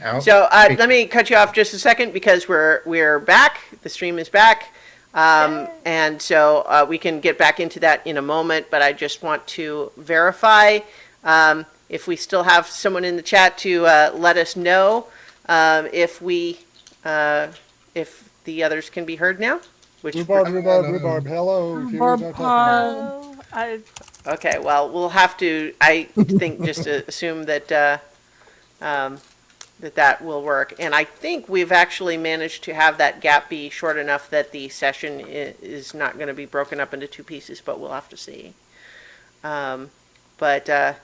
out. So let me cut you off just a second because we're back. The stream is back. And so we can get back into that in a moment, but I just want to verify if we still have someone in the chat to let us know if the others can be heard now. Rhubarb, hello. Okay, well, we'll have to, I think, just assume that that will work. And I think we've actually managed to have that gap be short enough that the session is not going to be broken up into two pieces, but we'll have to see. But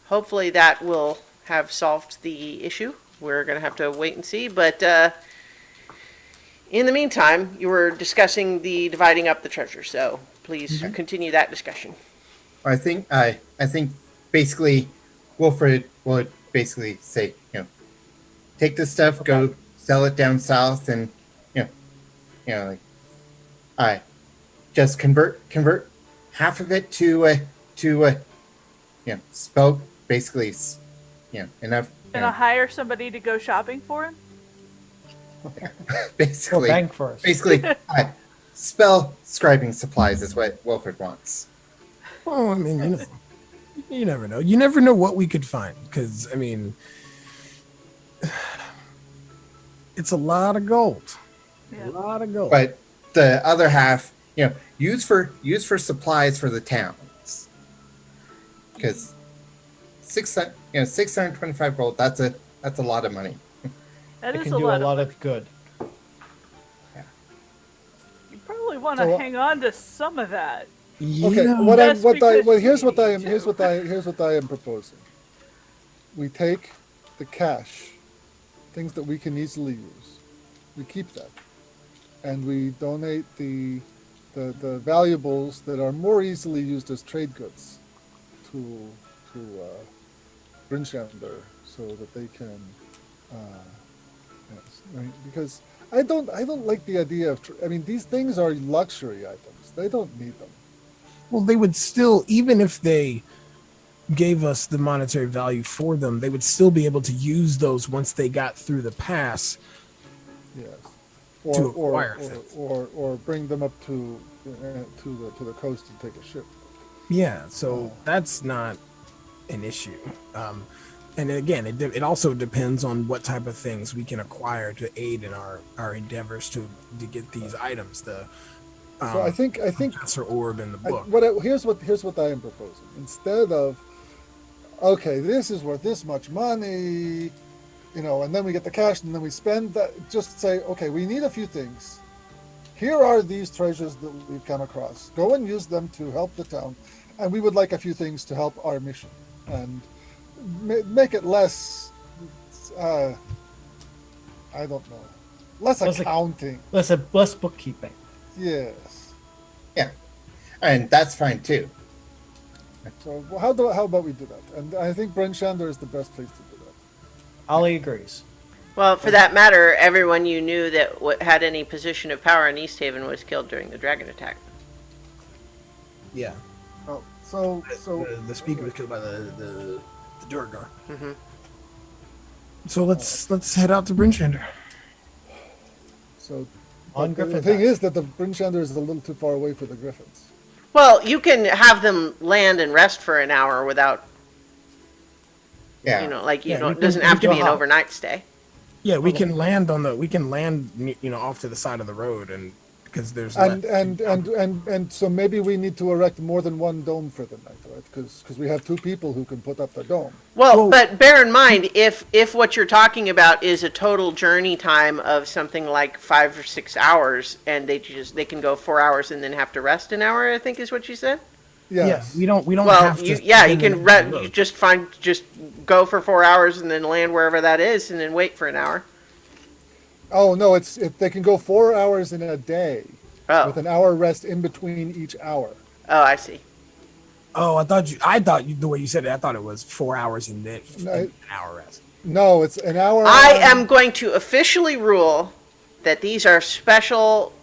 hopefully that will have solved the issue. We're going to have to wait and see. But in the meantime, you were discussing the dividing up the treasure, so please continue that discussion. I think basically Wilfred would basically say, take this stuff, go sell it down south, and just convert half of it to spell basically enough. And I'll hire somebody to go shopping for him. Basically, bank first. Basically, spell scribing supplies is what Wilfred wants. Well, I mean, you never know. You never know what we could find because, I mean, it's a lot of gold. Yeah. A lot of gold. But the other half, use for supplies for the towns. Because 625 gold, that's a lot of money. That It is can a do lot a lot of of good. You probably want to hang on to some of that. Okay, Yeah. here's what I am proposing. We take the cash, things that we can easily use. We keep that, and we donate the valuables that are more easily used as trade goods to Brinchander, so that they can. Right? Because I don't like the idea of. I mean, these things are luxury items. They don't need them. Well, they would still, even if they gave us the monetary value for them, they would still be able to use those once they got through the pass. Yes. To acquire things. Or bring them up to the coast and take a ship. Yeah, so that's not an issue. And again, it also depends on what type of things we can acquire to aid in our endeavors to get these items. So I think Professor Orb in the book. Here's what I am proposing. Instead of, okay, this is worth this much money, and then we get the cash and then we spend that. Just say, okay, we need a few things. Here are these treasures that we've come across. Go and use them to help the town, and we would like a few things to help our mission, and make it less. I don't know, less accounting, less bookkeeping. Yes. Yeah, and that's fine too. So how about we do that? And I think Brinchander is the best place to do that. Ollie agrees. Well, for that matter, everyone you knew that had any position of power in East Haven was killed during the dragon attack. Yeah. Oh, so the speaker was killed by the Durgar. Mm-hmm. So let's head out to Brinchander. So On the Griffin thing Pass. is that the Brinchander is a little too far away for the Griffins. Well, you can have them land and rest for an hour without, Yeah. it doesn't have to be an overnight stay. Yeah, we can land off to the side of the road, and because there's And so maybe we need to erect more than one dome for the night, right? Because we have two people who can put up the dome. Well, but bear in mind, if what you're talking about is a total journey time of something like 5 or 6 hours, and they can go 4 hours and then have to rest an hour, I think is what you said. Yes. we don't Well, have to. you can you just go for 4 hours and then land wherever that is, and then wait for an hour. Oh no, they can go 4 hours in a day, Oh. with an hour rest in between each hour. Oh, I see. Oh, I thought the way you said it, I thought it was 4 hours and then an hour rest. No, it's an hour. I am going to officially rule that these are special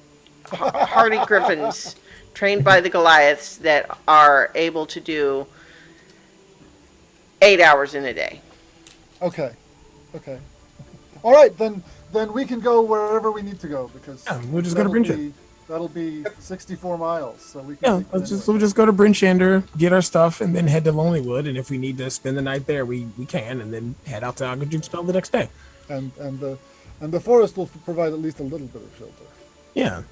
hardy griffins trained by the Goliaths that are able to do 8 hours in a day. Okay. All right, then we can go wherever we need to go because Yeah, we'll just go to Brinchand. That'll be 64 miles, so we can. Yeah, take it anyway. we'll just go to Brinchander, get our stuff, and then head to Lonelywood. And if we need to spend the night there, we can, and then head out to Agajub Spell the next day. And the forest will provide at least a little bit of shelter. Yeah.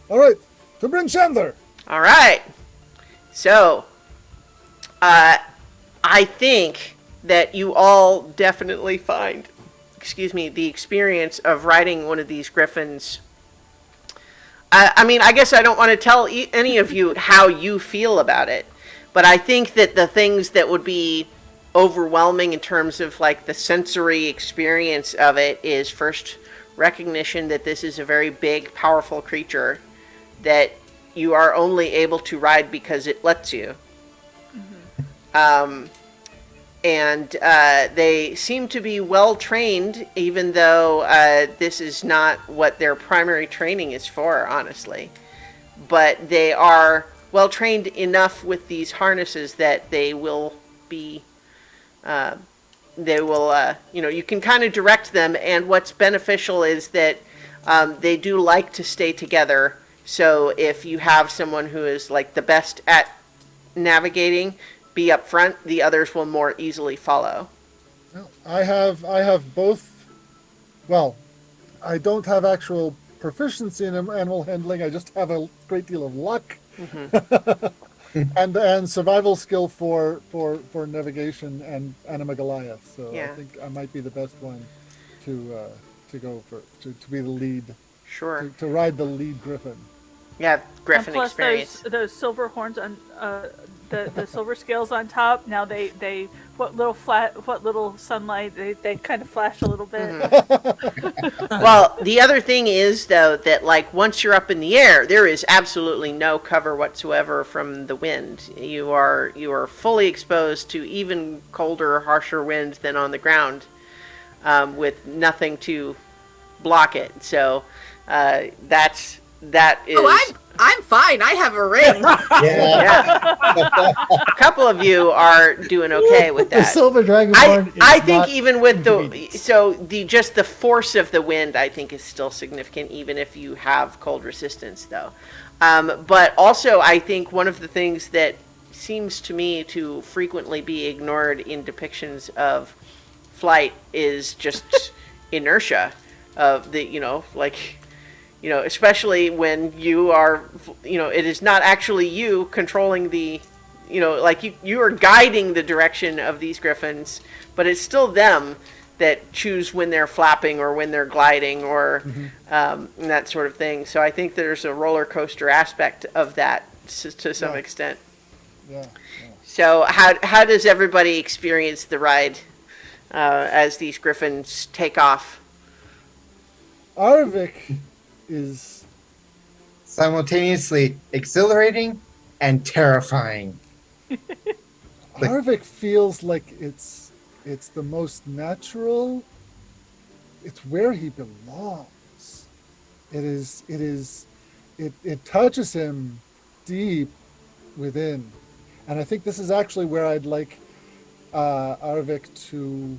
All right, to Brinchander. All right. So, I think that you all definitely find, the experience of riding one of these griffins. I mean, I guess I don't want to tell any of you how you feel about it, but I think that the things that would be overwhelming in terms of like the sensory experience of it is first recognition that this is a very big, powerful creature that you are only able to ride because it lets you. And they seem to be well trained, even though this is not what their primary training is for, honestly. But they are well trained enough with these harnesses that they will be. You can kind of direct them, and what's beneficial is that they do like to stay together. So if you have someone who is like the best at navigating, be up front, the others will more easily follow. Well, I have both. Well, I don't have actual proficiency in animal handling. I just have a great deal of luck, and survival skill for navigation and Anima Goliath. So Yeah. I think I might be the best one to go for to be the lead. Sure. To ride the lead griffin. Yeah, Griffin And plus experience. those silver horns on the silver scales on top. Now they what little sunlight they kind of flash a little bit. Well, the other thing is though that like once you're up in the air, there is absolutely no cover whatsoever from the wind. You are fully exposed to even colder, harsher winds than on the ground, with nothing to block it. So that is. Oh, I'm fine. I have a ring. Yeah. A couple of you are doing okay with The that. silver dragonborn. I think even with the force of the wind, I think is still significant, even if you have cold resistance, though. But also, I think one of the things that seems to me to frequently be ignored in depictions of flight is just inertia of especially when you are, it is not actually you controlling the, you are guiding the direction of these griffins, but it's still them that choose when they're flapping or when they're gliding or and that sort of thing. So I think there's a roller coaster aspect of that to some extent. Yeah. So how does everybody experience the ride as these griffins take off? Arvik is Simultaneously exhilarating and terrifying. Arvik feels like it's the most natural. It's where he belongs. It touches him deep within, and I think this is actually where I'd like Arvik to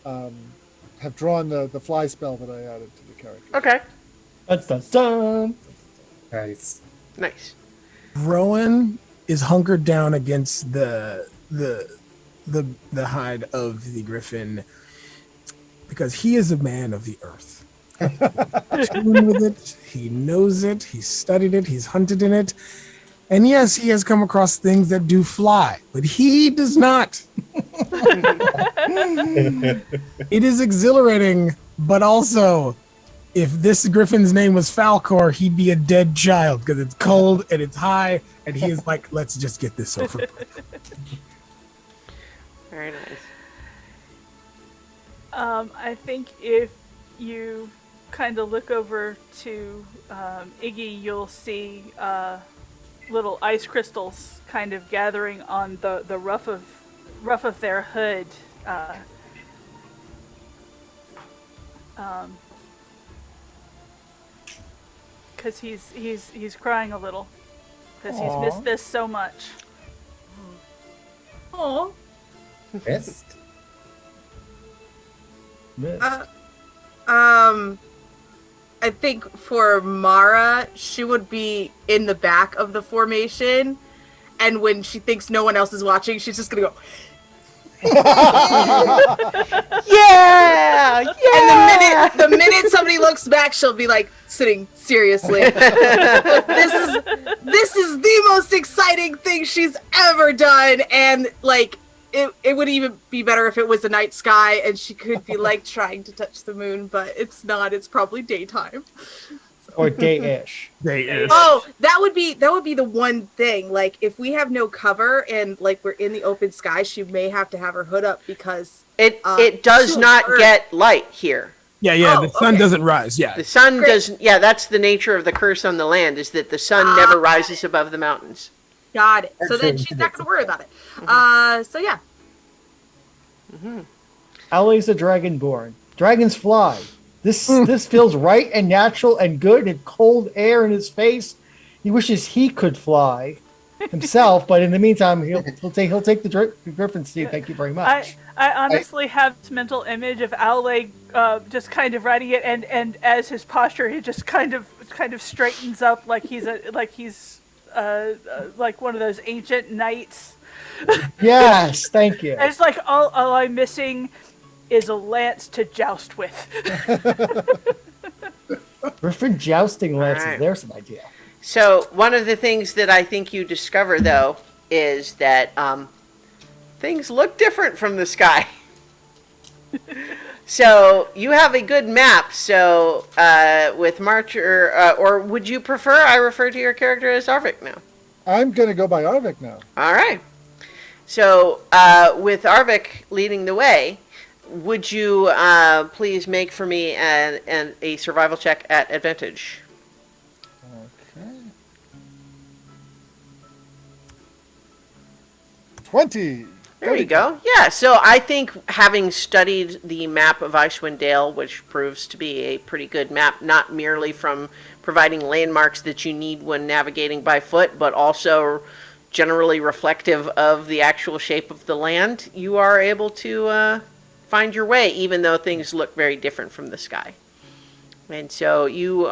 have drawn the fly spell that I added to the character. Okay. Dun. Nice. Nice. Rowan is hunkered down against the hide of the griffin because he is a man of the earth. Tuned with it, he knows it, he's studied it, he's hunted in it, and yes, he has come across things that do fly, but he does not. It is exhilarating, but also, if this griffin's name was Falcor, he'd be a dead child because it's cold and it's high, and he is like, let's just get this over with. Very nice. I think if you kind of look over to Iggy, you'll see little ice crystals kind of gathering on the ruff of their hood. Because he's crying a little because he's missed this so much. Oh, Missed. Miss. I think for Mara, she would be in the back of the formation, and when she thinks no one else is watching, she's just gonna go. Yeah, And yeah. the minute somebody looks back, she'll be like sitting seriously. this is the most exciting thing she's ever done, and like it would even be better if it was the night sky and she could be like trying to touch the moon, but it's not. It's probably daytime. Or day-ish. They is. Oh, that would be the one thing. Like if we have no cover and like we're in the open sky, she may have to have her hood up because It does she'll not burn. get light here. Yeah. Oh, The sun okay. doesn't rise. Yeah. The sun Great. doesn't. Yeah, that's the nature of the curse on the land, is that the sun never rises above the mountains. Got it. So That's then very she's not gonna worry about it. So yeah. Ali's a dragonborn. Dragons fly. This feels right and natural and good and cold air in his face. He wishes he could fly himself, but in the meantime, he'll take the griffin seat. Thank you very much. I honestly have this mental image of Aule just kind of riding it, and as his posture, he just kind of straightens up like he's like one of those ancient knights. Yes, thank you. And it's like all I'm missing is a lance to joust with. Griffin jousting lances. Alright. There's an idea. So one of the things that I think you discover, though, is that things look different from the sky. So you have a good map. So with Marcher, or would you prefer I refer to your character as Arvik now? I'm gonna go by Arvik now. All right. So with Arvik leading the way, would you please make for me a survival check at advantage? Okay. 20. There you go. Yeah, so I think having studied the map of Icewind Dale, which proves to be a pretty good map, not merely from providing landmarks that you need when navigating by foot, but also generally reflective of the actual shape of the land, you are able to find your way, even though things look very different from the sky. And so you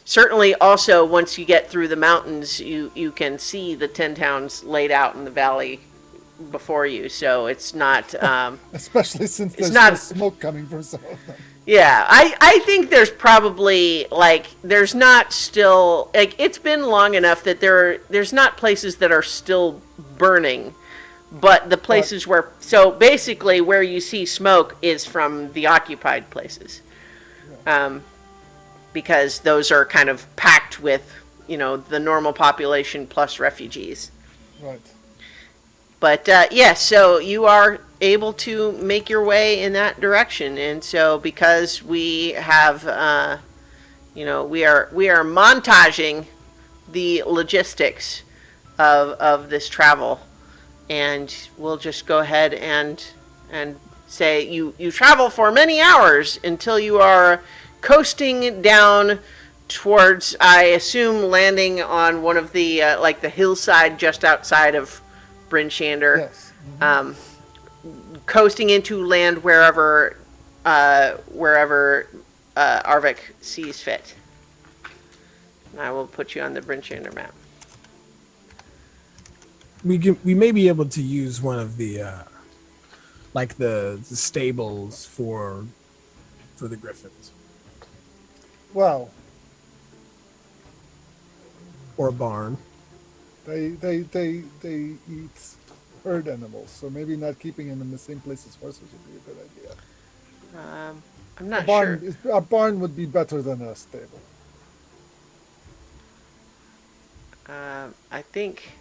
certainly also, once you get through the mountains, you can see the 10 towns laid out in the valley before you. So it's not... Especially since there's not- no smoke coming from some of them. Yeah, I think there's probably, like, there's not still... Like, it's been long enough that there's not places that are still burning, but the places where... So basically where you see smoke is from the occupied places. Because those are kind of packed with, the normal population plus refugees. Right. But yes, so you are able to make your way in that direction, and so because we have, we are montaging the logistics of this travel, and we'll just go ahead and say you travel for many hours until you are coasting down towards, I assume, landing on one of the like the hillside just outside of Bryn Shander. Yes. Coasting into land wherever Arvik sees fit. And I will put you on the Bryn Shander map. We may be able to use one of the like the stables for the griffins, Well, or a barn. they eat herd animals, so maybe not keeping them in the same place as horses would be a good idea. I'm not sure. A barn would be better than a stable. I think.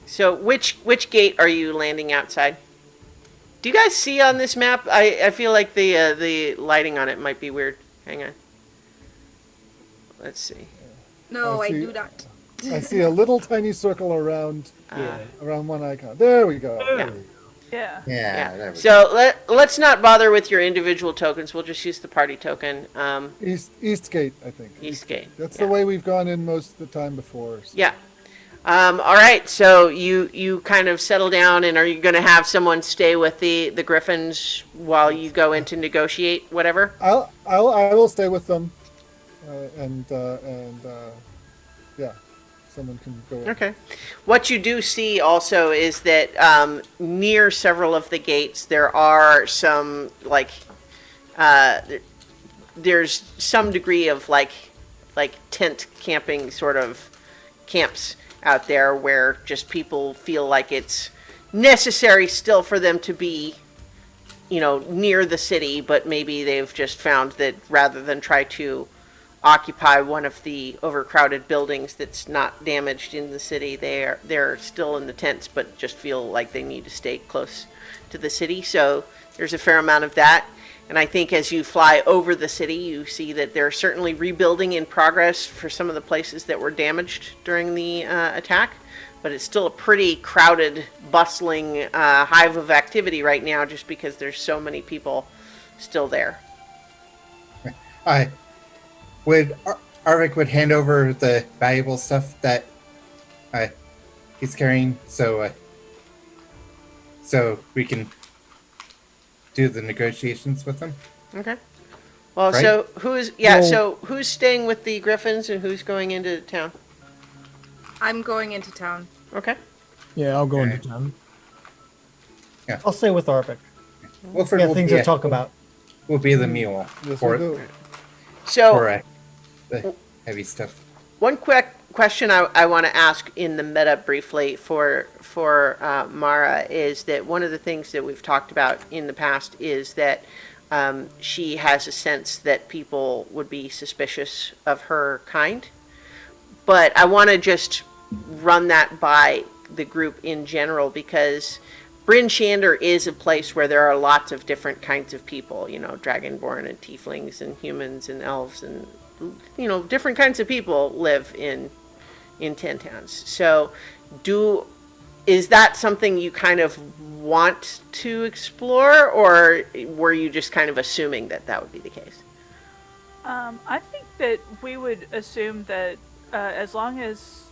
So which gate are you landing outside? Do you guys see on this map? I feel like the lighting on it might be weird. Hang on. Let's see. No, I see. do not. I see a little tiny circle around one icon. There we go. Yeah. Yeah. Yeah. There we go. So let's not bother with your individual tokens. We'll just use the party token. East gate, I think. East gate. That's yeah. the way we've gone in most of the time before. So. Yeah. All right, so you kind of settle down, and are you going to have someone stay with the Griffins while you go in to negotiate whatever? I will stay with them, and yeah, someone can go. Okay. What you do see also is that near several of the gates there are some uh, there's some degree of like tent camping sort of camps out there where just people feel like it's necessary still for them to be, near the city, but maybe they've just found that rather than try to occupy one of the overcrowded buildings that's not damaged in the city, they're still in the tents, but just feel like they need to stay close to the city. So there's a fair amount of that. And I think as you fly over the city, you see that there's certainly rebuilding in progress for some of the places that were damaged during the attack. But it's still a pretty crowded, bustling hive of activity right now just because there's so many people still there. I would Arvik would hand over the valuable stuff that he's carrying, so we can do the negotiations with him. Okay. Well, Right? so who's Well- so who's staying with the Griffins and who's going into town? I'm going into town. Okay. Yeah, I'll go into Okay. town. I'll stay with Arvik. Wilfred Yeah, will things be to talk about. will be the mule Yes, for we do. So the heavy stuff. one quick question I want to ask in the meta briefly for Mara is that one of the things that we've talked about in the past is that she has a sense that people would be suspicious of her kind. But I want to just run that by the group in general because Bryn Shander is a place where there are lots of different kinds of people, dragonborn and tieflings and humans and elves and, different kinds of people live in Ten Towns. So is that something you kind of want to explore, or were you just kind of assuming that would be the case? I think that we would assume that as long as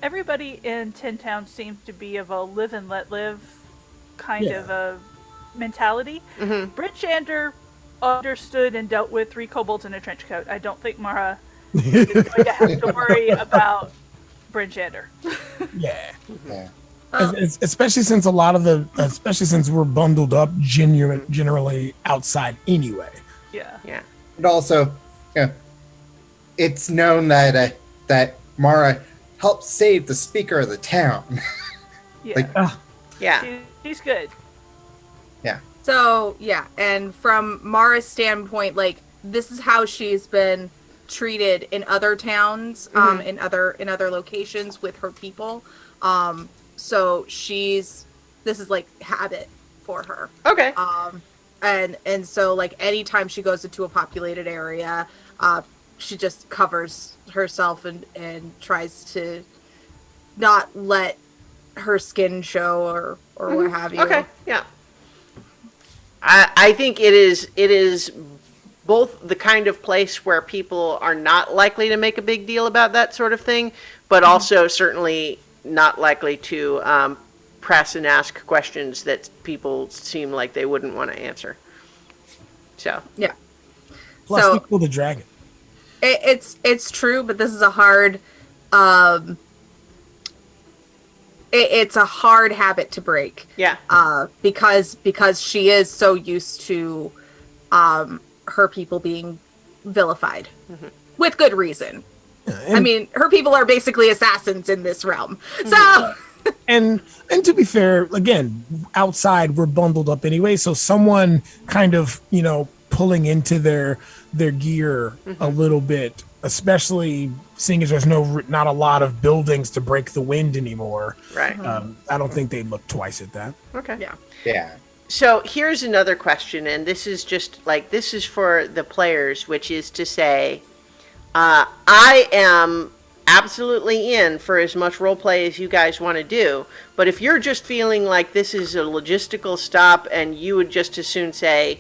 everybody in Tin Town seems to be of a live and let live kind Yeah. of a mentality. Mm-hmm. Britt Shander understood and dealt with 3 kobolds in a trench coat. I don't think Mara is going to have to worry about Britt Shander. Yeah. Yeah. Especially since especially since we're bundled up generally outside anyway. Yeah. Yeah. And also, it's known that that Mara helped save the speaker of the town. Yeah. Like- Yeah. She's good. So yeah, and from Mara's standpoint, like this is how she's been treated in other towns, in other locations with her people. So this is like habit for her. Okay. And so like anytime she goes into a populated area, she just covers herself and tries to not let her skin show or what have you. Okay. Yeah. I think it is both the kind of place where people are not likely to make a big deal about that sort of thing, but also certainly not likely to press and ask questions that people seem like they wouldn't want to answer. So Yeah. Plus, So- we killed the dragon. It's true, but this is a hard it's a hard habit to break. yeah. Because she is so used to her people being vilified with good reason. I mean, her people are basically assassins in this realm. So And to be fair, again, outside we're bundled up anyway, so someone kind of pulling into their gear a little bit, especially seeing as there's not a lot of buildings to break the wind anymore. Right. I don't think they'd look twice at that. Okay. yeah. Yeah. So here's another question, and this is for the players, which is to say, I am absolutely in for as much role play as you guys want to do, but if you're just feeling like this is a logistical stop and you would just as soon say,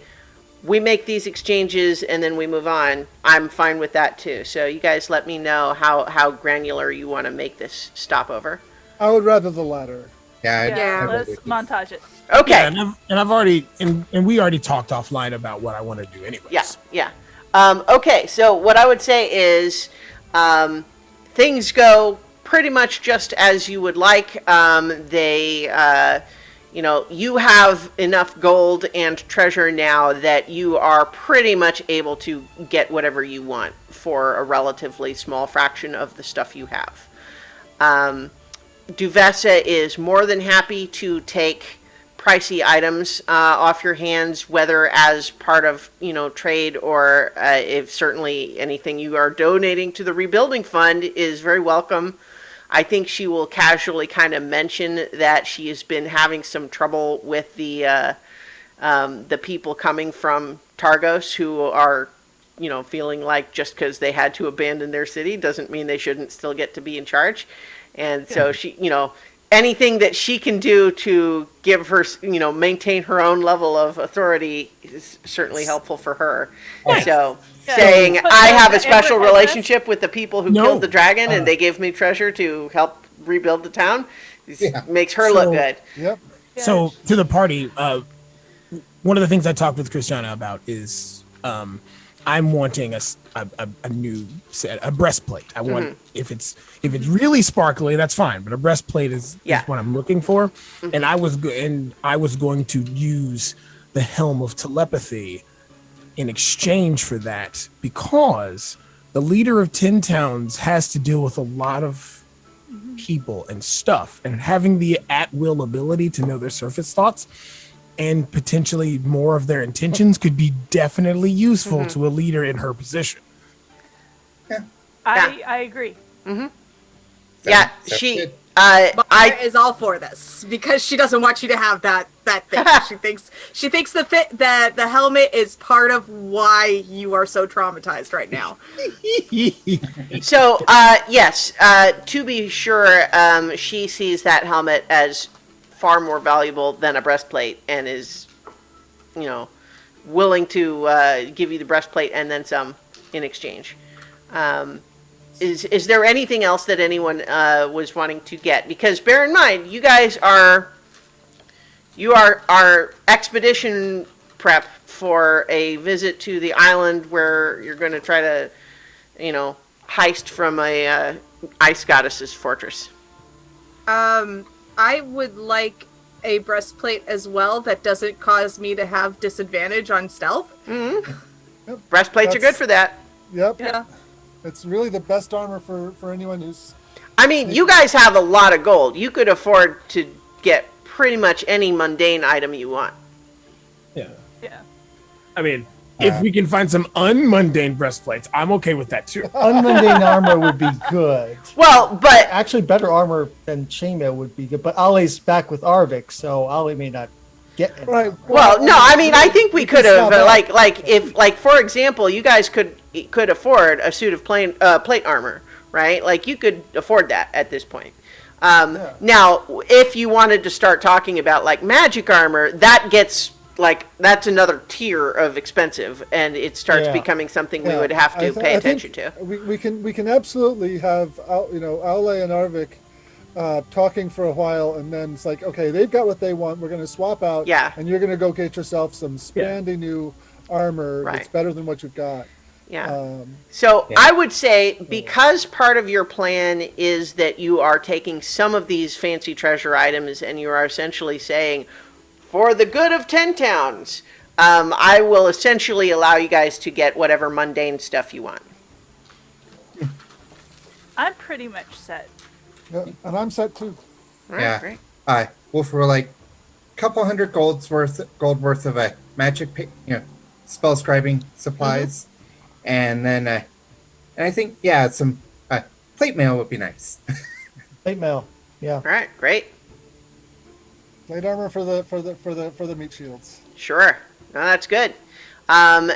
we make these exchanges and then we move on, I'm fine with that too. So you guys let me know how granular you want to make this stopover. I would rather the latter. Yeah, Yeah, I'd let's rather- montage it. Okay. Yeah, and I've already and we already talked offline about what I want to do anyways. Yeah, yeah. Okay, so what I would say is things go pretty much just as you would like. You have enough gold and treasure now that you are pretty much able to get whatever you want for a relatively small fraction of the stuff you have. Duvessa is more than happy to take pricey items off your hands, whether as part of trade or if certainly anything you are donating to the rebuilding fund is very welcome. I think she will casually kind of mention that she has been having some trouble with the people coming from Targos who are feeling like just because they had to abandon their city doesn't mean they shouldn't still get to be in charge. And so she, anything that she can do to give her, maintain her own level of authority is certainly helpful for her. So saying, But I have a does special Edward have relationship with the people who No. killed the dragon and they gave me treasure to help rebuild the town, makes her look good. Yep. So to the party, one of the things I talked with Christiana about is I'm wanting a new set, a breastplate. I want if it's really sparkly, that's fine, but a breastplate is what I'm looking for. And I was going to use the Helm of Telepathy in exchange for that, because the leader of 10 towns has to deal with a lot of people and stuff, and having the at-will ability to know their surface thoughts and potentially more of their intentions could be definitely useful to a leader in her position. I agree. Yeah, Sounds she. good. Mara is all for this because she doesn't want you to have that thing. she thinks that the helmet is part of why you are so traumatized right now. So, yes, to be sure, she sees that helmet as far more valuable than a breastplate and is, willing to give you the breastplate and then some in exchange. Is there anything else that anyone was wanting to get? Because bear in mind, you guys are expedition prep for a visit to the island where you're going to try to, heist from a ice goddess's fortress. I would like a breastplate as well that doesn't cause me to have disadvantage on stealth. Yep. Breastplates are good for that. Yep. Yeah. It's really the best armor for anyone who's. I mean, you guys have a lot of gold. You could afford to get pretty much any mundane item you want. Yeah. Yeah. I mean, if we can find some unmundane breastplates, I'm okay with that too. Unmundane armor would be good. Well, but Actually, better armor than chainmail would be good. But Ali's back with Arvik, so Ali may not get it. Right. well, no, I mean, I think we could have stop like for example, you guys could afford a suit of plate armor, right? Like you could afford that at this point. Now, if you wanted to start talking about like magic armor, that gets that's another tier of expensive, and it starts Yeah. becoming something we Yeah, would have to I pay think attention to. We can absolutely have Aule and Arvik talking for a while, and then it's like, okay, they've got what they want. We're going to swap out, Yeah. and you're going to go get yourself some spandy new armor that's Right. better than what you've got. Yeah. So Yeah. I would say, because part of your plan is that you are taking some of these fancy treasure items and you are essentially saying, for the good of 10 towns, I will essentially allow you guys to get whatever mundane stuff you want. I'm pretty much set. Yeah, and I'm set too. Right, Yeah. great. Well, for like a couple hundred gold worth of magic, spell scribing supplies, and then and I think some plate mail would be nice. Plate mail. Yeah. All right, great. Plate armor for the meat shields. Sure. No, that's good. And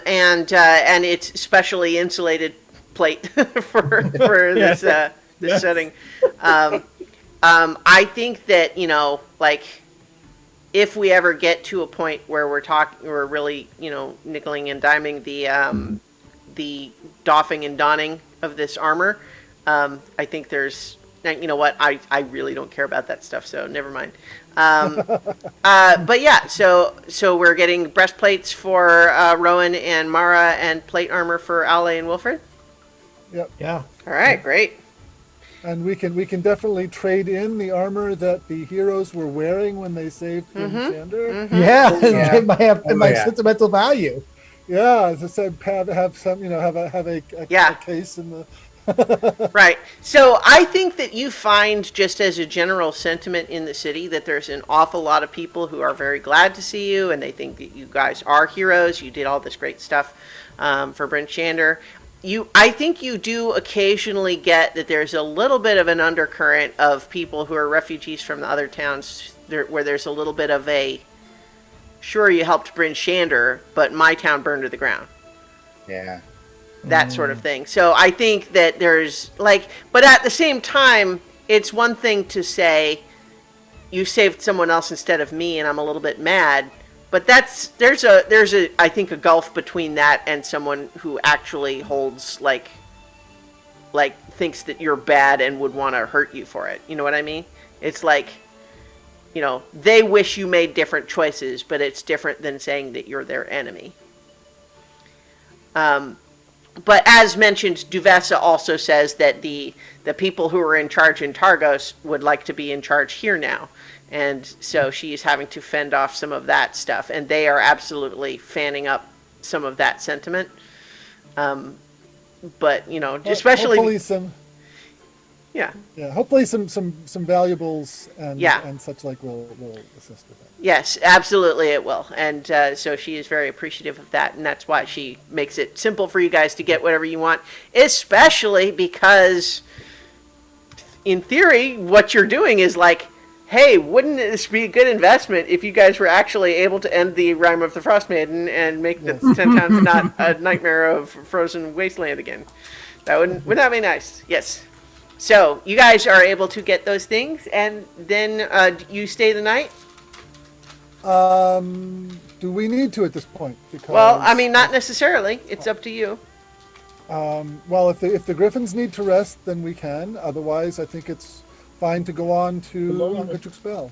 it's specially insulated plate for this setting. I think that if we ever get to a point where we're really, nickeling and diming the doffing and donning of this armor, I think there's, you know what, I really don't care about that stuff, so never mind. But yeah, so we're getting breastplates for Rowan and Mara, and plate armor for Ale and Wilfred. Yep. Yeah. All right, great. And we can definitely trade in the armor that the heroes were wearing when they saved Shander. Yeah. Yeah. It might have Oh, yeah. sentimental value. Yeah, as I said, have some, have a case in the. Right. So I think that you find, just as a general sentiment in the city, that there's an awful lot of people who are very glad to see you, and they think that you guys are heroes. You did all this great stuff for Bryn Shander. I think you do occasionally get that there's a little bit of an undercurrent of people who are refugees from the other towns, where there's a little bit of a, sure, you helped Bryn Shander, but my town burned to the ground. Yeah. That sort of thing. So I think that there's but at the same time, it's one thing to say you saved someone else instead of me, and I'm a little bit mad. But there's a I think a gulf between that and someone who actually holds thinks that you're bad and would want to hurt you for it. You know what I mean? It's like, they wish you made different choices, but it's different than saying that you're their enemy. But as mentioned, Duvessa also says that the people who are in charge in Targos would like to be in charge here now. And so she's having to fend off some of that stuff. And they are absolutely fanning up some of that sentiment. But, especially... Hopefully some... Yeah. Yeah, hopefully some valuables and Yeah. and such like will assist with that. Yes, absolutely it will. And so she is very appreciative of that. And that's why she makes it simple for you guys to get whatever you want. Especially because, in theory, what you're doing is hey, wouldn't this be a good investment if you guys were actually able to end the Rime of the Frostmaiden and make the 10 towns not a nightmare of frozen wasteland again? Wouldn't that be nice? Yes. So you guys are able to get those things, and then you stay the night? Do we need to at this point? Because, Well, I mean, not necessarily. It's up to you. well, if the Griffins need to rest, then we can. Otherwise, I think it's fine to go on to Ungatruk's Bell.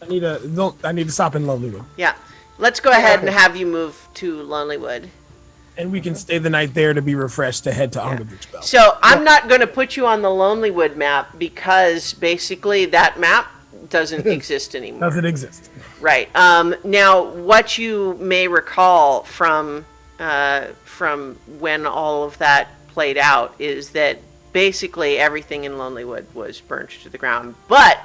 I need to stop in Lonelywood, Yeah. Let's go ahead and have you move to Lonelywood. and we can stay the night there to be refreshed to head to Ungatruk's Bell. So I'm not going to put you on the Lonelywood map because basically that map doesn't exist anymore. Doesn't exist. Right. Now, what you may recall from when all of that played out is that basically everything in Lonelywood was burnt to the ground, but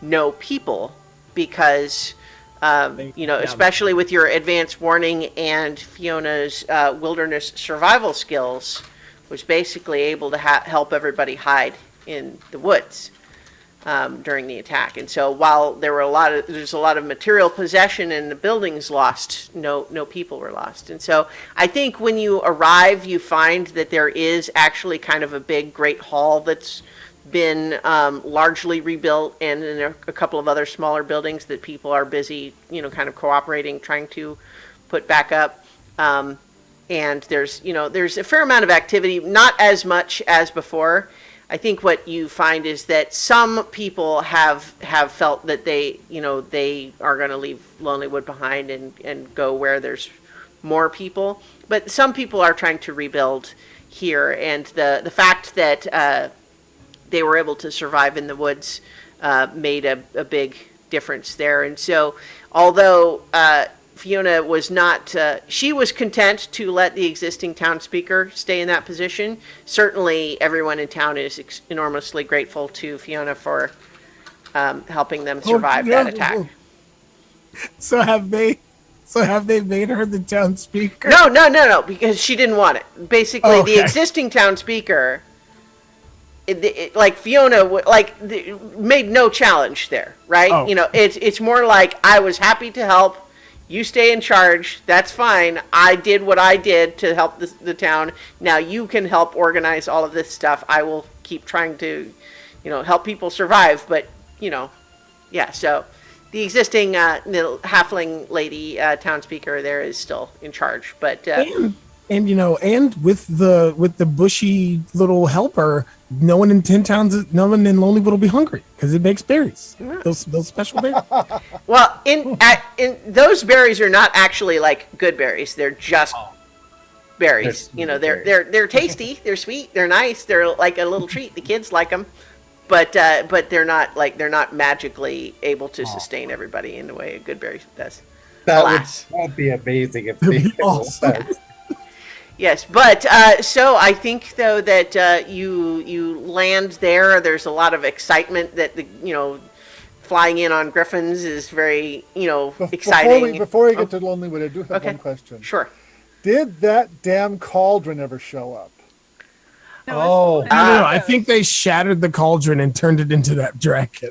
no people, because especially with your advanced warning and Fiona's wilderness survival skills, was basically able to help everybody hide in the woods during the attack. And so while there's a lot of material possession and the buildings lost, no people were lost. And so I think when you arrive, you find that there is actually kind of a big, great hall that's been largely rebuilt, and then a couple of other smaller buildings that people are busy, kind of cooperating, trying to put back up. And there's a fair amount of activity, not as much as before. I think what you find is that some people have felt that they are going to leave Lonelywood behind and go where there's more people. But some people are trying to rebuild here, and the fact that they were able to survive in the woods made a big difference there. And so, although Fiona was not, she was content to let the existing town speaker stay in that position. Certainly, everyone in town is enormously grateful to Fiona for helping them survive that attack. So have they made her the town speaker? No, because she didn't want it. Basically, Okay. the existing town speaker, Fiona, made no challenge there, right? Oh. It's more like, I was happy to help. You stay in charge. That's fine. I did what I did to help the town. Now you can help organize all of this stuff. I will keep trying to, help people survive. But, yeah, so the existing the halfling lady town speaker there is still in charge, but And and with the bushy little helper, no one in Tin Towns, no one in Lonelywood will be hungry because it makes berries. Those special berries. well, in those berries are not actually like good berries. They're just berries. They're tasty. They're sweet. They're nice. They're like a little treat. The kids like them, but they're not magically able to sustain everybody in the way a good berry does. Alas. That'd be amazing if they Awesome. Yes, but so I think though that you land there. There's a lot of excitement that flying in on griffins is very exciting. Before we get to Lonelywood, I do have one question. Sure. Did that damn cauldron ever show up? Oh. No, I think they shattered the cauldron and turned it into that dragon.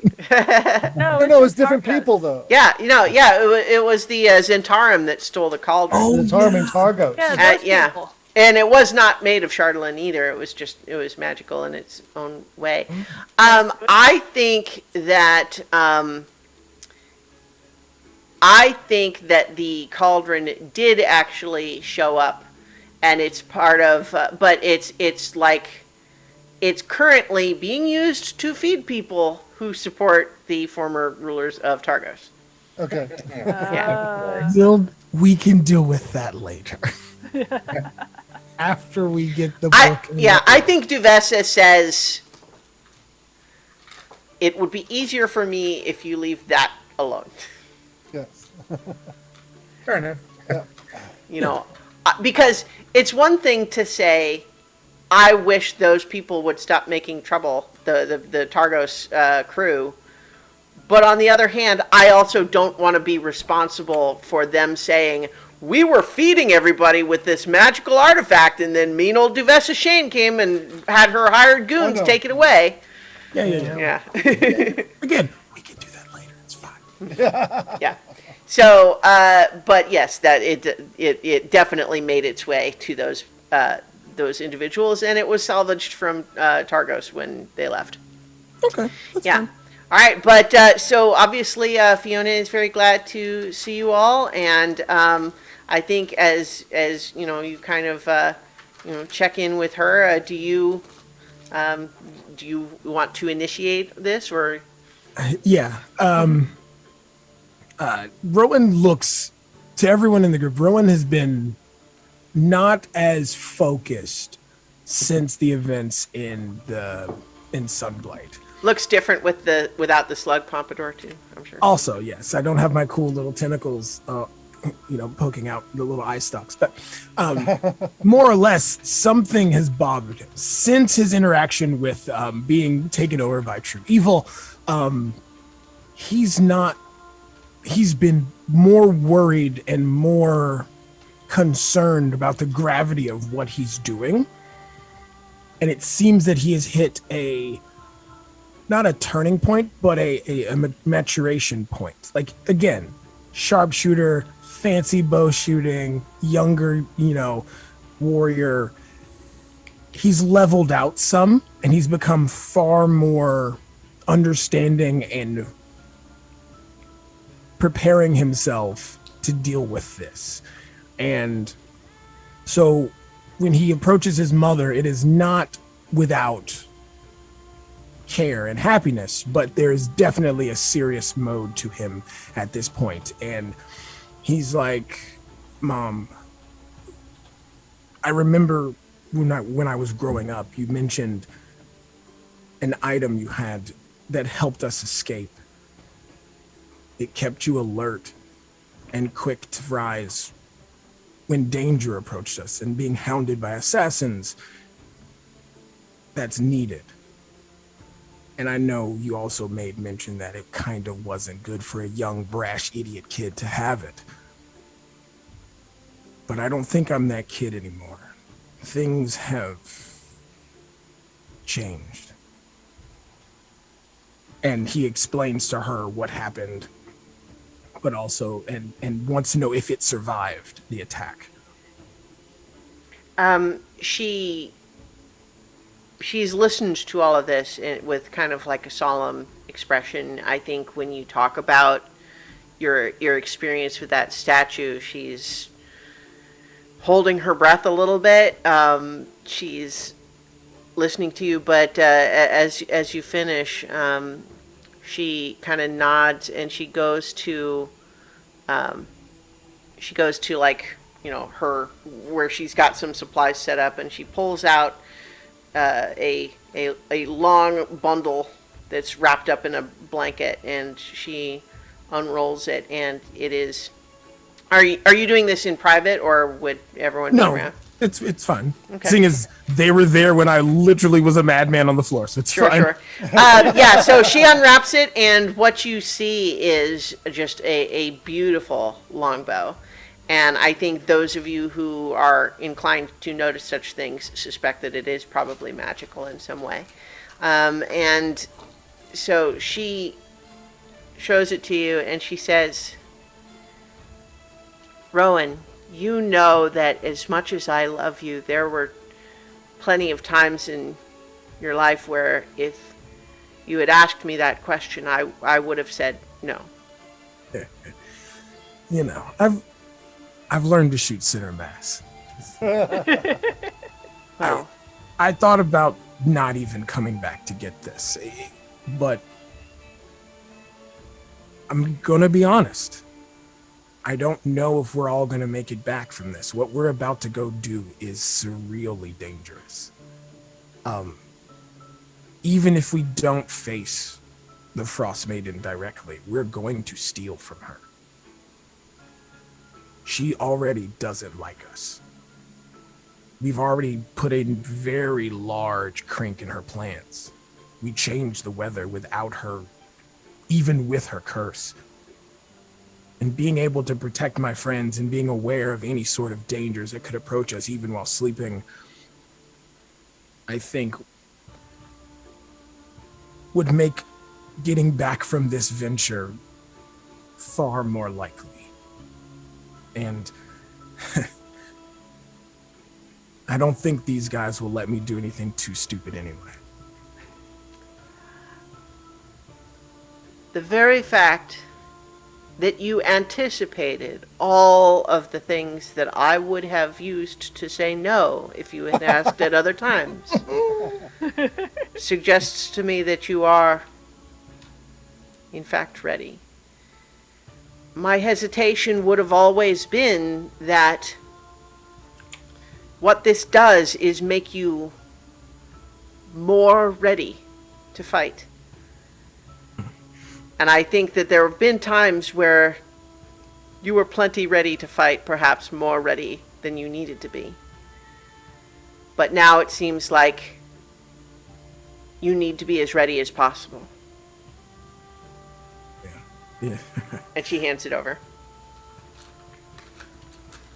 No, No, it's different Tarkus. people though. Yeah, it was the Zentarum that stole the cauldron. Oh, The Tarman Targos. Yeah, those yeah. people. And it was not made of Chardolin either. It was magical in its own way. I think that the cauldron did actually show up, and it's part of. But it's currently being used to feed people who support the former rulers of Targos. Okay. We can deal with that later. After we get the book. I think Duvessa says it would be easier for me if you leave that alone. Yes. Fair enough. Because it's one thing to say, I wish those people would stop making trouble, the Targos crew. But on the other hand, I also don't want to be responsible for them saying, we were feeding everybody with this magical artifact, and then mean old Duvessa Shane came and had her hired goons take it away. Yeah. Again, we can do that later. It's fine. Yeah. So, but yes, that it definitely made its way to those individuals, and it was salvaged from Targos when they left. Okay. Yeah. All right, but so obviously Fiona is very glad to see you all, and I think as you kind of check in with her, do you want to initiate this or? Yeah. Rowan looks to everyone in the group. Rowan has been not as focused since the events in Sunblight. Looks different without the slug pompadour too, I'm sure. Also, yes, I don't have my cool little tentacles, poking out the little eye stalks. But more or less, something has bothered him since his interaction with being taken over by true evil. He's been more worried and more concerned about the gravity of what he's doing. And it seems that he has hit not a turning point, but a maturation point. Like, again, sharpshooter, fancy bow shooting, younger, warrior. He's leveled out some, and he's become far more understanding and preparing himself to deal with this. And so when he approaches his mother, it is not without care and happiness, but there's definitely a serious mode to him at this point. And he's like, Mom, I remember when I was growing up, you mentioned an item you had that helped us escape. It kept you alert and quick to rise when danger approached us and being hounded by assassins. That's needed. And I know you also made mention that it kind of wasn't good for a young, brash, idiot kid to have it. But I don't think I'm that kid anymore. Things have changed. And he explains to her what happened, but also, and wants to know if it survived the attack. She's listened to all of this with kind of like a solemn expression. I think when you talk about your experience with that statue. She's holding her breath a little bit. She's listening to you, but as you finish, she kind of nods and she goes to like, you know, her where she's got some supplies set up, and she pulls out a long bundle that's wrapped up in a blanket, and she unrolls it, and it is. Are you doing this in private, or would everyone be No, around? it's fine. Okay. Seeing as they were there when I literally was a madman on the floor, so it's Sure, fine. sure. Yeah, so she unwraps it, and what you see is just a beautiful longbow. And I think those of you who are inclined to notice such things suspect that it is probably magical in some way. And so she shows it to you, and she says, Rowan, you know that as much as I love you, there were plenty of times in your life where if you had asked me that question, I would have said no. You know, I've learned to shoot center mass. Well, I thought about not even coming back to get this, but I'm gonna be honest. I don't know if we're all gonna make it back from this. What we're about to go do is surreally dangerous. Even if we don't face the Frostmaiden directly, we're going to steal from her. She already doesn't like us. We've already put a very large crink in her plans. We changed the weather without her, even with her curse. And being able to protect my friends and being aware of any sort of dangers that could approach us even while sleeping, I think would make getting back from this venture far more likely. And I don't think these guys will let me do anything too stupid anyway. the very fact that you anticipated all of the things that I would have used to say no if you had asked at other times suggests to me that you are, in fact, ready. My hesitation would have always been that what this does is make you more ready to fight. And I think that there have been times where you were plenty ready to fight, perhaps more ready than you needed to be. But now it seems like you need to be as ready as possible. Yeah. And she hands it over.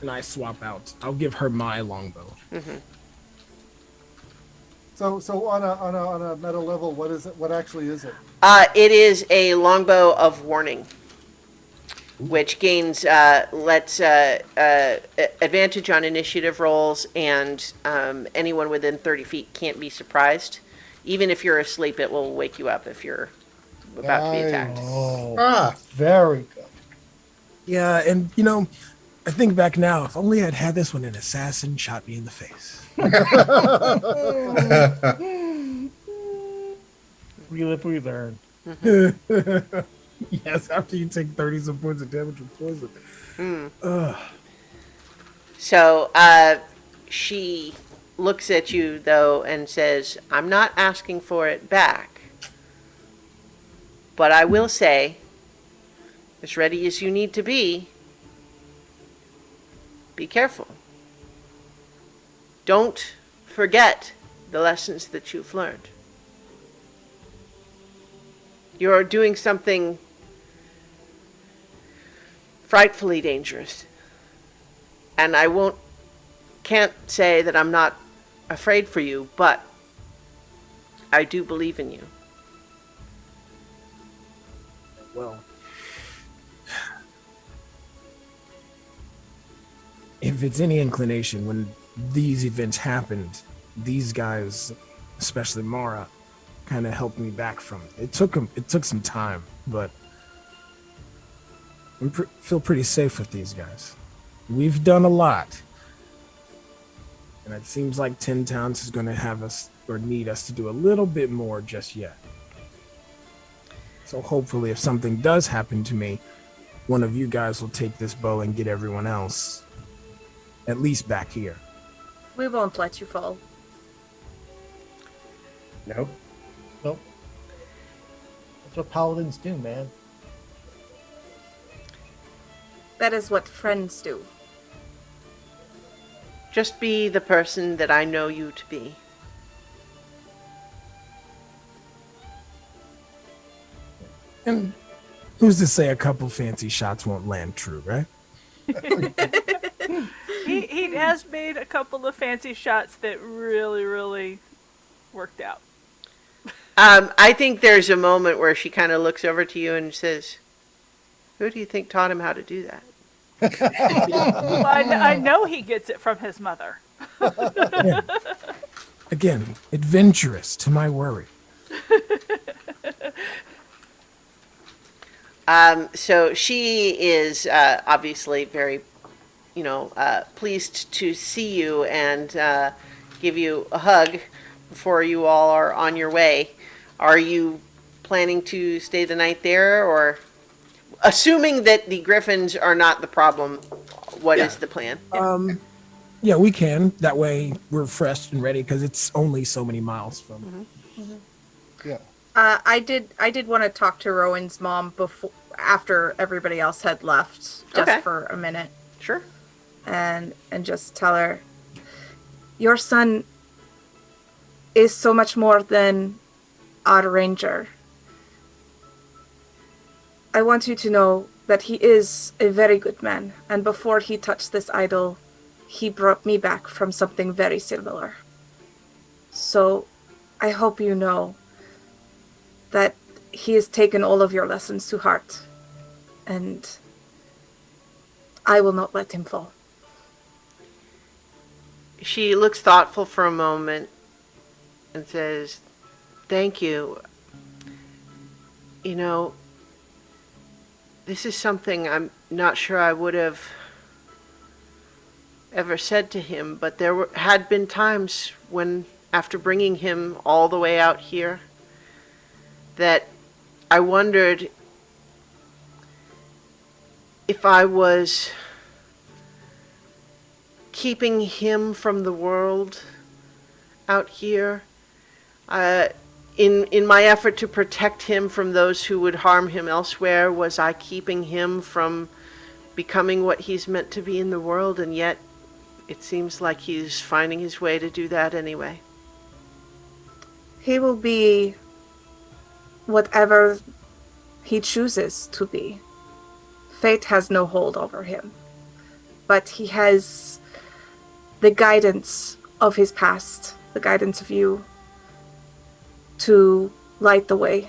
And I swap out. I'll give her my longbow. Mm-hmm. So on a meta level, what is it? What actually is it? It is a longbow of warning, which gains advantage on initiative rolls, and anyone within 30 feet can't be surprised. Even if you're asleep, it will wake you up if you're about to be attacked. Oh, Ah, very good. Yeah, and you know, I think back now, if only I'd had this when an assassin shot me in the face. We live, we learn. Yes, after you take 30 some points of damage with poison. So she looks at you, though, and says, I'm not asking for it back. But I will say, as ready as you need to be careful. Don't forget the lessons that you've learned. You're doing something frightfully dangerous. And I can't say that I'm not afraid for you, but I do believe in you. Well, if it's any inclination, when these events happened, these guys, especially Mara, kind of helped me back from it. It took some time, but feel pretty safe with these guys. We've done a lot. And it seems like Tin Towns is going to have us or need us to do a little bit more just yet. So hopefully if something does happen to me, one of you guys will take this bow and get everyone else at least back here. We won't let you fall. Nope. Nope. That's what paladins do, man. That is what friends do. Just be the person that I know you to be. And who's to say a couple fancy shots won't land true, right? He has made a couple of fancy shots that really, really worked out. I think there's a moment where she kind of looks over to you and says, "Who do you think taught him how to do that?" Well, I know he gets it from his mother. Yeah. Again, adventurous to my worry. So she is obviously very, pleased to see you and give you a hug before you all are on your way. Are you planning to stay the night there, or assuming that the griffins are not the problem, what is the plan? Yeah, we can. That way we're fresh and ready because it's only so many miles from. Yeah. I did want to talk to Rowan's mom after everybody else had left, just Okay. for a minute, Sure. and just tell her, your son is so much more than our ranger. I want you to know that he is a very good man, and before he touched this idol, he brought me back from something very similar. So, I hope you know that he has taken all of your lessons to heart, and I will not let him fall. She looks thoughtful for a moment and says, "Thank you. This is something I'm not sure I would have ever said to him, but there had been times when, after bringing him all the way out here, that I wondered if I was keeping him from the world out here. In my effort to protect him from those who would harm him elsewhere, was I keeping him from becoming what he's meant to be in the world? And yet, it seems like he's finding his way to do that anyway." He will be whatever he chooses to be. Fate has no hold over him. But he has the guidance of his past, the guidance of you, to light the way.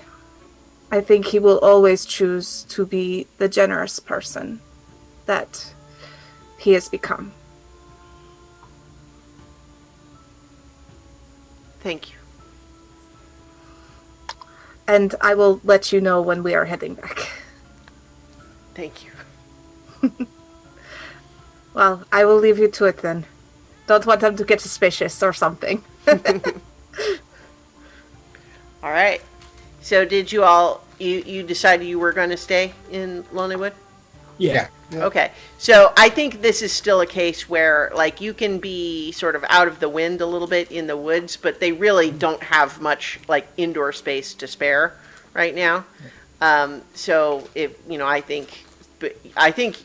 I think he will always choose to be the generous person that he has become. Thank you. And I will let you know when we are heading back. Thank you. Well, I will leave you to it then. Don't want them to get suspicious or something. All right. So did you all, you decided you were going to stay in Lonelywood? Yeah. Yeah. Okay. So I think this is still a case where, like, you can be sort of out of the wind a little bit in the woods, but they really don't have much, like, indoor space to spare right now. So I think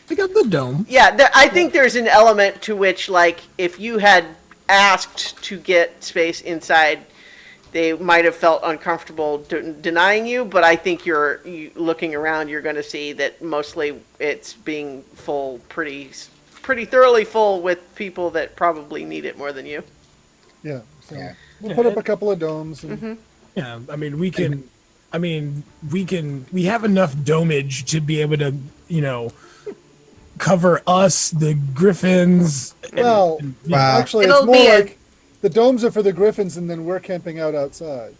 We got the dome. yeah, I think there's an element to which, like, if you had asked to get space inside, they might have felt uncomfortable denying you, but I think you looking around, you're going to see that mostly it's being full, pretty thoroughly full, with people that probably need it more than you. Yeah. So Yeah. we'll put up a couple of domes. And, Yeah, I mean, we have enough domage to be able to, cover us, the griffins. well, Wow. actually, It'll it's more be like the domes are for the griffins, and then we're camping out outside.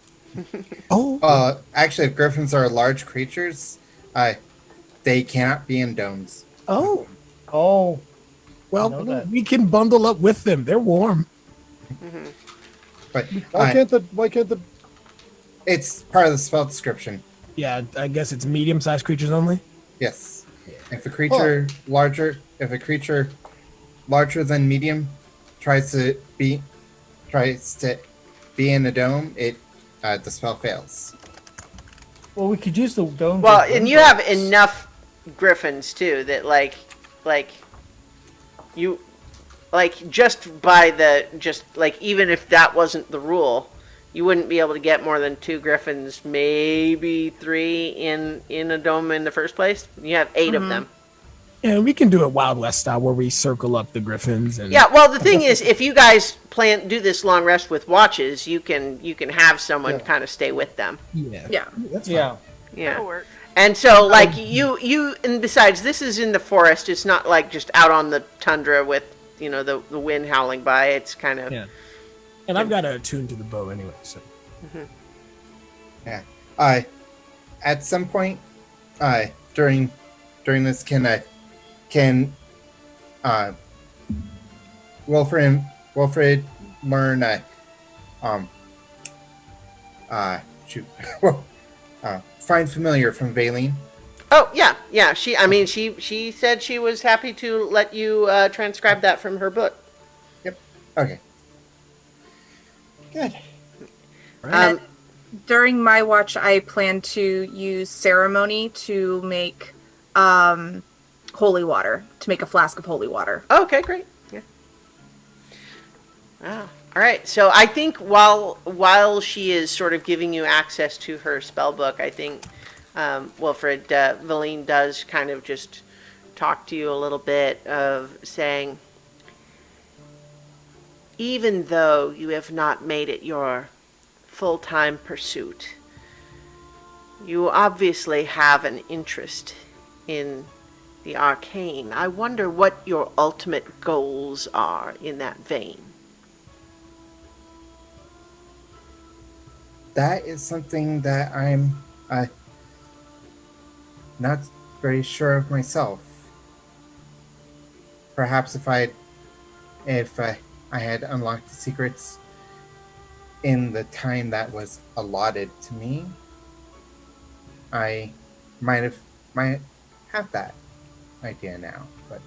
Oh, Actually, if griffins are large creatures, they cannot be in domes. Oh, Oh, well, know that. we can bundle up with them. They're warm. But Why can't the it's part of the spell description. Yeah, I guess it's medium-sized creatures only. Yes. If a creature larger than medium tries to be in a dome, the spell fails. well, we could use the dome. Well, and you have enough griffins too that like you just by even if that wasn't the rule, you wouldn't be able to get more than 2 griffins, maybe 3 in a dome in the first place. You have 8 of them. And we can do it Wild West style where we circle up the griffins. And Yeah, well, the thing is, if you guys do this long rest with watches, you can have someone kind of stay with them. Yeah. That's fine. Yeah. Yeah. That'll work. And so, like, and besides, this is in the forest. It's not like just out on the tundra with, the wind howling by. It's kind of. Yeah. And I've got to attune to the bow anyway, so. Yeah. At some point, during this, can Wilfred learn find familiar from Valine? Oh yeah. She said she was happy to let you transcribe that from her book. Yep. Okay. Good. During my watch, I plan to use ceremony to make holy water, to make a flask of holy water. Oh, okay, great. Yeah. Wow. All right. So I think while she is sort of giving you access to her spell book, I think Wilfred Valine does kind of just talk to you a little bit of saying, even though you have not made it your full-time pursuit, you obviously have an interest in the arcane. I wonder what your ultimate goals are in that vein. That is something that I'm not very sure of myself. Perhaps if I had unlocked the secrets in the time that was allotted to me, I might have that idea now. But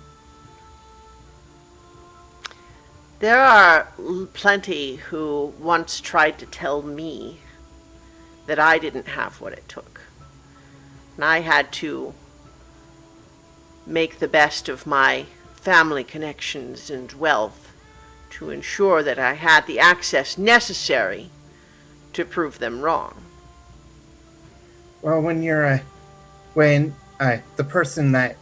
There are plenty who once tried to tell me that I didn't have what it took. And I had to make the best of my family connections and wealth to ensure that I had the access necessary to prove them wrong. well, when the person that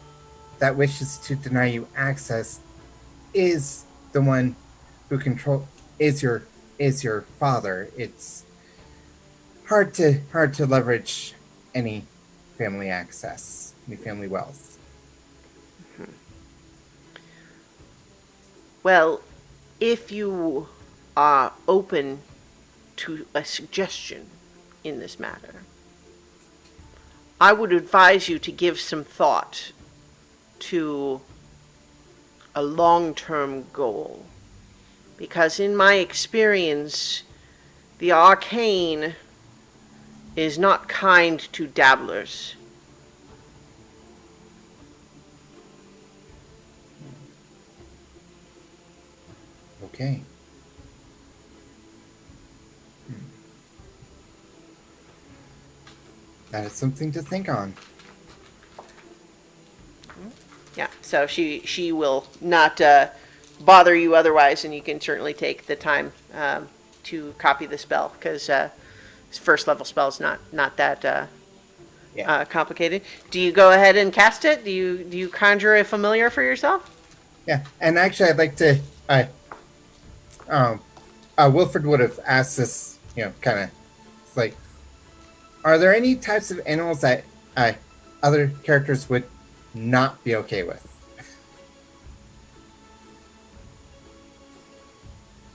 wishes to deny you access is the one who is your father, it's hard to leverage any family access, any family wealth. Well, if you are open to a suggestion in this matter, I would advise you to give some thought to a long-term goal. Because in my experience, the arcane is not kind to dabblers. Okay. That is something to think on. Yeah, so she will not bother you otherwise, and you can certainly take the time to copy the spell, because first level spell is not that complicated. Do you go ahead and cast it? Do you conjure a familiar for yourself? Yeah, and actually, I'd like to. Wilfred would have asked this, kind of like, are there any types of animals that other characters would not be okay with?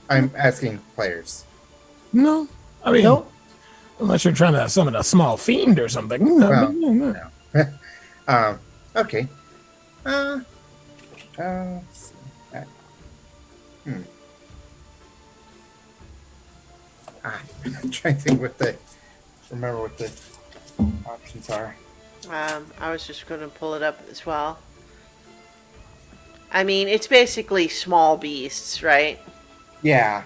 I'm asking players. No, I mean, Nope. unless you're trying to summon a small fiend or something. No, Well, no. Okay. Let's see. Hmm. I'm trying to think remember what the options are. I was just going to pull it up as well. I mean, it's basically small beasts, right? Yeah.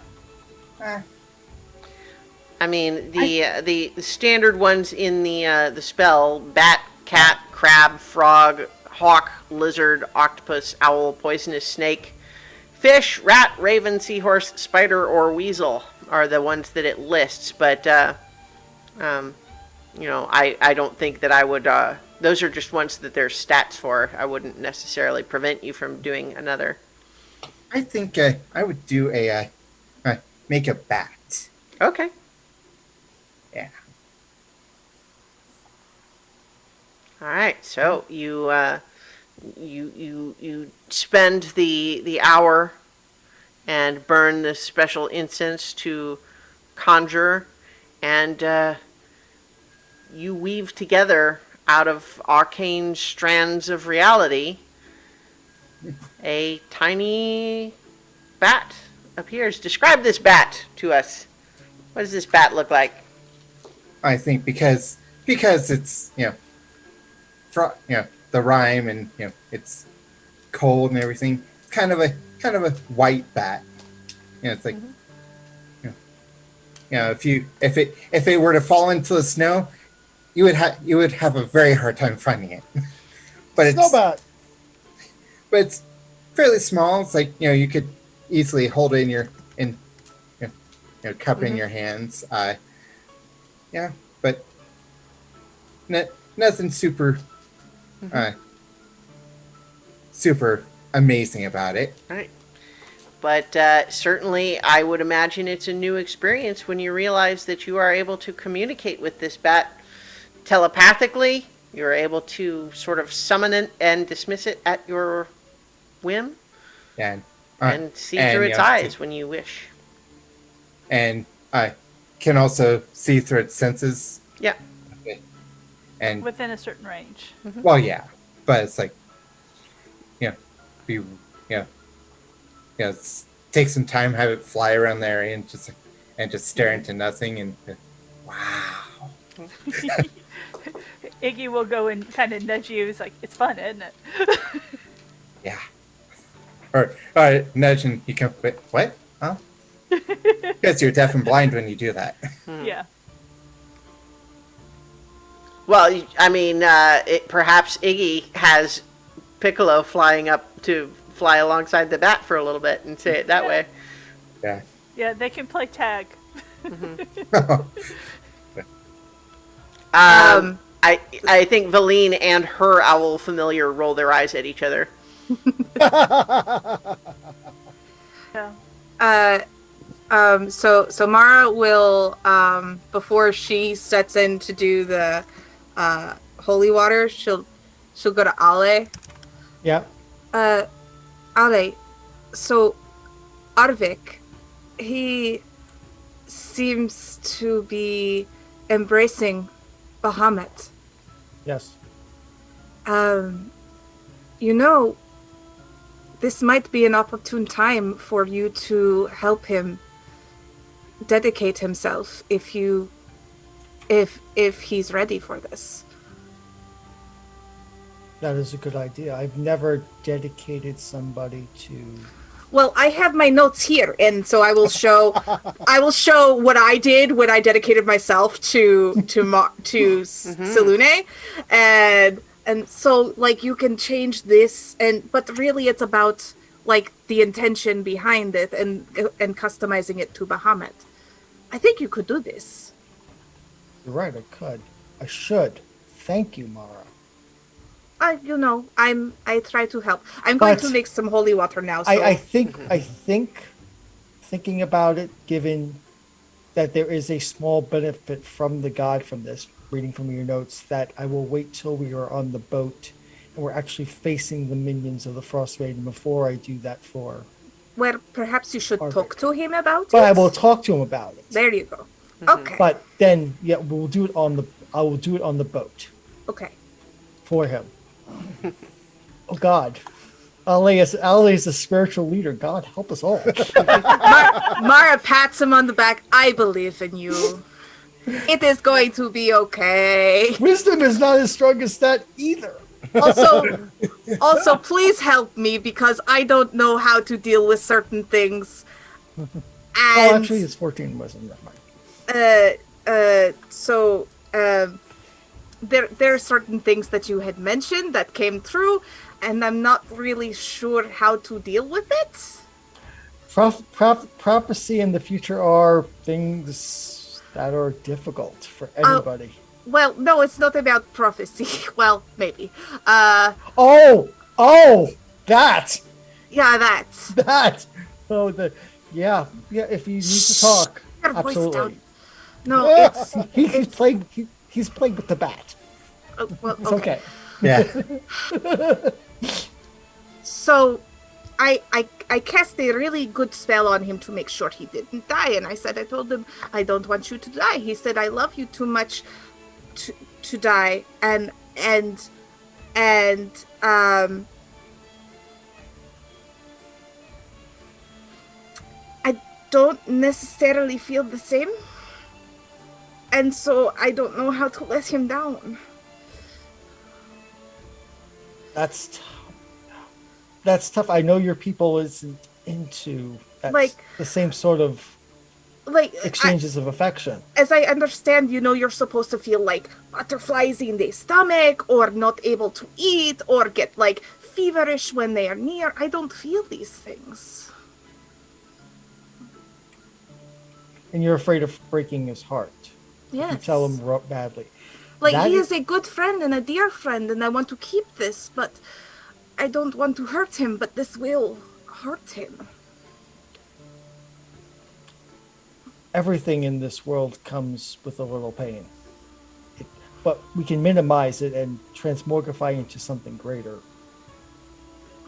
Eh, I mean, the standard ones in the spell: bat, cat, crab, frog, hawk, lizard, octopus, owl, poisonous snake, fish, rat, raven, seahorse, spider, or weasel are the ones that it lists. But I don't think that I would. Those are just ones that there's stats for. I wouldn't necessarily prevent you from doing another. I think I would do make a bat. Okay. Yeah. All right. So you spend the hour and burn this special incense to conjure, and you weave together out of arcane strands of reality a tiny bat appears. Describe this bat to us. What does this bat look like? I think because it's the rhyme and it's cold and everything. It's kind of a white bat. It's like if it were to fall into the snow, you would have a very hard time finding it. but Snow bat. But it's fairly small. It's like you could easily hold it in cup in your hands. But nothing super super amazing about it. All right. But certainly, I would imagine it's a new experience when you realize that you are able to communicate with this bat telepathically. You're able to sort of summon it and dismiss it at your whim, And see through its eyes when you wish. And I can also see through its senses. Yeah. And Within a certain range. well, yeah, but it's like take some time, have it fly around the area, and just stare into nothing, and wow. Iggy will go and kind of nudge you. It's like, it's fun, isn't it? Yeah. Or nudge and you come. Wait, what? Huh? Because you're deaf and blind when you do that. Yeah. Well, I mean, perhaps Iggy has Piccolo flying up to fly alongside the bat for a little bit and say it that way. Yeah. Yeah, they can play tag. I think Valine and her owl familiar roll their eyes at each other. Yeah. So Mara will, before she sets in to do the holy water, she'll go to Ale. Yeah. Ale, so Arvik, he seems to be embracing Bahamut. Yes. This might be an opportune time for you to help him dedicate himself if he's ready for this. That is a good idea. I've never dedicated somebody to. Well, I have my notes here, and so I will show what I did when I dedicated myself to Selune, and so like you can change this, but really it's about like the intention behind it and customizing it to Bahamut. I think you could do this. You're right. I could. I should. Thank you, Mara. I try to help. I'm going But to make some holy water now. So. I think thinking about it, given that there is a small benefit from the god from this, reading from your notes, that I will wait till we are on the boat and we're actually facing the minions of the Frostmaiden before I do that for. Well, perhaps you should Arvik. talk to him about it. But I will talk to him about it. There you go. Okay. But then, yeah, I will do it on the boat Okay. for him. Oh God. Ali is a spiritual leader. God help us all. Mara pats him on the back. I believe in you. It is going to be okay. Wisdom is not as strong as that either. Also, please help me because I don't know how to deal with certain things. Oh, And actually, it's 14 wisdom. Never mind. There are certain things that you had mentioned that came through, and I'm not really sure how to deal with it. Prophecy and the future are things that are difficult for anybody. Well, no, it's not about prophecy. Well, maybe. Oh, that. That. Oh, yeah. If you need to talk, Your voice absolutely. down. No, it's He's playing. He's playing with the bat. well, It's okay. Yeah. So, I cast a really good spell on him to make sure he didn't die, and I told him, I don't want you to die. He said, I love you too much to die, and I don't necessarily feel the same, and so I don't know how to let him down. That's tough. I know your people isn't into the same sort of exchanges of affection. As I understand, you're supposed to feel like butterflies in the stomach, or not able to eat, or get feverish when they are near. I don't feel these things. And you're afraid of breaking his heart. Yes. You tell him badly. He is a good friend and a dear friend, and I want to keep this, but I don't want to hurt him, but this will hurt him. Everything in this world comes with a little pain. But we can minimize it and transmogrify into something greater.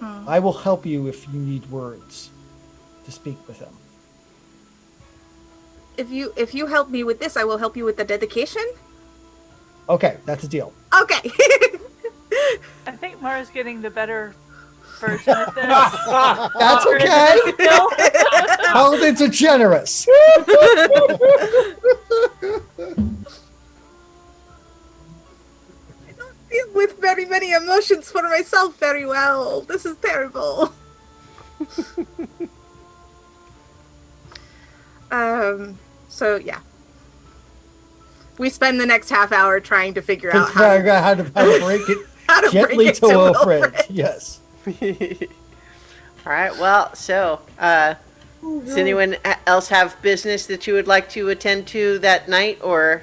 I will help you if you need words to speak with him. If you help me with this, I will help you with the dedication. Okay, that's a deal. Okay. I think Mara's getting the better version of this. That's okay. Paladins are generous. I don't deal with very many emotions for myself very well. This is terrible. So yeah. We spend the next half hour trying to figure out how to break it how to gently bring it to Wilfred. Wilfred. Yes. All right. Well, so does anyone else have business that you would like to attend to that night, or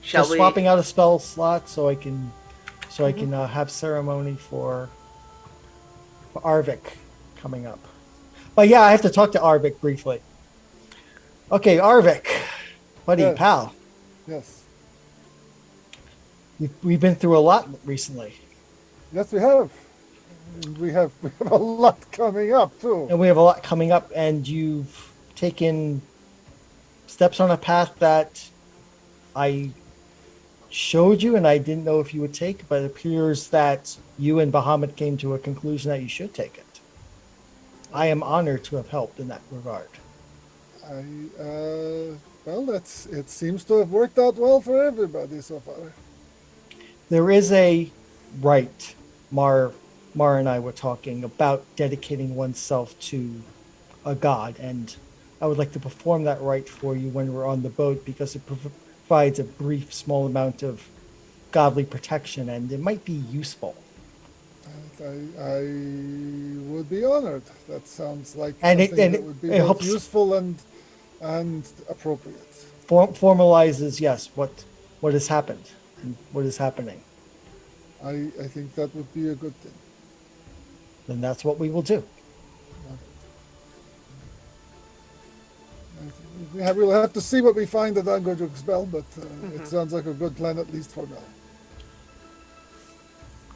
shall Just we? swapping out a spell slot so I can have ceremony for Arvik coming up. But yeah, I have to talk to Arvik briefly. Okay, Arvik, buddy, Yes. pal. Yes. We've been through a lot recently, Yes, we have. We have a lot coming up too. and we have a lot coming up. And you've taken steps on a path that I showed you, and I didn't know if you would take. But it appears that you and Bahamut came to a conclusion that you should take it. I am honored to have helped in that regard. It seems to have worked out well for everybody so far. There is a rite. Mar and I were talking about dedicating oneself to a god, and I would like to perform that rite for you when we're on the boat, because it provides a brief, small amount of godly protection, and it might be useful. I would be honored. That sounds like And something that would be both helps useful and appropriate. Formalizes, yes, what has happened and what is happening. I think that would be a good thing. Then that's what we will do. Yeah, we'll have to see what we find at Angojuk's Bell, but it sounds like a good plan, at least for now.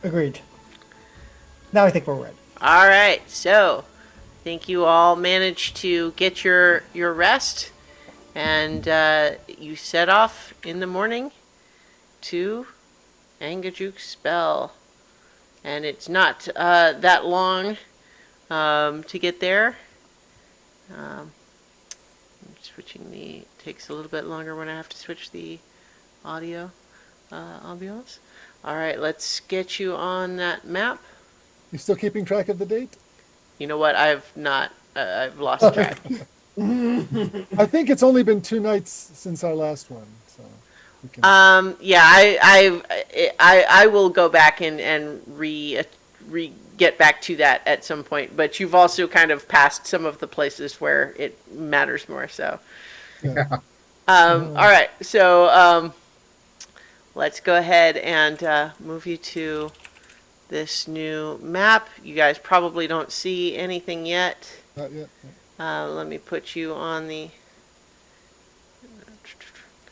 Agreed. Now I think we're ready. All right. So, I think you all managed to get your rest, and you set off in the morning to Angajuk spell. And it's not that long to get there. I'm switching the... Takes a little bit longer when I have to switch the audio ambiance. All right, let's get you on that map. You still keeping track of the date? You know what? I've not. I've lost track. I think it's only been 2 nights since our last one, so we can. Yeah, I will go back and re get back to that at some point. But you've also kind of passed some of the places where it matters more. So, all right. So let's go ahead and move you to this new map. You guys probably don't see anything yet. Not yet. Let me put you on the...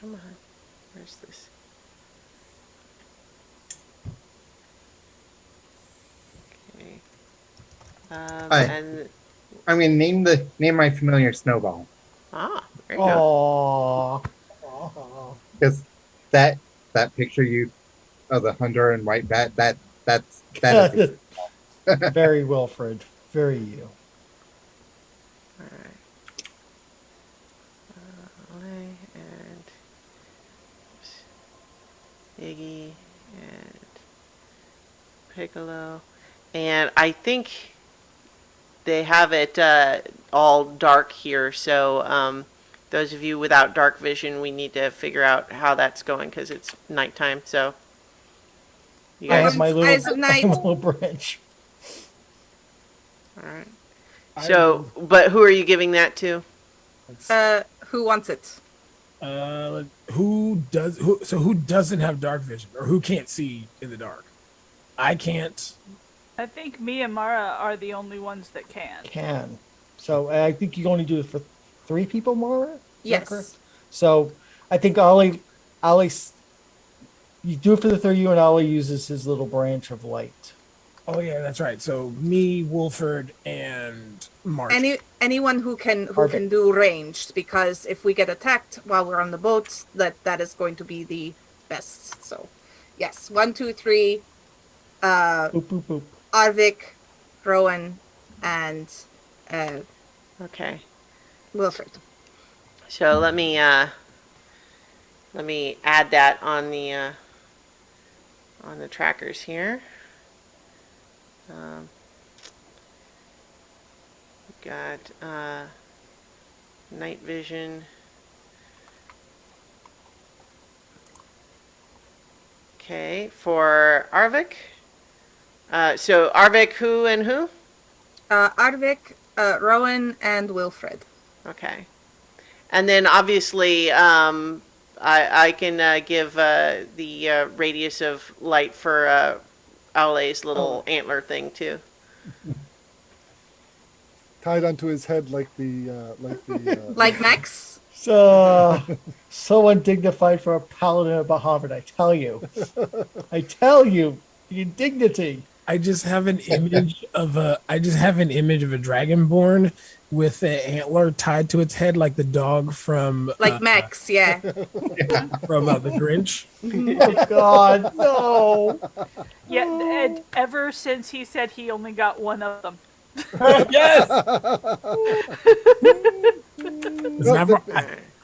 Come on. Where's this? Okay. Hi. And... I'm gonna name my familiar Snowball There you go. Aww. because that picture you of the hunter and white bat that is Very Wilfred. Very you. Alright. Ole and Iggy and Piccolo. And I think they have it all dark here, so those of you without dark vision, we need to figure out how that's going because it's nighttime, so you I guys... have my Eyes of little, night. my little branch. Alright. So, but who are you giving that to? Who wants it? Who doesn't have dark vision or who can't see in the dark? I can't. I think me and Mara are the only ones that can. Can. So I think you only do it for 3 people, Mara? Is that Yes. correct? So I think Ollie, you do it for the 3 of you, and Ollie uses his little branch of light. Oh yeah, that's right. So me, Wolford, and Mark. Anyone who can Perfect. do ranged, because if we get attacked while we're on the boat, that is going to be the best. So, yes, 1, 2, 3. Boop, boop, boop. Arvik, Rowan, and Okay. Wilfred. So let me add that on the trackers here. Got night vision. Okay, for Arvik. So Arvik, who and who? Arvik, Rowan, and Wilfred. Okay. And then obviously, I can give the radius of light for Aule's little antler thing too. Tied onto his head like the Like Max? So undignified for a paladin of Bahamut, I tell you. The indignity. I just have an image of a dragonborn with an antler tied to its head like the dog from Like Max, yeah. the Grinch. Oh God, no. Yeah, and ever since he said he only got one of them. Yes.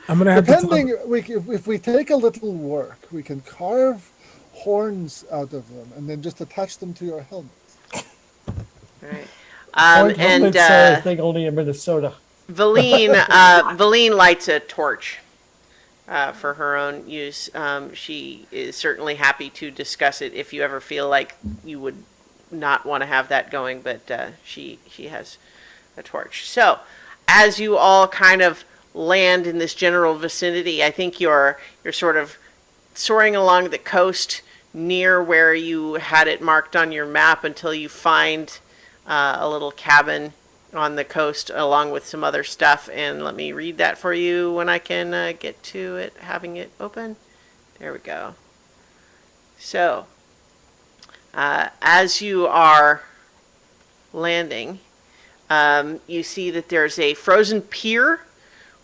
I'm gonna have depending. to. If we take a little work, we can carve horns out of them and then just attach them to your helmet. Right. Helmet's And a thing only in Minnesota. Valine lights a torch for her own use. She is certainly happy to discuss it if you ever feel like you would not want to have that going, but she has a torch. So, as you all kind of land in this general vicinity, I think you're sort of soaring along the coast near where you had it marked on your map until you find a little cabin on the coast along with some other stuff. And let me read that for you when I can get to it, having it open. There we go. So, as you are landing, you see that there's a frozen pier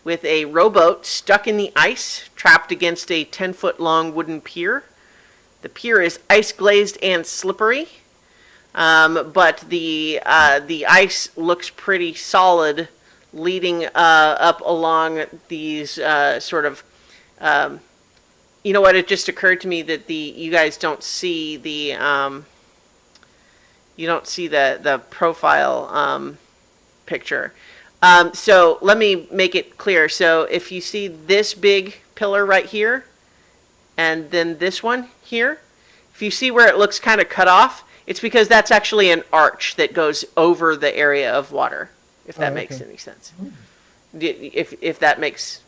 with a rowboat stuck in the ice, trapped against a 10-foot long wooden pier. The pier is ice glazed and slippery, but the ice looks pretty solid, leading up along these sort of. You know what? It just occurred to me that you guys don't see the the profile picture. So let me make it clear. So if you see this big pillar right here, and then this one here, if you see where it looks kind of cut off, it's because that's actually an arch that goes over the area of water. If that makes any sense. If that makes,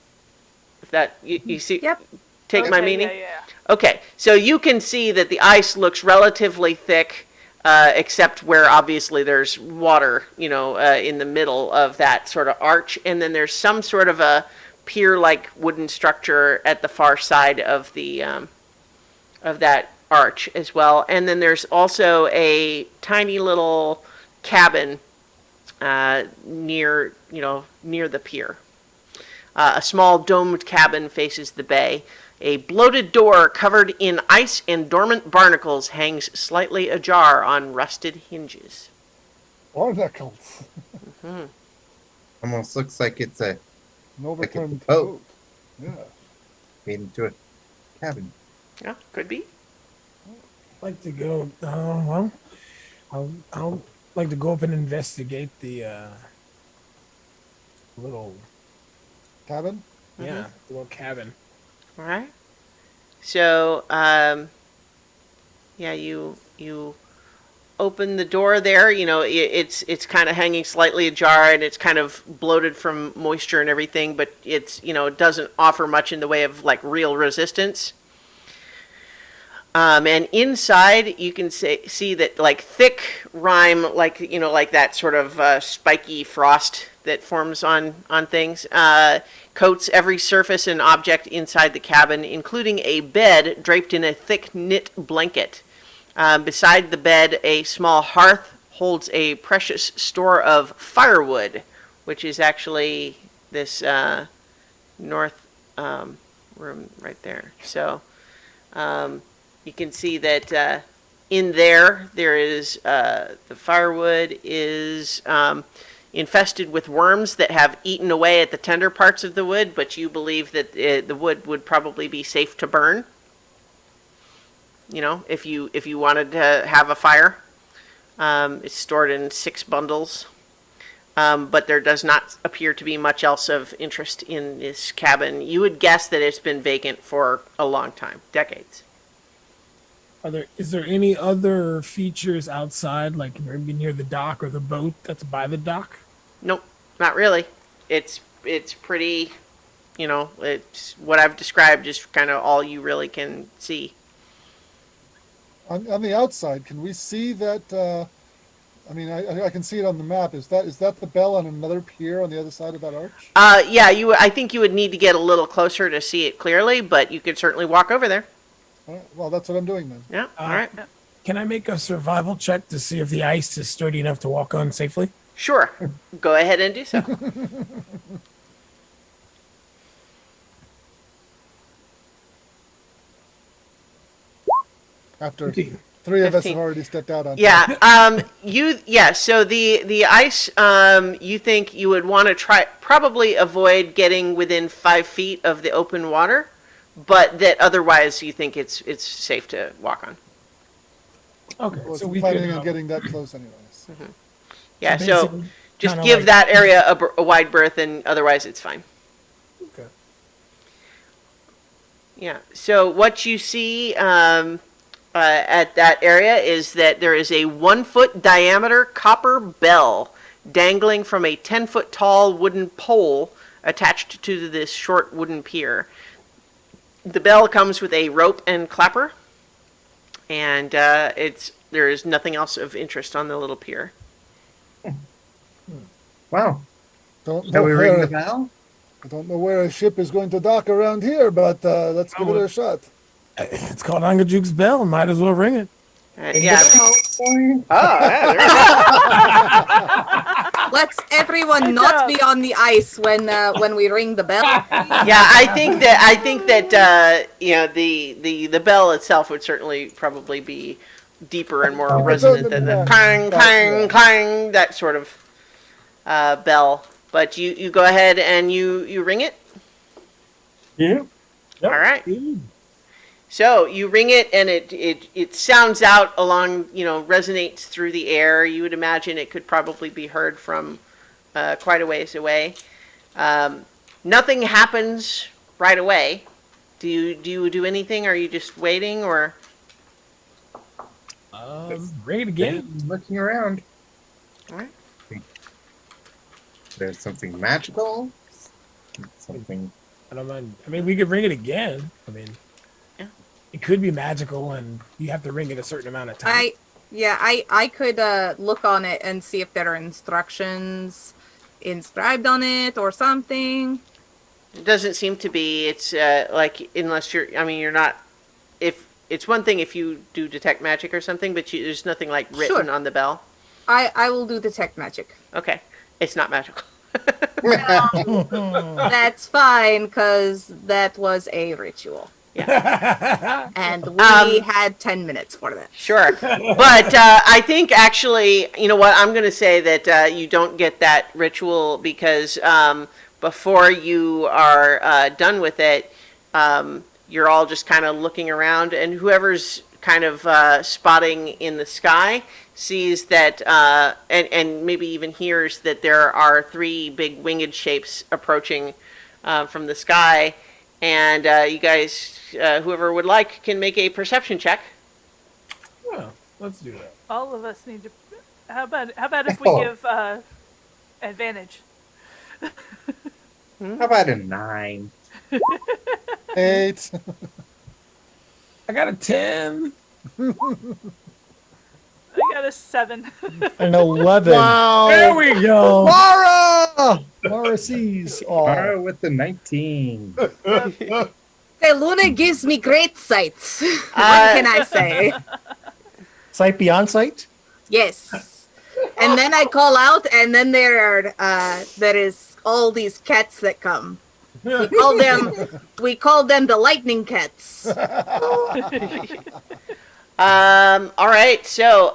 if that you see. Yep. Take my Okay, meaning? Yeah. Okay, so you can see that the ice looks relatively thick, except where obviously there's water, in the middle of that sort of arch, and then there's some sort of a pier-like wooden structure at the far side of the of that arch as well, and then there's also a tiny little cabin near the pier. A small domed cabin faces the bay. A bloated door covered in ice and dormant barnacles hangs slightly ajar on rusted hinges. Barnacles. Almost looks like it's a An Like a overturned boat. boat. Yeah. made into a cabin. Yeah, could be. I'd like to go. Well, I'll like to go up and investigate the little Cabin? the little cabin. All right. So, you open the door there. It's kind of hanging slightly ajar, and it's kind of bloated from moisture and everything. But it doesn't offer much in the way of like real resistance. And inside, you can see that like thick rime, like that sort of spiky frost that forms on things, coats every surface and object inside the cabin, including a bed draped in a thick knit blanket. Beside the bed, a small hearth holds a precious store of firewood, which is actually this north room right there. So you can see that in there is the firewood is infested with worms that have eaten away at the tender parts of the wood, but you believe that the wood would probably be safe to burn. If you wanted to have a fire. It's stored in 6 bundles. But there does not appear to be much else of interest in this cabin. You would guess that it's been vacant for a long time, decades. Is there any other features outside, like maybe near the dock or the boat that's by the dock? Nope, not really. It's pretty, it's what I've described is kind of all you really can see. On the outside, can we see that? I can see it on the map. Is that the bell on another pier on the other side of that arch? Yeah, I think you would need to get a little closer to see it clearly, but you could certainly walk over there. All right, well, that's what I'm doing then. Yeah, all right. Can I make a survival check to see if the ice is sturdy enough to walk on safely? Sure, go ahead and do so. After 15. 3 of us 15. have already stepped out on. Yeah, so the ice, you think you would want to probably avoid getting within 5 feet of the open water, but that otherwise you think it's safe to walk on. Okay, I was so we planning could, on getting that close anyways. Yeah, So so basically just kinda give like- that area a wide berth, and otherwise it's fine. Okay. Yeah, so what you see at that area is that there is a 1-foot diameter copper bell dangling from a 10-foot tall wooden pole attached to this short wooden pier. The bell comes with a rope and clapper, and there is nothing else of interest on the little pier. Wow. Don't Shall know we ring where, the bell? I don't know where a ship is going to dock around here, but let's give it a shot. It's called Angajuke's bell. Might as well ring it. Yeah. Oh, yeah, there you go. Let's everyone Good not job. be on the ice when we ring the bell. Yeah, I think that you know, the bell itself would certainly probably be deeper and more resonant than the clang clang clang, that sort of bell. But you go ahead and you ring it. Yeah. All right. So you ring it, and it sounds out along, you know, resonates through the air. You would imagine it could probably be heard from quite a ways away. Nothing happens right away. Do you do anything? Are you just waiting, or? Ring it again. Looking around. All right. There's something magical. Something. I don't mind. I mean, we could ring it again. I mean, Yeah. it could be magical, and you have to ring it a certain amount of time. I could look on it and see if there are instructions inscribed on it or something. It doesn't seem to be. It's like, unless you're. I mean, you're not. If it's one thing if you do detect magic or something, but there's nothing like written Sure. on the bell. I will do detect magic. Okay, it's not magical. That's fine, because that was a ritual. And we had 10 minutes for that. Sure. But I think actually, you know what, I'm going to say that you don't get that ritual because before you are done with it, you're all just kind of looking around, and whoever's kind of spotting in the sky sees that, and maybe even hears that there are 3 big winged shapes approaching from the sky. And you guys, whoever would like, can make a perception check. Well, let's do that. All of us need to. How about if we Oh. give advantage? How about a 9? 8. I got a 10. I got a 7. An 11. Wow. There we go. Mara! Mara sees all. Mara with the 19. The Luna gives me great sight. What can I say? Sight beyond sight? Yes. And then I call out, and then there is all these cats that come. We call them the lightning cats. All right. So,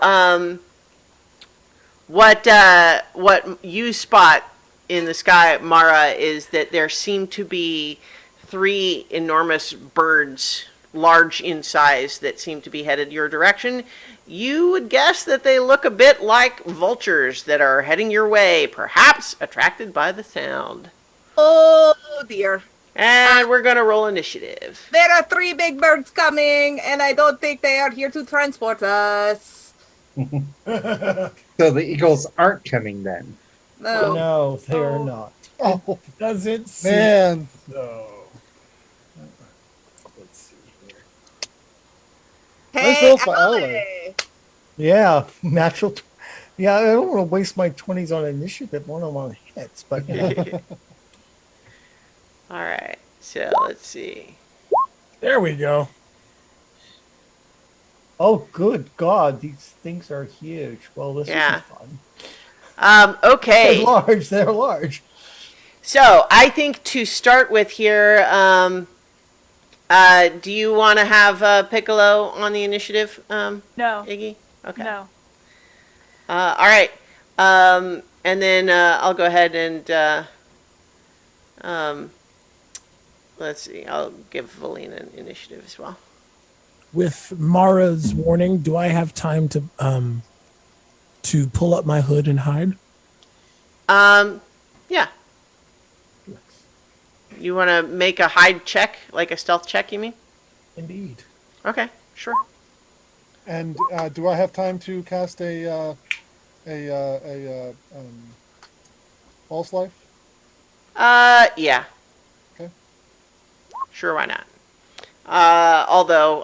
what you spot in the sky, Mara, is that there seem to be 3 enormous birds, large in size, that seem to be headed your direction. You would guess that they look a bit like vultures that are heading your way, perhaps attracted by the sound. Oh dear. And we're gonna roll initiative. There are 3 big birds coming, and I don't think they are here to transport us. So the eagles aren't coming then. No. No, they are Oh. not. Oh, Does it seem man. so? Let's see here. Nice Hey, roll for Ale. Yeah, natural. Yeah, I don't want to waste my 20s on initiative. One of them on hits, but All right. So let's see. There we go. oh, good God, these things are huge. Well, this Yeah. is fun. Okay. They're large. They're large. So I think to start with here, do you want to have Piccolo on the initiative, No, Iggy? Okay. no. All right. And then I'll go ahead and let's see. I'll give Valine an initiative as well. With Mara's warning, do I have time to pull up my hood and hide? Yeah. You want to make a hide check, like a stealth check? You mean? Indeed. Okay. Sure. And do I have time to cast a false life? Yeah. Okay. Sure, why not? Although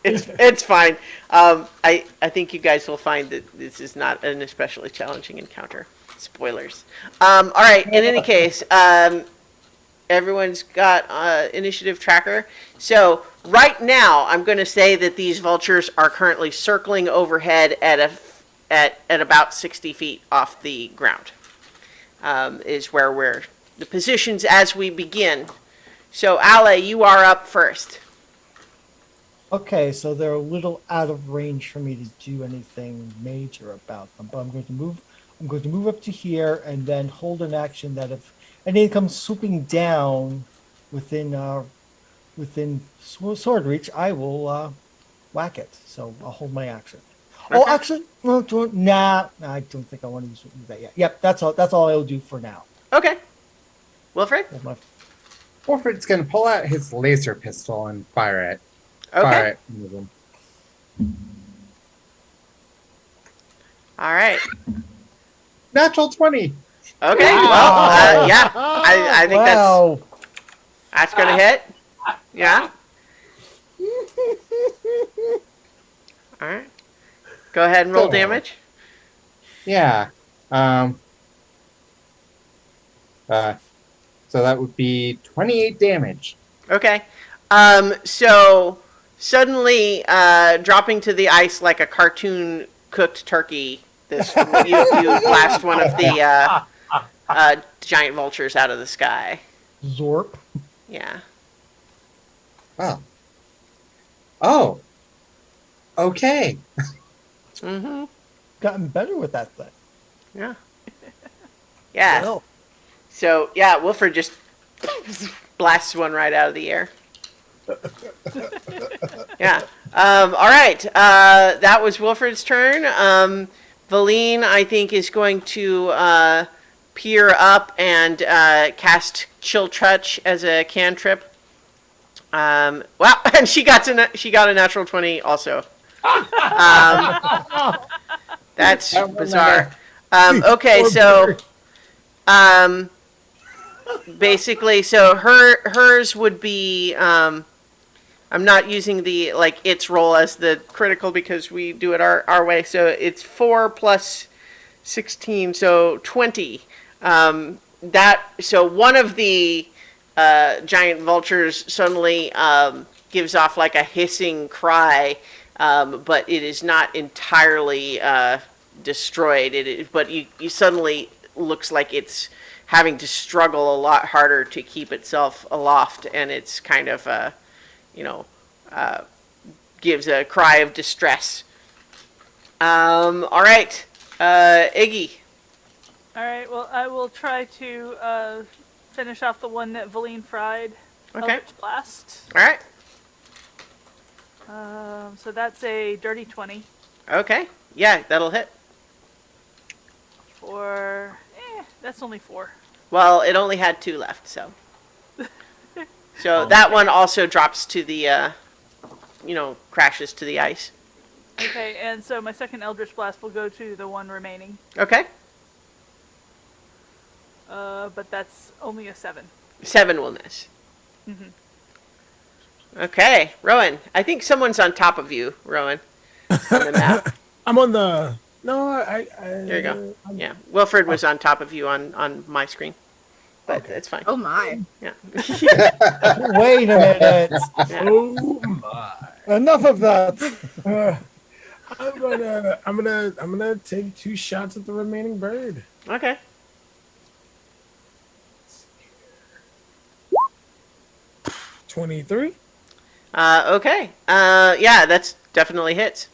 it's fine. I think you guys will find that this is not an especially challenging encounter. Spoilers. All right. In any case, everyone's got initiative tracker. So right now, I'm going to say that these vultures are currently circling overhead at at about 60 feet off the ground. Is where we're the positions as we begin. So, Ale, you are up first. Okay, so they're a little out of range for me to do anything major about them, but I'm going to move. I'm going to move up to here and then hold an action that if anything comes swooping down within sword reach, I will whack it. So I'll hold my action. Oh, Okay. actually, no, nah, I don't think I want to use that yet. Yep, that's all. That's all I'll do for now. Okay. Wilfred? Hold my- Wolfred's gonna pull out his laser pistol and fire it. Okay. Fire it. Move him. All right. Natural 20. Okay. Well, yeah. I think Wow. that's going to hit. Yeah. All right. Go ahead and roll Go. damage. Yeah. So that would be 28 damage. Okay. So suddenly dropping to the ice like a cartoon cooked turkey, you blast one of the giant vultures out of the sky. Zorp. Yeah. Oh. Oh. Okay. Mm-hmm. Gotten better with that thing. Yeah. Yeah. Well, So yeah, Wilfred just blasts one right out of the air. Yeah. All right. That was Wilfred's turn. Valine, I think, is going to peer up and cast Chill Touch as a cantrip. Wow, and she got a natural 20 also. That's bizarre. Okay, so basically, so hers would be. I'm not using the its roll as the critical because we do it our way. So it's 4 plus 16, so 20. So one of the giant vultures suddenly gives off like a hissing cry, but it is not entirely destroyed. But you suddenly looks like it's having to struggle a lot harder to keep itself aloft, and it's kind of gives a cry of distress. All right, Iggy. All right. Well, I will try to finish off the one that Valine fried. Okay. Eldritch Blast. All right. So that's a dirty 20 Okay. Yeah, that'll hit. for. That's only 4. Well, it only had 2 left, so. So that one also drops to the, crashes to the ice. Okay, and so my second Eldritch Blast will go to the one remaining. Okay. But that's only a 7. 7 will miss. Okay, Rowan. I think someone's on top of you, Rowan, on the map. I'm on the. No, I There you go. Yeah, Wilfred was on top of you on my screen, but it's fine. Oh my. Yeah. wait a minute. Oh my. Enough of that. I'm gonna take 2 shots at the remaining bird. Okay. 23. Okay. Yeah, that's definitely hits.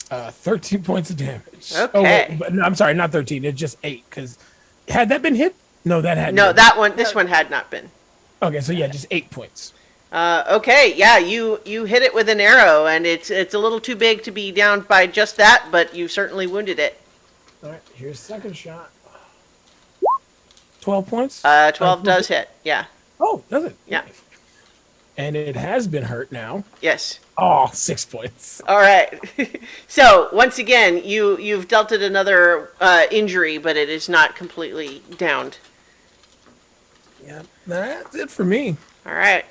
13 points of damage. Okay. Oh, wait, but no, I'm sorry, not 13. It's just 8. Because had that been hit? No, that hadn't. No, been. this one had not been. Okay, so yeah, just 8 points. Okay, yeah, you hit it with an arrow, and it's a little too big to be down by just that, but you certainly wounded it. All right, here's second shot. 12 points. 12 does hit. Yeah. Oh, does it? Yeah. And it has been hurt now. Yes. Oh, 6 points. All right. So once again, you've dealt it another injury, but it is not completely downed. Yeah, that's it for me. All right.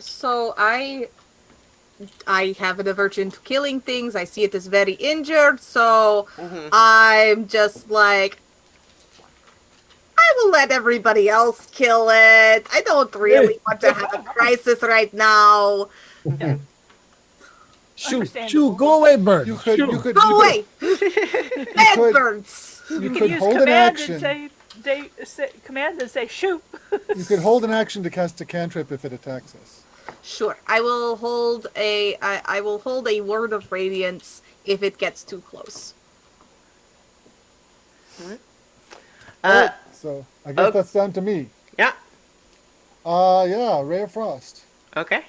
So I have an aversion to killing things. I see it as very injured, so I'm just like, I will let everybody else kill it. I don't really want to have a crisis right now. Shoo, Understandable. go away, bird. You could, Shoo. you could, Go you away! Bad could- birds! could, You you can could use hold an command action. and say command and say shoot. You could hold an action to cast a cantrip if it attacks us. Sure, I will hold a word of radiance if it gets too close. So I guess oh. that's down to me. Yeah. Yeah, Ray of Frost. Okay.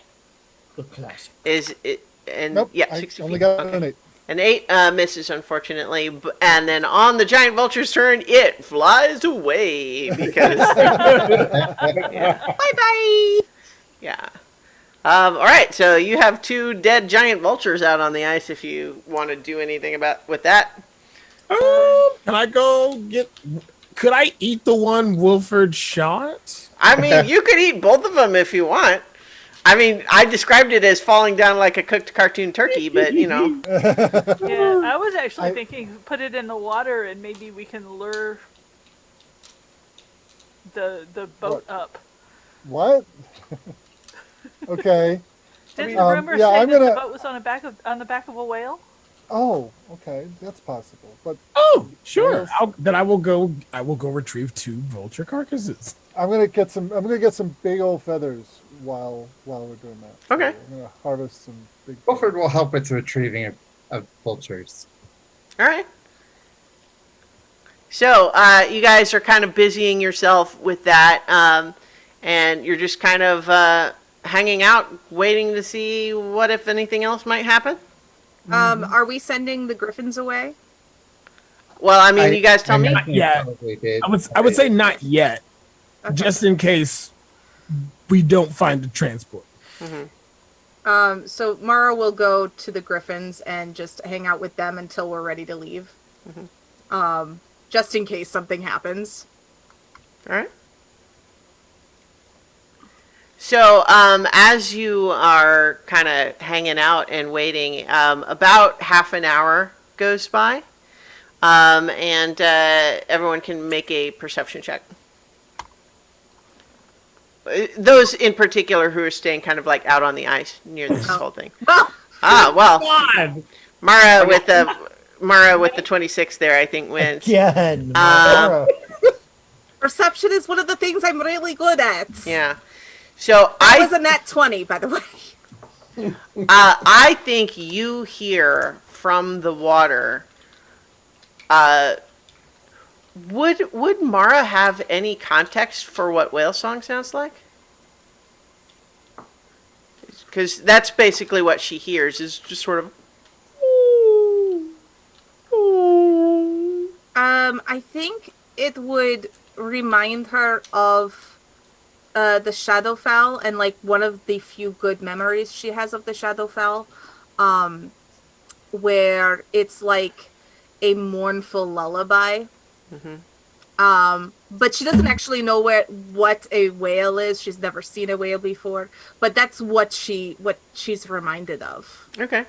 The classic. Is it? And Nope, yeah, I 60 only feet. got Okay. an 8. An 8 misses, unfortunately. And then on the giant vulture's turn, it flies away because. Bye bye! Yeah. All right, so you have 2 dead giant vultures out on the ice if you want to do anything with that. Can I go get? Could I eat the one Wilford shot? I mean, you could eat both of them if you want. I mean, I described it as falling down like a cooked cartoon turkey, but, you know. Yeah, I was actually I- thinking put it in the water and maybe we can lure the boat What? up. What? Okay. Didn't Um, the rumor yeah, say I'm that the gonna- boat was on the back of a whale? Oh, okay. That's possible. But Oh, sure. Yes. Then I will go retrieve 2 vulture carcasses. I'm gonna get some big old feathers while we're doing that. Okay. So I'm gonna harvest some big. Wilford will help with the retrieving of vultures. All right. So you guys are kind of busying yourself with that, and you're just kind of hanging out, waiting to see what, if anything else, might happen. Are we sending the griffins away? Well, I mean, you guys tell me. imagine you Yeah. probably did. I would say not yet, Okay. just in case we don't find the transport. So Mara will go to the griffins and just hang out with them until we're ready to leave. Just in case something happens. All right. So, as you are kind of hanging out and waiting, about half an hour goes by, and everyone can make a perception check. Those in particular who are staying kind of like out on the ice near this whole thing. Oh, Well, God. Mara with the 26 there, I think wins. Again. Mara. perception is one of the things I'm really good at. Yeah. So I was a nat 20, by the way. I think you hear from the water. Would Mara have any context for what whale song sounds like? Because that's basically what she hears, is just sort of. I think it would remind her of the Shadowfell and like one of the few good memories she has of the Shadowfell, where it's like a mournful lullaby. But she doesn't actually know what a whale is. She's never seen a whale before. But that's what she's reminded of. Okay.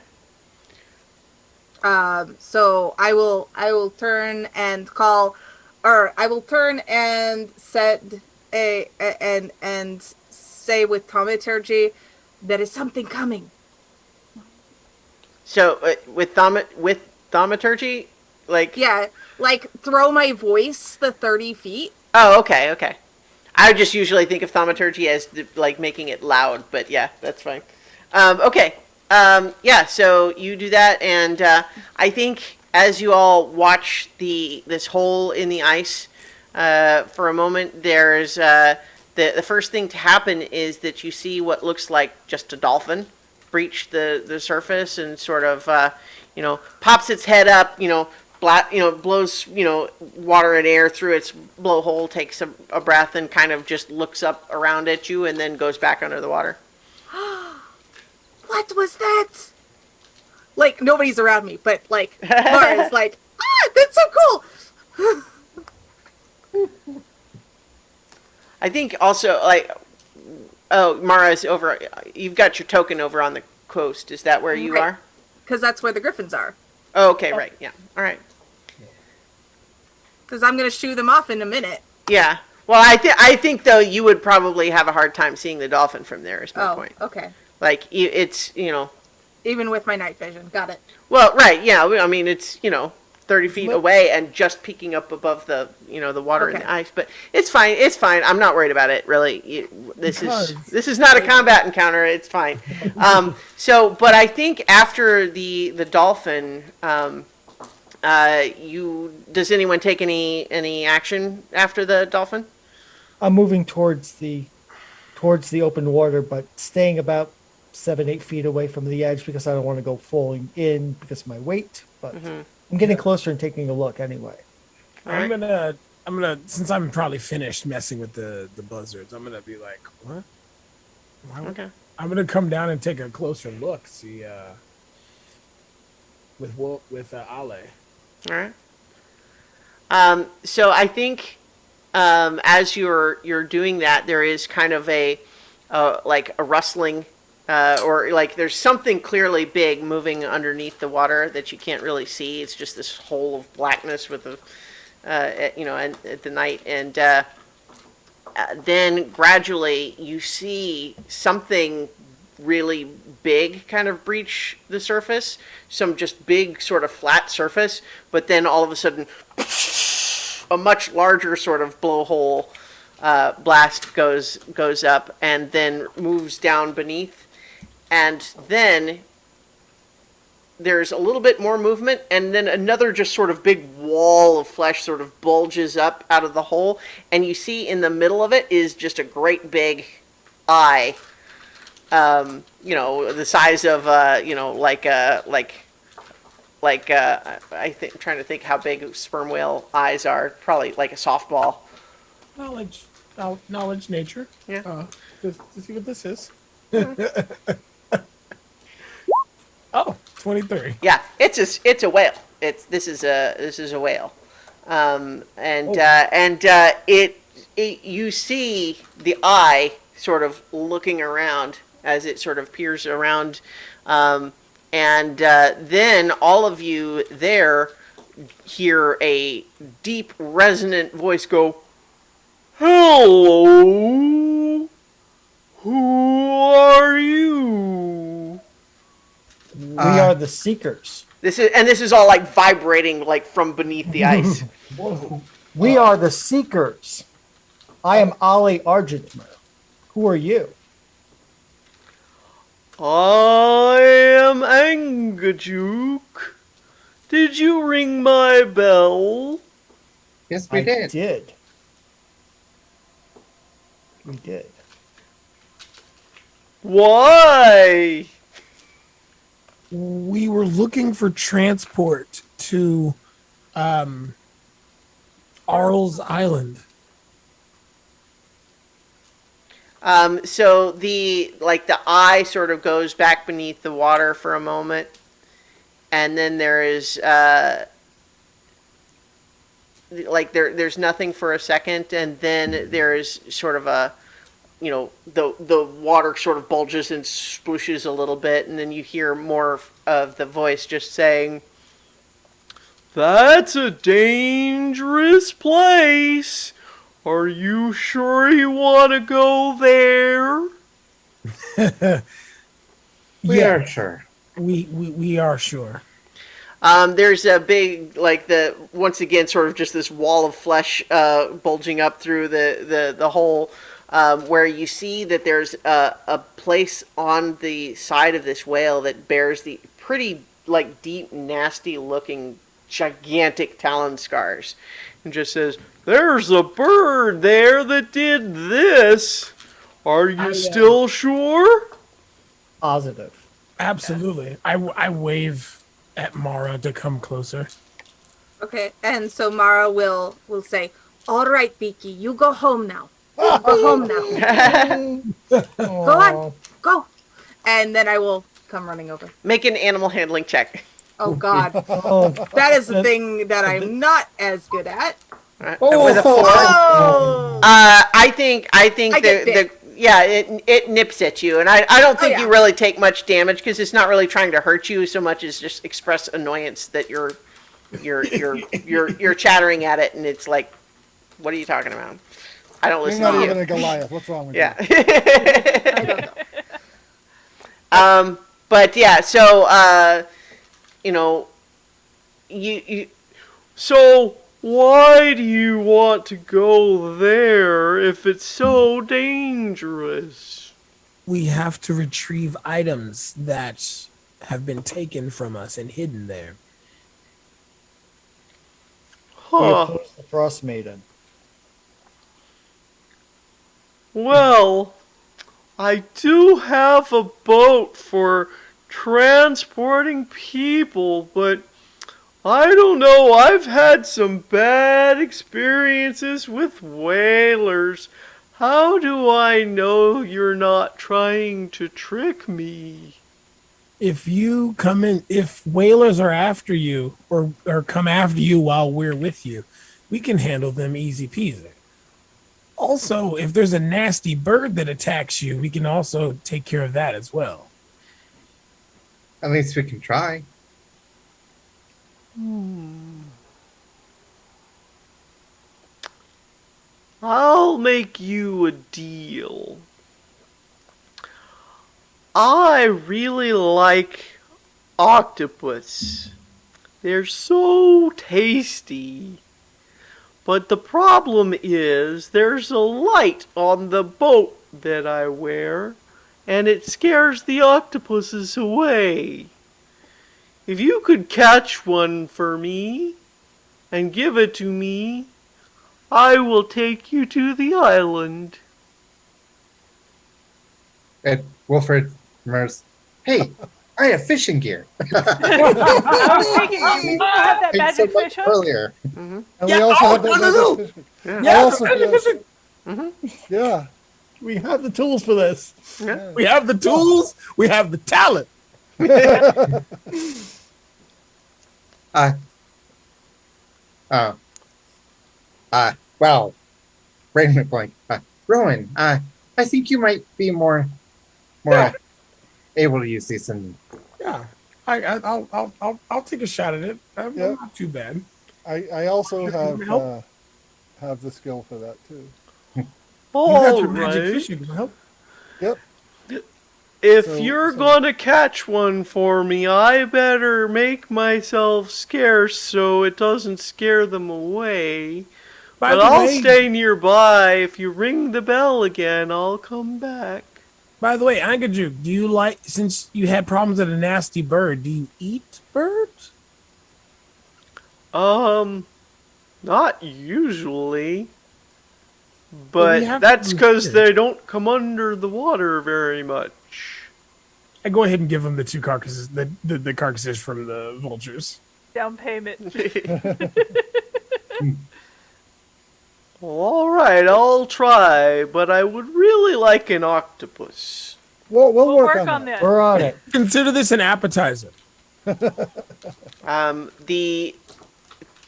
So I will turn and call, or I will turn and and say with thaumaturgy, there is something coming. So with thaumaturgy, like. Yeah, like throw my voice the 30 feet. Oh, okay, okay. I would just usually think of thaumaturgy as like making it loud, but yeah, that's fine. Okay. Yeah, so you do that, and I think as you all watch this hole in the ice for a moment, there's the first thing to happen is that you see what looks like just a dolphin breach the surface and sort of pops its head up, blows water and air through its blowhole, takes a breath, and kind of just looks up around at you, and then goes back under the water. What was that? Like, nobody's around me, but like Mara's like, that's so cool. I think also, Mara's over. You've got your token over on the coast. Is that where you Right. are? Because that's where the griffins are. Oh, okay, right. Yeah. All right. Because I'm going to shoo them off in a minute. Yeah. Well, I think though you would probably have a hard time seeing the dolphin from there. Is my point. Okay. Like it's Even with my night vision. Got it. Well, right, yeah. I mean, it's 30 feet away and just peeking up above the the water and Okay. the ice. But it's fine. It's fine. I'm not worried about it really. This Because- is not a combat encounter. It's fine. But I think after the dolphin, does anyone take any action after the dolphin? I'm moving towards the open water, but staying about 7-8 feet away from the edge because I don't want to go falling in because of my weight. But I'm getting closer and taking a look anyway. I'm gonna since I'm probably finished messing with the buzzards, I'm gonna be like, what? Okay. I'm gonna come down and take a closer look, see with Ale. All right. So I think as you're doing that, there is kind of a like a rustling, or like there's something clearly big moving underneath the water that you can't really see. It's just this hole of blackness with the and at the night, and then gradually you see something really big kind of breach the surface, some just big sort of flat surface, but then all of a sudden a much larger sort of blowhole blast goes up and then moves down beneath, and then there's a little bit more movement, and then another just sort of big wall of flesh sort of bulges up out of the hole, and you see in the middle of it is just a great big eye, the size of I think, trying to think how big sperm whale eyes are, probably like a softball. Knowledge, nature. Yeah. To see what this is. Oh, 23. Yeah, it's a whale. This is a whale, it you see the eye sort of looking around as it sort of peers around, then all of you there hear a deep resonant voice go, "Hello, who are you?" We are the Seekers. This is all like vibrating like from beneath the ice. We are the Seekers. I am Ali Argentmer. Who are you? I am Angajuk. Did you ring my bell? Yes, we I did. did. We did. Why? We were looking for transport to Arl's Island. So the eye sort of goes back beneath the water for a moment, and then there is there's nothing for a second, and then there is sort of a the water sort of bulges and splooshes a little bit, and then you hear more of the voice just saying, "That's a dangerous place. Are you sure you want to go there?" We are sure. We are sure. There's a big, once again, sort of just this wall of flesh bulging up through the hole, where you see that there's a place on the side of this whale that bears the pretty, deep, nasty-looking, gigantic talon scars. And just says, "There's a bird there that did this. Are you still sure?" Positive. Absolutely. I wave at Mara to come closer. Okay, and so Mara will say, "All right, Beaky, you go home now. Go home now. Go on, go." And then I will come running over. Make an animal handling check. Oh God, Oh, that is the thing that I'm not as good at. With a 4. Oh, I think I get bit. it nips at you, and I don't think yeah. you really take much damage because it's not really trying to hurt you so much as just express annoyance that you're chattering at it, and it's like, what are you talking about? I don't You're listen not to even you. a Goliath. What's wrong with Yeah. you? I don't know. But yeah, so you know, you so why do you want to go there if it's so dangerous? We have to retrieve items that have been taken from us and hidden there. We Huh. oppose the Frostmaiden. Well, I do have a boat for transporting people, but I don't know. I've had some bad experiences with whalers. How do I know you're not trying to trick me? If you come in, if whalers are after you or come after you while we're with you, we can handle them easy peasy. Also, if there's a nasty bird that attacks you, we can also take care of that as well. At least we can try. I'll make you a deal. I really like octopus. They're so tasty. But the problem is there's a light on the boat that I wear, and it scares the octopuses away. If you could catch one for me and give it to me, I will take you to the island. And Wilfred remembers, hey, I have fishing gear. I was thinking, do we still have that Thanks so magic much fish hook? earlier. And we also have that no. magic fish. Yeah. I also, yeah. We have the tools for this. We have the tools, we have the talent. Well, Raymond going, Rowan, I think you might be more able to use these than Yeah, I'll take a shot at it. I'm Yeah. not too bad. I also Help. have the skill for that too. You got All your magic right. fishing. Help. Yep. If So- you're so- gonna catch one for me, I better make myself scarce so it doesn't scare them away. By But the I'll way, stay nearby. If you ring the bell again, I'll come back. By the way, Angajuk, do you like, since you had problems with a nasty bird, do you eat birds? Not usually. Well, we But have that's to because here. they don't come under the water very much. I go ahead and give them the two carcasses, the carcasses from the vultures. Down payment. Well, all right, I'll try, but I would really like an octopus. We'll We'll work, work on on that. that. We're on it. Consider this an appetizer.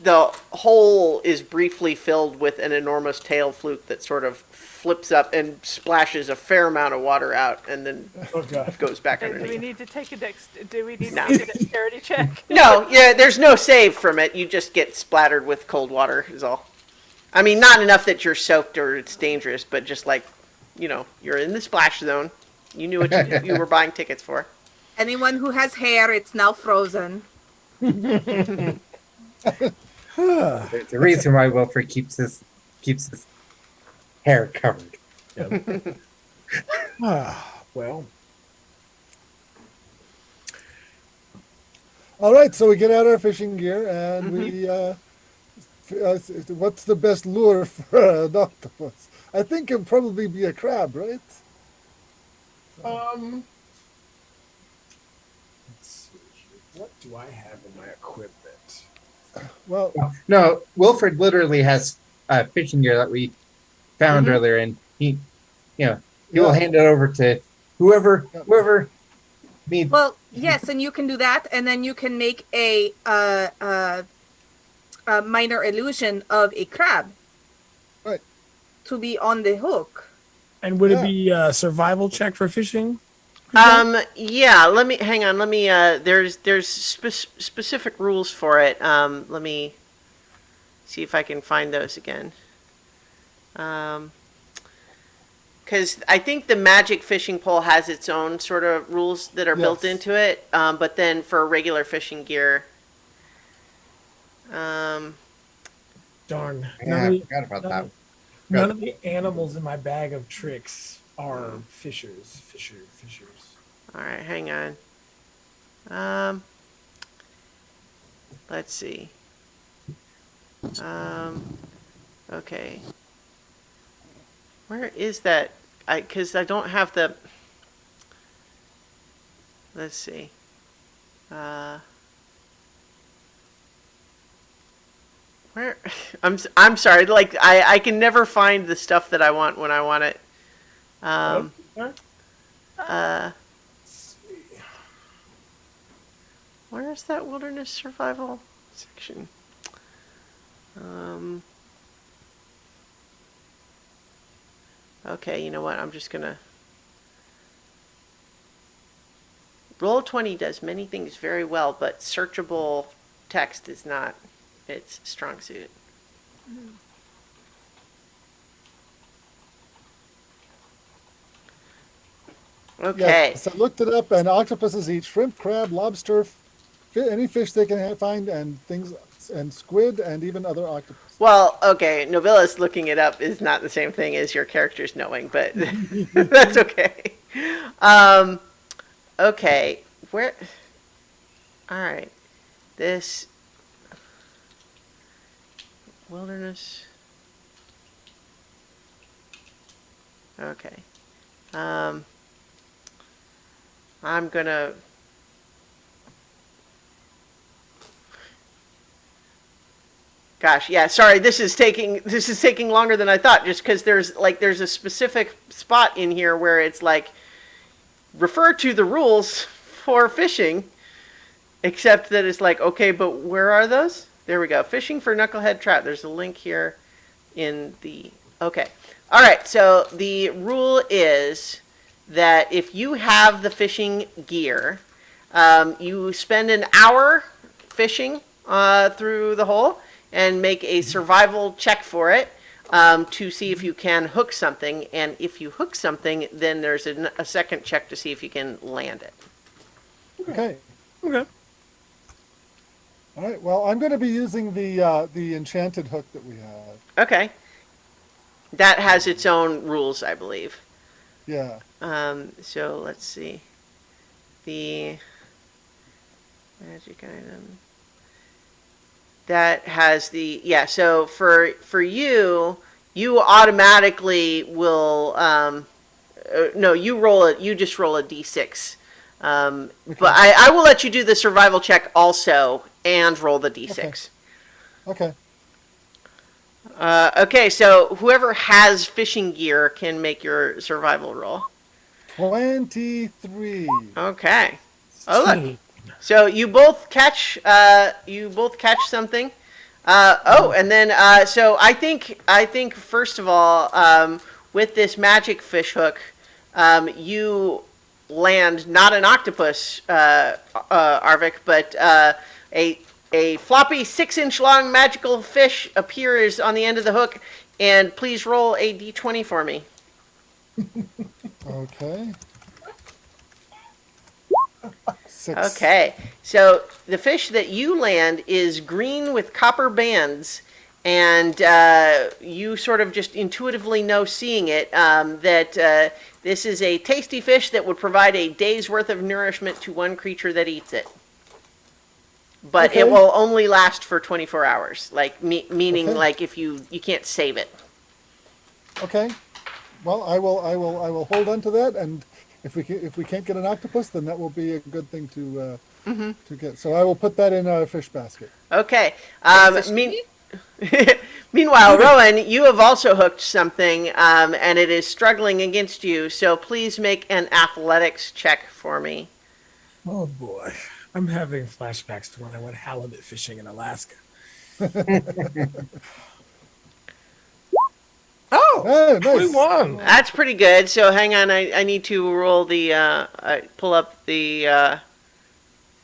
The hole is briefly filled with an enormous tail fluke that sort of flips up and splashes a fair amount of water out, and then Oh god. goes back Do we underneath. need to take a do we need No. to make a dexterity check? No, yeah, there's no save from it. You just get splattered with cold water. Is all. I mean, not enough that you're soaked or it's dangerous, but just like, you're in the splash zone. You knew what you were buying tickets for. Anyone who has hair, it's now frozen. the reason why Wilfred keeps his hair covered. Well, All right, so we get out our fishing gear and we. What's the best lure for an octopus? I think it'd probably be a crab, right? let's see here. What do I have in my equipment? Well, No, Wilfred literally has fishing gear that we found earlier, and he will Yeah. hand it over to whoever needs. Well, yes, and you can do that, and then you can make a minor illusion of a crab. Right. To be on the hook. And would Yeah. it be a survival check for fishing? Yeah, hang on. Let me, there's specific rules for it. Let me see if I can find those again. Because I think the magic fishing pole has its own sort of rules that are built Yes. into it. But then for regular fishing gear, um, Darn. Yeah, I forgot about that. None of the animals in my bag of tricks are fishers. Fishers. all right, hang on. Um, let's see. Okay. Where is that? Because I don't have the. Let's see. Where? I'm sorry. Like I can never find the stuff that I want when I want it. Where is that wilderness survival section? Okay, you know what? I'm just gonna. Roll20 does many things very well, but searchable text is not its strong suit. Okay. Yes, I looked it up, and octopuses eat shrimp, crab, lobster, any fish they can find, and things, and squid, and even other octopus. Well, okay, Novellis looking it up is not the same thing as your characters knowing, but that's okay. Okay, where? All right, this wilderness. Okay, I'm gonna. Gosh, yeah, sorry, this is taking longer than I thought, just because there's a specific spot in here where it's like refer to the rules for fishing, except that it's like, okay, but where are those? There we go. Fishing for knucklehead trout. There's a link here in the okay. All right, so the rule is that if you have the fishing gear, you spend an hour fishing through the hole and make a survival check for it to see if you can hook something. And if you hook something, then there's a second check to see if you can land it. Okay. Okay. All right. Well, I'm going to be using the enchanted hook that we have. Okay. That has its own rules, I believe. Yeah. So let's see. The magic item. That has the yeah. So for you, you automatically will no. You roll it. You just roll a d6. Okay. But I will let you do the survival check also and roll the d6. Okay. Okay. So whoever has fishing gear can make your survival roll. 23. Okay. Oh look. So you both catch something. And then so I think first of all, with this magic fish hook, you land not an octopus, Arvik, but a floppy 6-inch long magical fish appears on the end of the hook. And please roll a d20 for me. Okay. 6. Okay, so the fish that you land is green with copper bands, and you sort of just intuitively know, seeing it, that this is a tasty fish that would provide a day's worth of nourishment to one creature that eats it. But Okay. it will only last for 24 hours, like meaning Okay. like if you can't save it. Okay. Well, I will hold on to that, and if we can't get an octopus, then that will be a good thing to get. So I will put that in a fish basket. Okay. Meanwhile, Rowan, you have also hooked something, and it is struggling against you. So please make an athletics check for me. Oh boy, I'm having flashbacks to when I went halibut fishing in Alaska. Oh, Oh, nice. 21. That's pretty good. So hang on, I need to roll the pull up the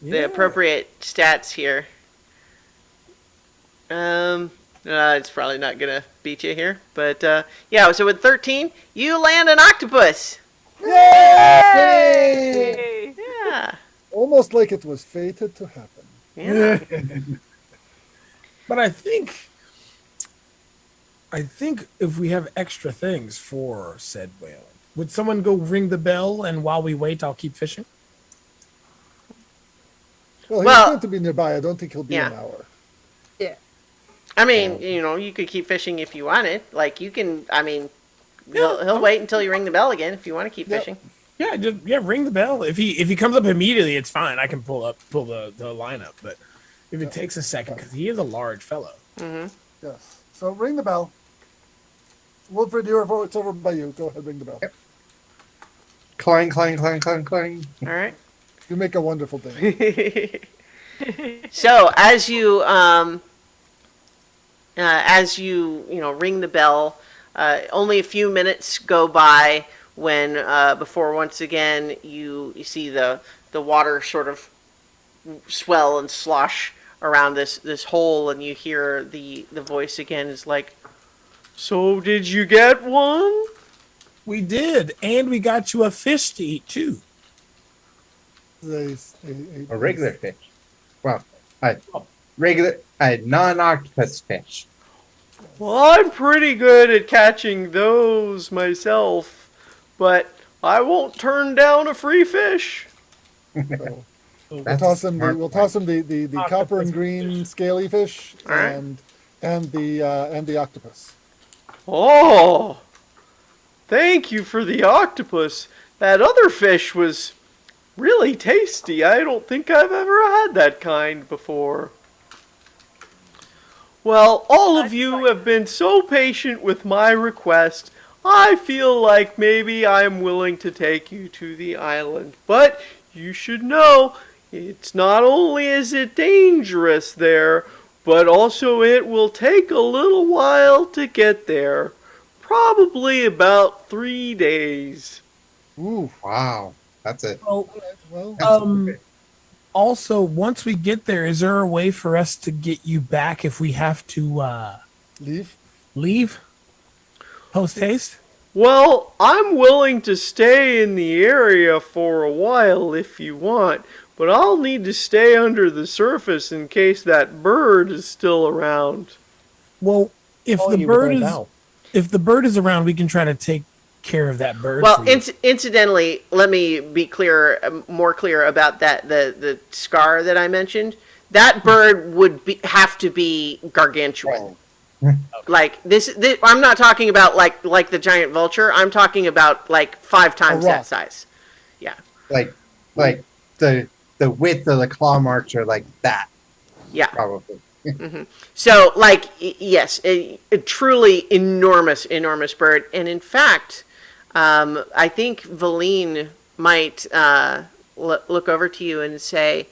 Yeah. appropriate stats here. It's probably not gonna beat you here, but yeah. So with 13, you land an octopus. Yay! Yeah, Almost like it was fated to happen. yeah. But I think if we have extra things for said whale, would someone go ring the bell, and while we wait, I'll keep fishing? Well, he's Well- going to be nearby. I don't think he'll be Yeah. an hour. Yeah. I mean, you could keep fishing if you wanted. Like you can. I mean, he'll wait until you ring the bell again if you want to keep fishing. Yeah, ring the bell. If he comes up immediately, it's fine. I can pull the line up. But if it takes a second, because he is a large fellow. Yes. So ring the bell. Wilfred, it's over by you. Go ahead, ring the bell. Yep. Clang, clang, clang, clang, clang. All right. You make a wonderful thing. So as you ring the bell, only a few minutes go by when before once again you see the water sort of swell and slosh around this hole, and you hear the voice again is like, "So did you get one?" We did, and we got you a fish to eat too. A regular fish. Well, a non-octopus fish. Well, I'm pretty good at catching those myself, but I won't turn down a free fish. So we'll That's toss him. smart We'll plan. toss him the copper and green scaly fish All right. and the octopus. Oh, thank you for the octopus. That other fish was really tasty. I don't think I've ever had that kind before. Well, all of you have been so patient with my request. I feel like maybe I'm willing to take you to the island. But you should know, it's not only is it dangerous there, but also it will take a little while to get there. Probably about 3 days. Ooh. Wow, that's it. Oh, Well, That's also, once we get there, is there a way for us to get you back if we have to leave. leave post haste? Well, I'm willing to stay in the area for a while if you want, but I'll need to stay under the surface in case that bird is still around. Well, if Calling the you with bird a is bell. if the bird is around, we can try to take care of that bird. Well, for you. incidentally, let me be more clear about that. The scar that I mentioned, that bird would have to be gargantuan. Like this, I'm not talking about like the giant vulture. I'm talking about like 5 times that rock. size. Yeah, like the width of the claw marks are like that, yeah. probably. So, like, yes, a truly enormous bird. And in fact, I think Valine might look over to you and say,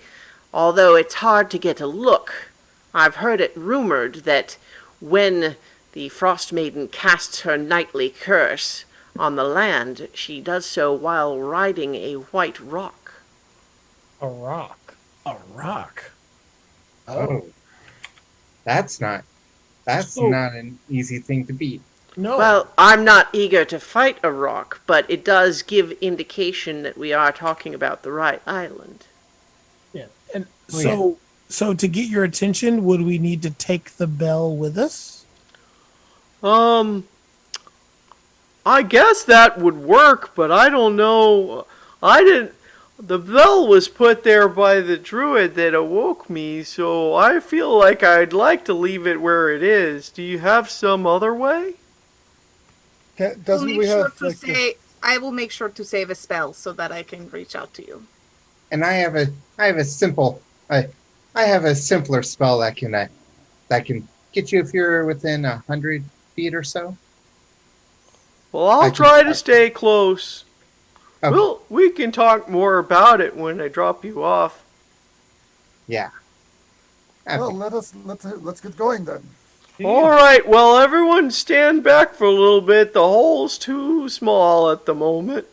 although it's hard to get a look, I've heard it rumored that when the Frostmaiden casts her nightly curse on the land, she does so while riding a white rock. A rock. a rock. Oh, that's not an easy thing to beat. No. Well, I'm not eager to fight a rock, but it does give indication that we are talking about the right island. yeah. And Oh, so to get your attention, would we need to take the bell with us? I guess that would work, but I don't know. The bell was put there by the druid that awoke me, so I feel like I'd like to leave it where it is. Do you have some other way? Doesn't we have like I will make sure to save a spell so that I can reach out to you. And I have a simpler spell that can get you if you're within 100 feet or so. Well, I'll I can try to try. stay close. Okay. We can talk more about it when I drop you off. Yeah. well, let's get going then. All right, well, everyone stand back for a little bit. The hole's too small at the moment.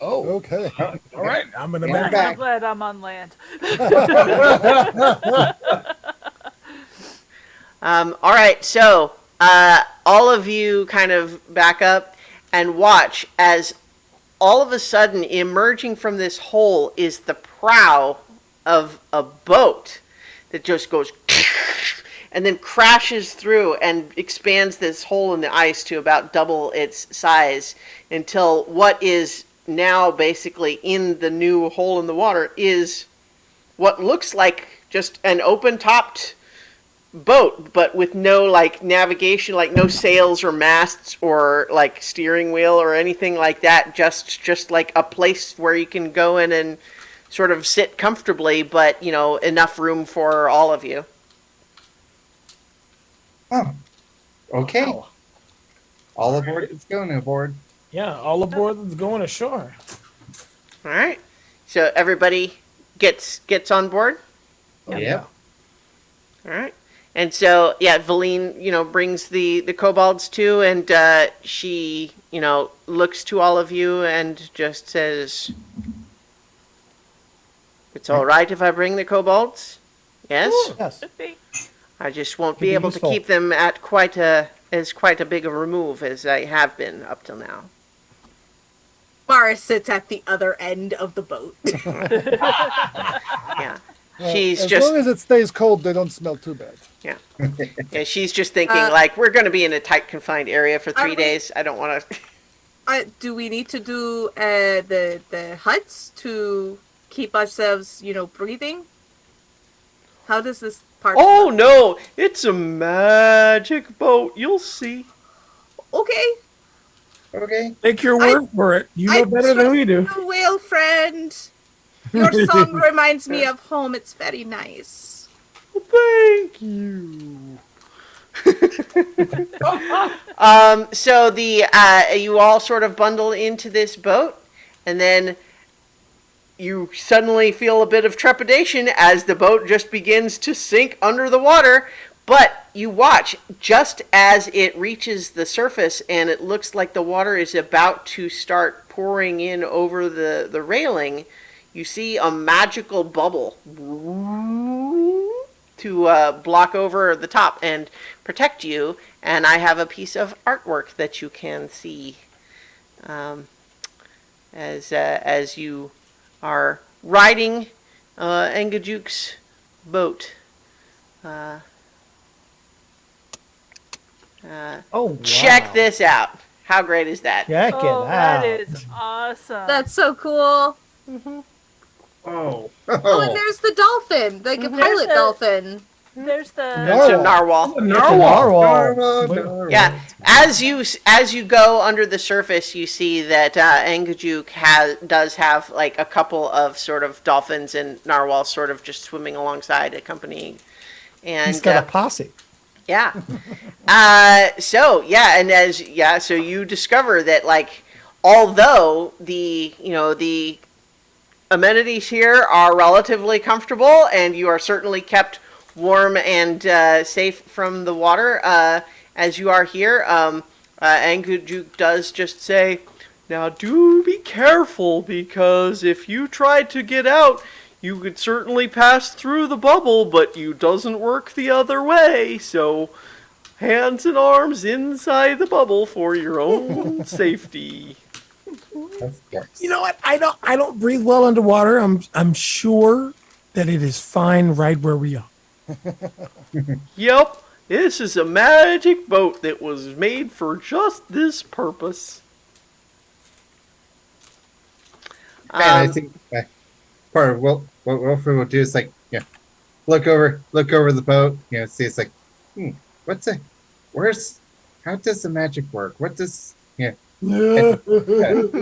Oh, Okay. all right. I'm gonna Yeah. back. Back. I'm glad I'm on land. All right, so all of you kind of back up and watch as all of a sudden, emerging from this hole is the prow of a boat that just goes and then crashes through and expands this hole in the ice to about double its size until what is now basically in the new hole in the water is what looks like just an open topped boat, but with no like navigation, like no sails or masts or like steering wheel or anything like that. Just like a place where you can go in and sort of sit comfortably, but enough room for all of you. Oh, okay. Wow. All aboard. It's going aboard. Yeah, all aboard is going ashore. All right, so everybody gets on board. Yep. All right. And so, yeah, Valine, brings the kobolds too, and she, looks to all of you and just says, "It's all right if I bring the kobolds? Yes? Yes. Could be. I just won't Could be be able useful. to keep them at quite a big a remove as I have been up till now." Mara sits at the other end of the boat. Yeah. She's as just long as it stays cold, they don't smell too bad. yeah, she's just thinking Uh, we're going to be in a tight confined area for 3 we- days. I don't want to Do we need to do the huts to keep ourselves, breathing? How does this part? Oh no, it's a magic boat. You'll see. Okay. Okay. Take your word for it. You know better than we do. You, whale friend. Your song reminds me of home. It's very nice. Thank you. So you all sort of bundle into this boat, and then you suddenly feel a bit of trepidation as the boat just begins to sink under the water. But you watch just as it reaches the surface, and it looks like the water is about to start pouring in over the railing. You see a magical bubble to block over the top and protect you. And I have a piece of artwork that you can see as you are riding Engajuke's boat. Oh, wow. Check this out. How great is that? Check it Oh, out. that is awesome. That's so cool. Oh. Oh, and there's the dolphin, like a pilot There's a- dolphin. There's the It's a narwhal. It's a narwhal. Narwhal. Yeah, as you go under the surface, you see that Engajuk does have like a couple of sort of dolphins and narwhals sort of just swimming alongside, accompanying. And He's got a posse. yeah. So you discover that like although the amenities here are relatively comfortable and you are certainly kept warm and safe from the water as you are here, Engajuk does just say, "Now do be careful, because if you tried to get out, you could certainly pass through the bubble, but you doesn't work the other way, so hands and arms inside the bubble for your own safety." You know what? I don't breathe well underwater. I'm sure that it is fine right where we are. Yep, this is a magic boat that was made for just this purpose. And I think part of what Wilfred will do is like, look over the boat, see it's like, how does the magic work? What does,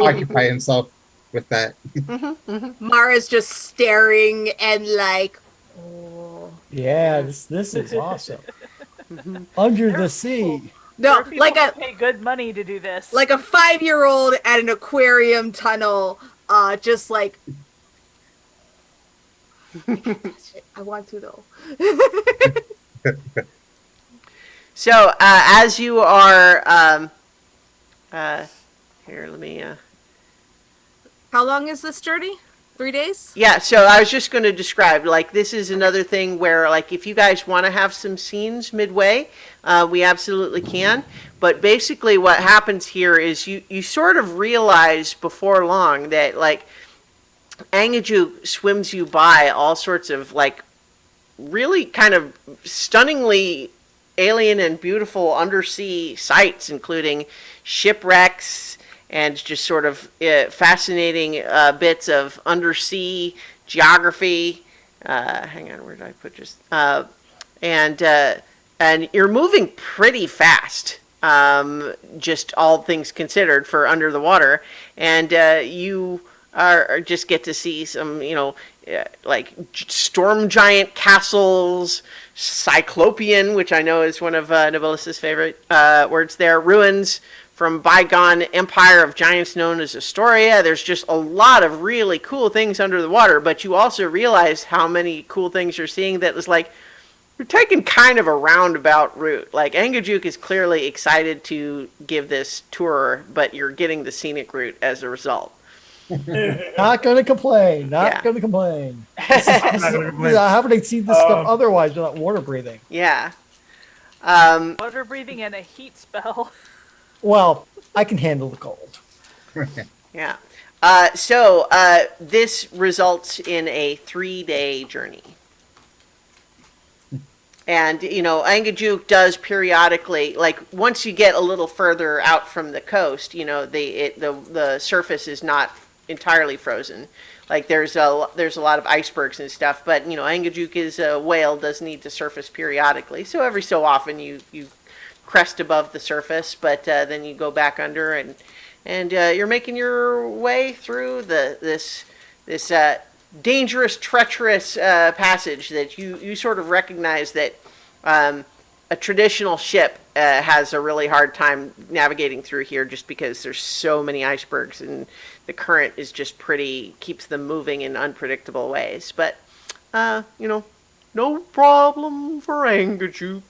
occupy himself with that. Mara's just staring and like, oh. Yeah, this is awesome. Under the sea. No, people like will pay good money to do this. like a 5-year-old at an aquarium tunnel, just like. I can't touch it. I want to though. So, as you are, here, let me, How long is this journey? 3 days? Yeah, so I was just going to describe, like, this is another thing where, like, if you guys want to have some scenes midway, we absolutely can. But basically what happens here is you sort of realize before long that, like, Angaju swims you by all sorts of, like, really kind of stunningly alien and beautiful undersea sights, including shipwrecks and just sort of fascinating bits of undersea geography. Hang on, where did I put just? And you're moving pretty fast. Just all things considered for under the water, and you are just get to see some, like storm giant castles, cyclopean, which I know is one of Nobilis's favorite words there, ruins from bygone empire of giants known as Astoria. There's just a lot of really cool things under the water, but you also realize how many cool things you're seeing that is like, you're taking kind of a roundabout route. Like, Angajuk is clearly excited to give this tour, but you're getting the scenic route as a result. Not gonna complain. Not gonna complain. How would I see this stuff otherwise without water breathing? Yeah. Water breathing and a heat spell. Well, I can handle the cold. Yeah. So this results in a 3-day journey. And, Angajuk does periodically, like, once you get a little further out from the coast, the surface is not entirely frozen. Like, there's a lot of icebergs and stuff, but, Angajuk is a whale, does need to surface periodically. So every so often you crest above the surface, but then you go back under, and you're making your way through this dangerous, treacherous passage that you sort of recognize that a traditional ship has a really hard time navigating through here, just because there's so many icebergs and the current is just keeps them moving in unpredictable ways. But, no problem for Angajuk.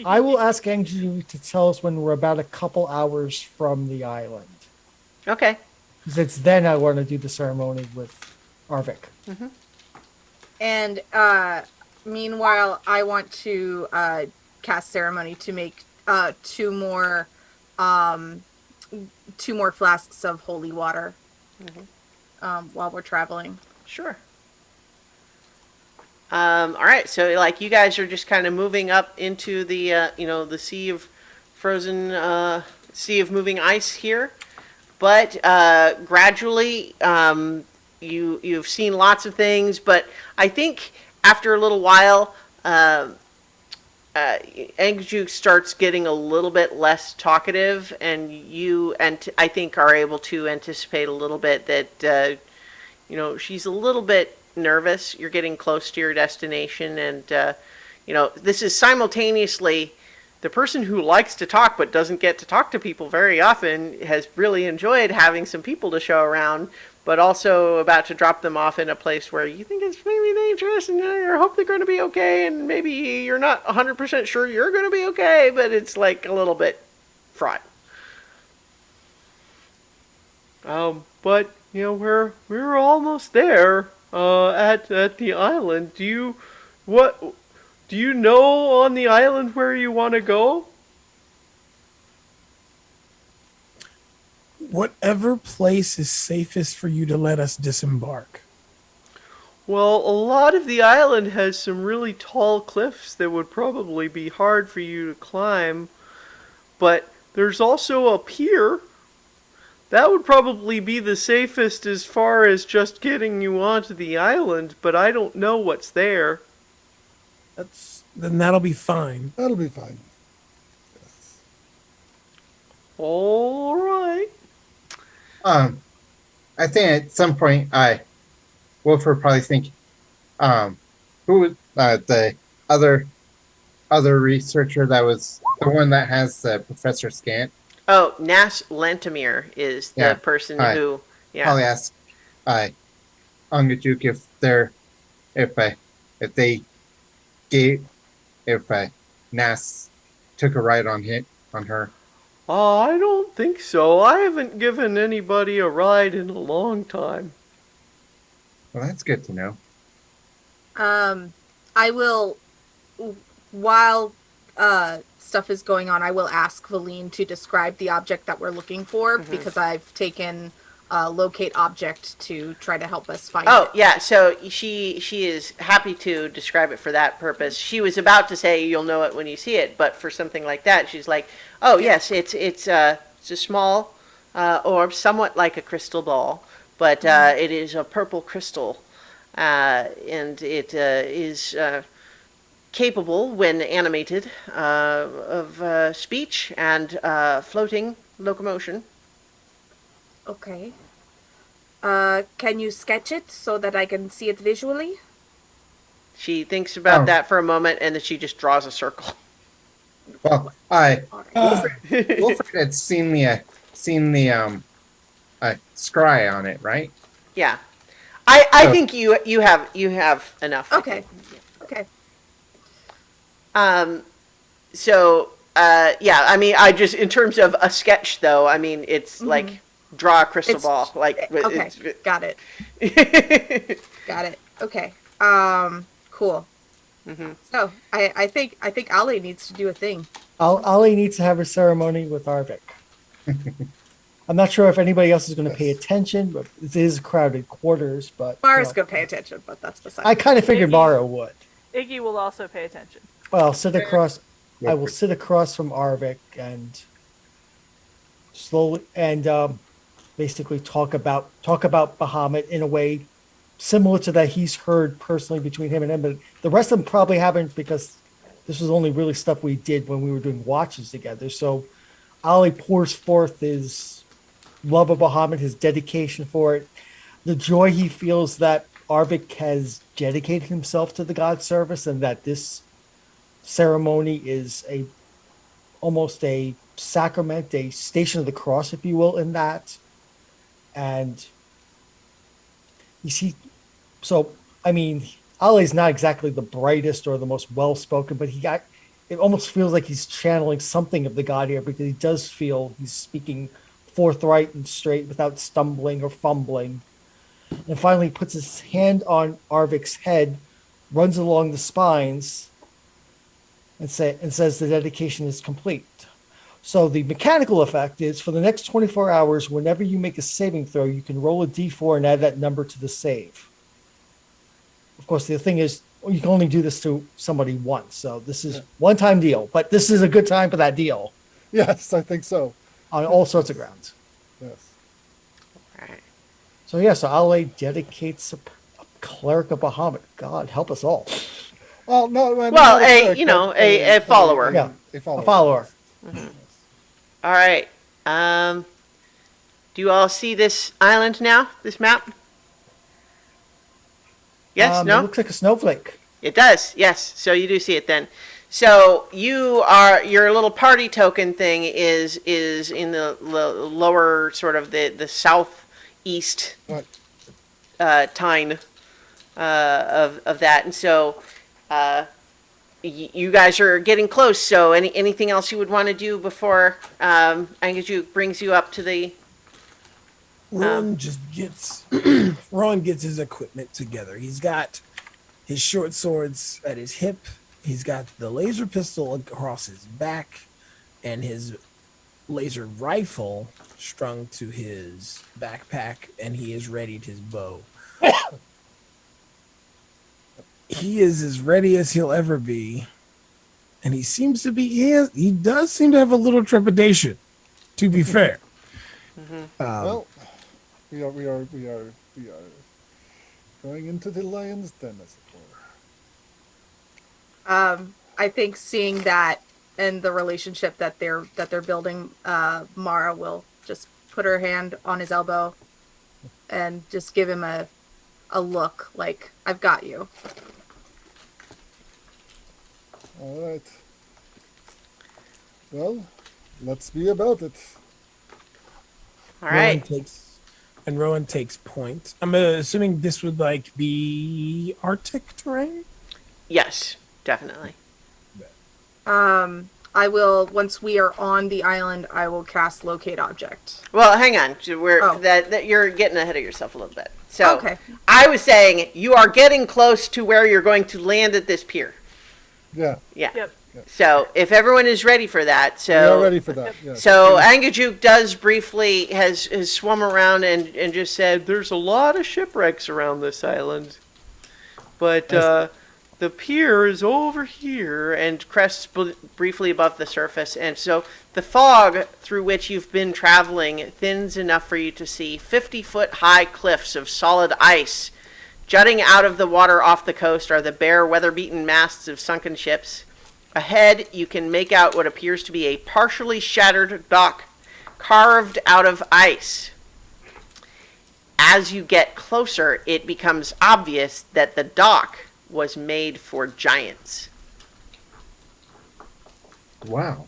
I will ask Angie to tell us when we're about a couple hours from the island. Okay. Because it's then I want to do the ceremony with Arvik. Mm-hmm. And meanwhile, I want to cast ceremony to make two more flasks of holy water while we're traveling. Sure. All right, so like you guys are just kind of moving up into the the sea of frozen sea of moving ice here, but gradually you've seen lots of things, but I think after a little while Angju starts getting a little bit less talkative, and I think are able to anticipate a little bit that she's a little bit nervous. You're getting close to your destination, and this is simultaneously the person who likes to talk but doesn't get to talk to people very often has really enjoyed having some people to show around, but also about to drop them off in a place where you think it's maybe dangerous, and you hope they're going to be okay, and maybe you're not 100% sure you're going to be okay, but it's like a little bit fraught. But we're almost there. At the island. Do you know on the island where you want to go? Whatever place is safest for you to let us disembark. Well, a lot of the island has some really tall cliffs that would probably be hard for you to climb, but there's also a pier. That would probably be the safest as far as just getting you onto the island, but I don't know what's there. Then that'll be fine. That'll be fine. Yes. All right. I think at some point, Wolf would probably think, who the other researcher that was the one that has Professor Scant. Oh, Nas Lantamir is the person who. Yeah. Probably ask Angajuk if Nas took a ride on her. I don't think so. I haven't given anybody a ride in a long time. Well, that's good to know. I will, while stuff is going on, I will ask Valine to describe the object that we're looking for because I've taken locate object to try to help us find Oh it. yeah, so she is happy to describe it for that purpose. She was about to say you'll know it when you see it, but for something like that, she's like, oh yes, it's a small orb, somewhat like a crystal ball, but it is a purple crystal, and it is capable, when animated, of speech and floating locomotion. Okay. Can you sketch it so that I can see it visually? She thinks about Oh. that for a moment, and then she just draws a circle. Well, Wilfred had seen the scry on it, right? Yeah, I So- think you have enough. I Okay. think. Okay. So yeah, I mean, I just, in terms of a sketch though, I mean, it's like draw a crystal It's- ball, like Okay. Got it. Got it. Okay. Cool. So I think Ali needs to do a thing. Ali needs to have a ceremony with Arvik. I'm not sure if anybody else is going to pay attention, but it is crowded quarters. But Mara's gonna pay attention, but that's beside. I kind of figured Mara would. Iggy will also pay attention. Well, I'll sit across. Yeah. I will sit across from Arvik and slowly and basically talk about Bahamut in a way similar to that he's heard personally between him and him. But the rest of them probably haven't, because this was only really stuff we did when we were doing watches together. So Ali pours forth his love of Bahamut, his dedication for it, the joy he feels that Arvik has dedicated himself to the god service, and that this ceremony is almost a sacrament, a station of the cross, if you will, in that. And you see, so I mean, Ali's not exactly the brightest or the most well spoken, but it almost feels like he's channeling something of the god here, because he does feel he's speaking forthright and straight without stumbling or fumbling. And finally puts his hand on Arvik's head, runs along the spines, and says the dedication is complete. So the mechanical effect is, for the next 24 hours, whenever you make a saving throw, you can roll a d4 and add that number to the save. Of course, the thing is, you can only do this to somebody once. So this is one-time deal, but this is a good time for that deal Yes, I think so. on all sorts of grounds. Yes. Right. So yeah, so Ale dedicates a cleric of Bahamut. God help us all. Well, no. Well, not a cleric, you know but a follower. Yeah, A follower. a follower. All right. Do you all see this island now? This map? Yes. It No. looks like a snowflake. It does. Yes. So you do see it then. So your little party token thing is in the lower sort of the southeast Right. tine of that, and so you guys are getting close. So anything else you would want to do before Angeju brings you up to the? Ron just gets Ron gets his equipment together. He's got his short swords at his hip. He's got the laser pistol across his back, and his laser rifle strung to his backpack, and he is readied his bow. He is as ready as he'll ever be, and he seems to be. He does seem to have a little trepidation, to be fair. Well, we are going into the lion's den, as it were. I think seeing that and the relationship that they're building, Mara will just put her hand on his elbow and just give him a look like, I've got you. All right. Well, let's be about it. All right. Rowan takes point. I'm assuming this would like be Arctic terrain. Yes, definitely. I I will, once we are on the island, I will cast locate object. Well, hang on. Oh. That you're getting ahead of yourself a little bit. So Okay. I was saying you are getting close to where you're going to land at this pier. Yeah, Yeah. Yep. So if everyone is ready for that, we are so ready for that. Yes. so Angajuk does briefly has swum around and just said there's a lot of shipwrecks around this island, but the pier is over here, and crests briefly above the surface, and so the fog through which you've been traveling thins enough for you to see 50-foot high cliffs of solid ice. Jutting out of the water off the coast are the bare, weather-beaten masts of sunken ships. Ahead, you can make out what appears to be a partially shattered dock carved out of ice. As you get closer, it becomes obvious that the dock was made for giants. Wow.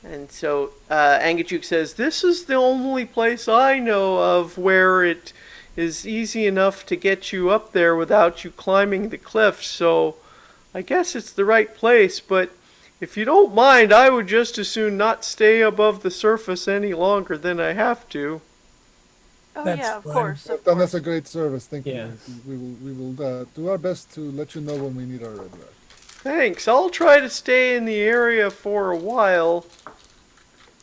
And so Angajuk says, this is the only place I know of where it is easy enough to get you up there without you climbing the cliffs, so I guess it's the right place, but if you don't mind, I would just as soon not stay above the surface any longer than I have to. Oh That's yeah, of fine. course. You've done us a great service. Thank Yeah. you. We will do our best to let you know when we need our regular. Thanks. I'll try to stay in the area for a while.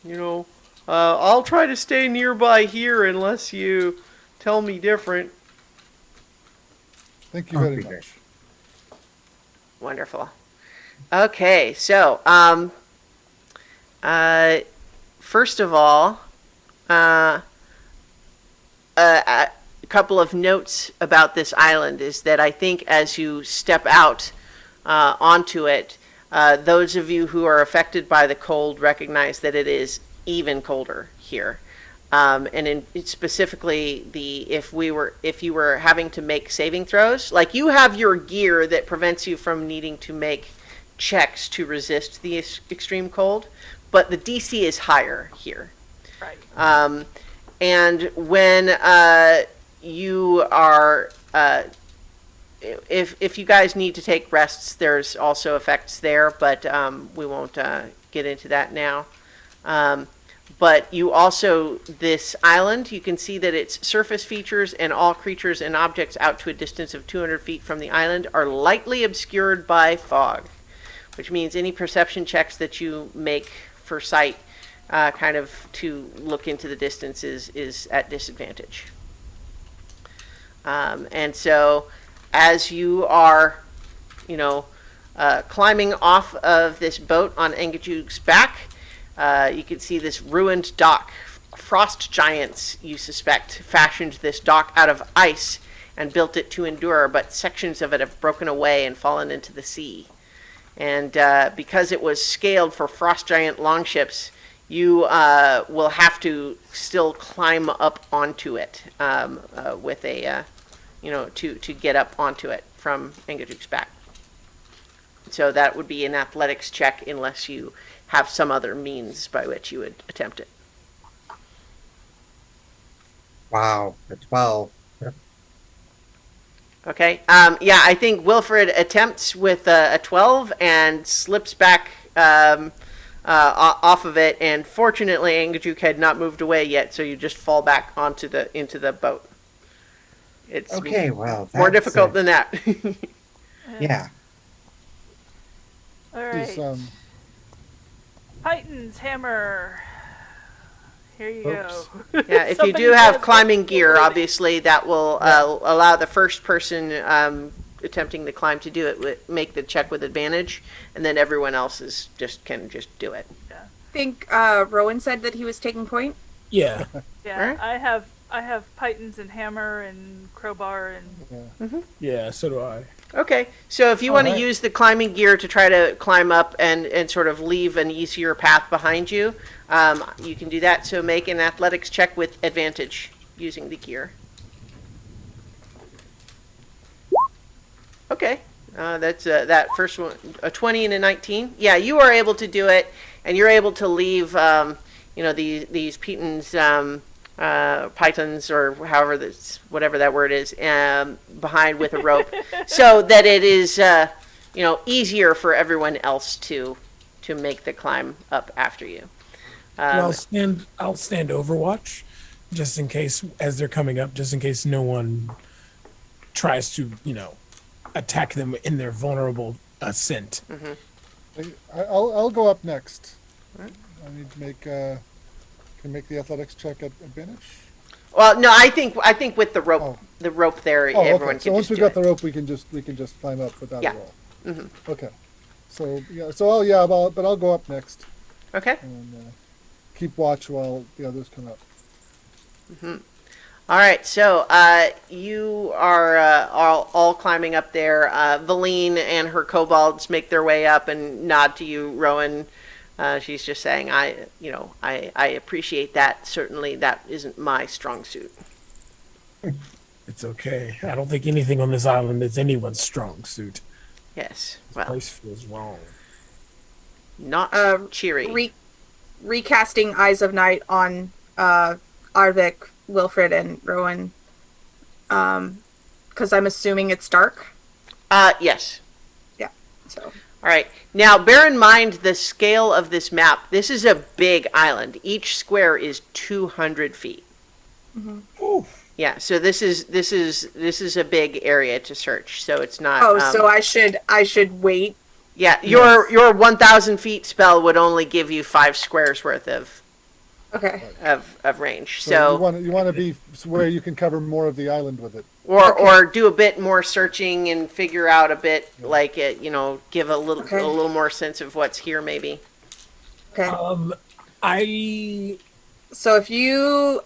You know, I'll try to stay nearby here unless you tell me different. Thank you very Okay. much. Wonderful. Okay, so first of all, a couple of notes about this island is that I think as you step out onto it, those of you who are affected by the cold recognize that it is even colder here. And specifically, if you were having to make saving throws, like you have your gear that prevents you from needing to make checks to resist the extreme cold, but the DC is higher here. Right. And when you are, if you guys need to take rests, there's also effects there, but we won't get into that now. But you also, this island, you can see that its surface features and all creatures and objects out to a distance of 200 feet from the island are lightly obscured by fog, which means any perception checks that you make for sight, kind of to look into the distance is at disadvantage. And so as you are, climbing off of this boat on Engajug's back, you can see this ruined dock. Frost giants, you suspect, fashioned this dock out of ice and built it to endure, but sections of it have broken away and fallen into the sea. And because it was scaled for frost giant longships, you will have to still climb up onto it with a, to get up onto it from Engajuk's back. So that would be an athletics check unless you have some other means by which you would attempt it. Wow. A 12. Okay. Yeah, I think Wilfred attempts with a 12 and slips back off of it, and fortunately Angajuk had not moved away yet, so you just fall back into the boat. It's Okay, well, more that's, difficult than that. Yeah. All This, right. Titan's hammer. Here you Oops. go. Yeah, if you Somebody do have says- climbing gear, obviously that will allow the first person attempting to climb to do it make the check with advantage, and then everyone else can just do it. I think Rowan said that he was taking point. Yeah. Yeah, Alright. I have pythons and hammer and crowbar and Yeah, so do I. Okay, so if you want to Alright. use the climbing gear to try to climb up and sort of leave an easier path behind you, you can do that. So make an athletics check with advantage using the gear. Okay, that's that first one, a 20 and a 19. Yeah, you are able to do it, and you're able to leave, these pythons or however that's whatever that word is behind with a rope, so that it is easier for everyone else to to make the climb up after you. Well, I'll stand overwatch, just in case as they're coming up, just in case no one tries to, attack them in their vulnerable ascent. I'll go up next. I need to make can make the athletics check at advantage. Well, no, I think with the rope, Oh. the rope there, Oh, everyone okay. can So once just we do got it. the rope, we can just climb up without Yeah. a roll. Okay. So but I'll go up next Okay. and keep watch while the others come up. All right, so you are all climbing up there. Valine and her kobolds make their way up and nod to you, Rowan. She's just saying, I appreciate that. Certainly, that isn't my strong suit. It's okay. I don't think anything on this island is anyone's strong suit. Yes, This well, place feels wrong. not cheery. Recasting Eyes of Night on Arvik, Wilfred, and Rowan. Because I'm assuming it's dark. Yes. Yeah. So. All right. Now, bear in mind the scale of this map. This is a big island. Each square is 200 feet. Yeah. So this is a big area to search. So it's not. Oh, so I should wait. Yeah. Your 1,000 feet spell would only give you 5 squares worth of Okay. range. So So you want to be where you can cover more of the island with it. or do a bit more searching and figure out a bit like it. Give a little more sense of what's here maybe. Okay. I So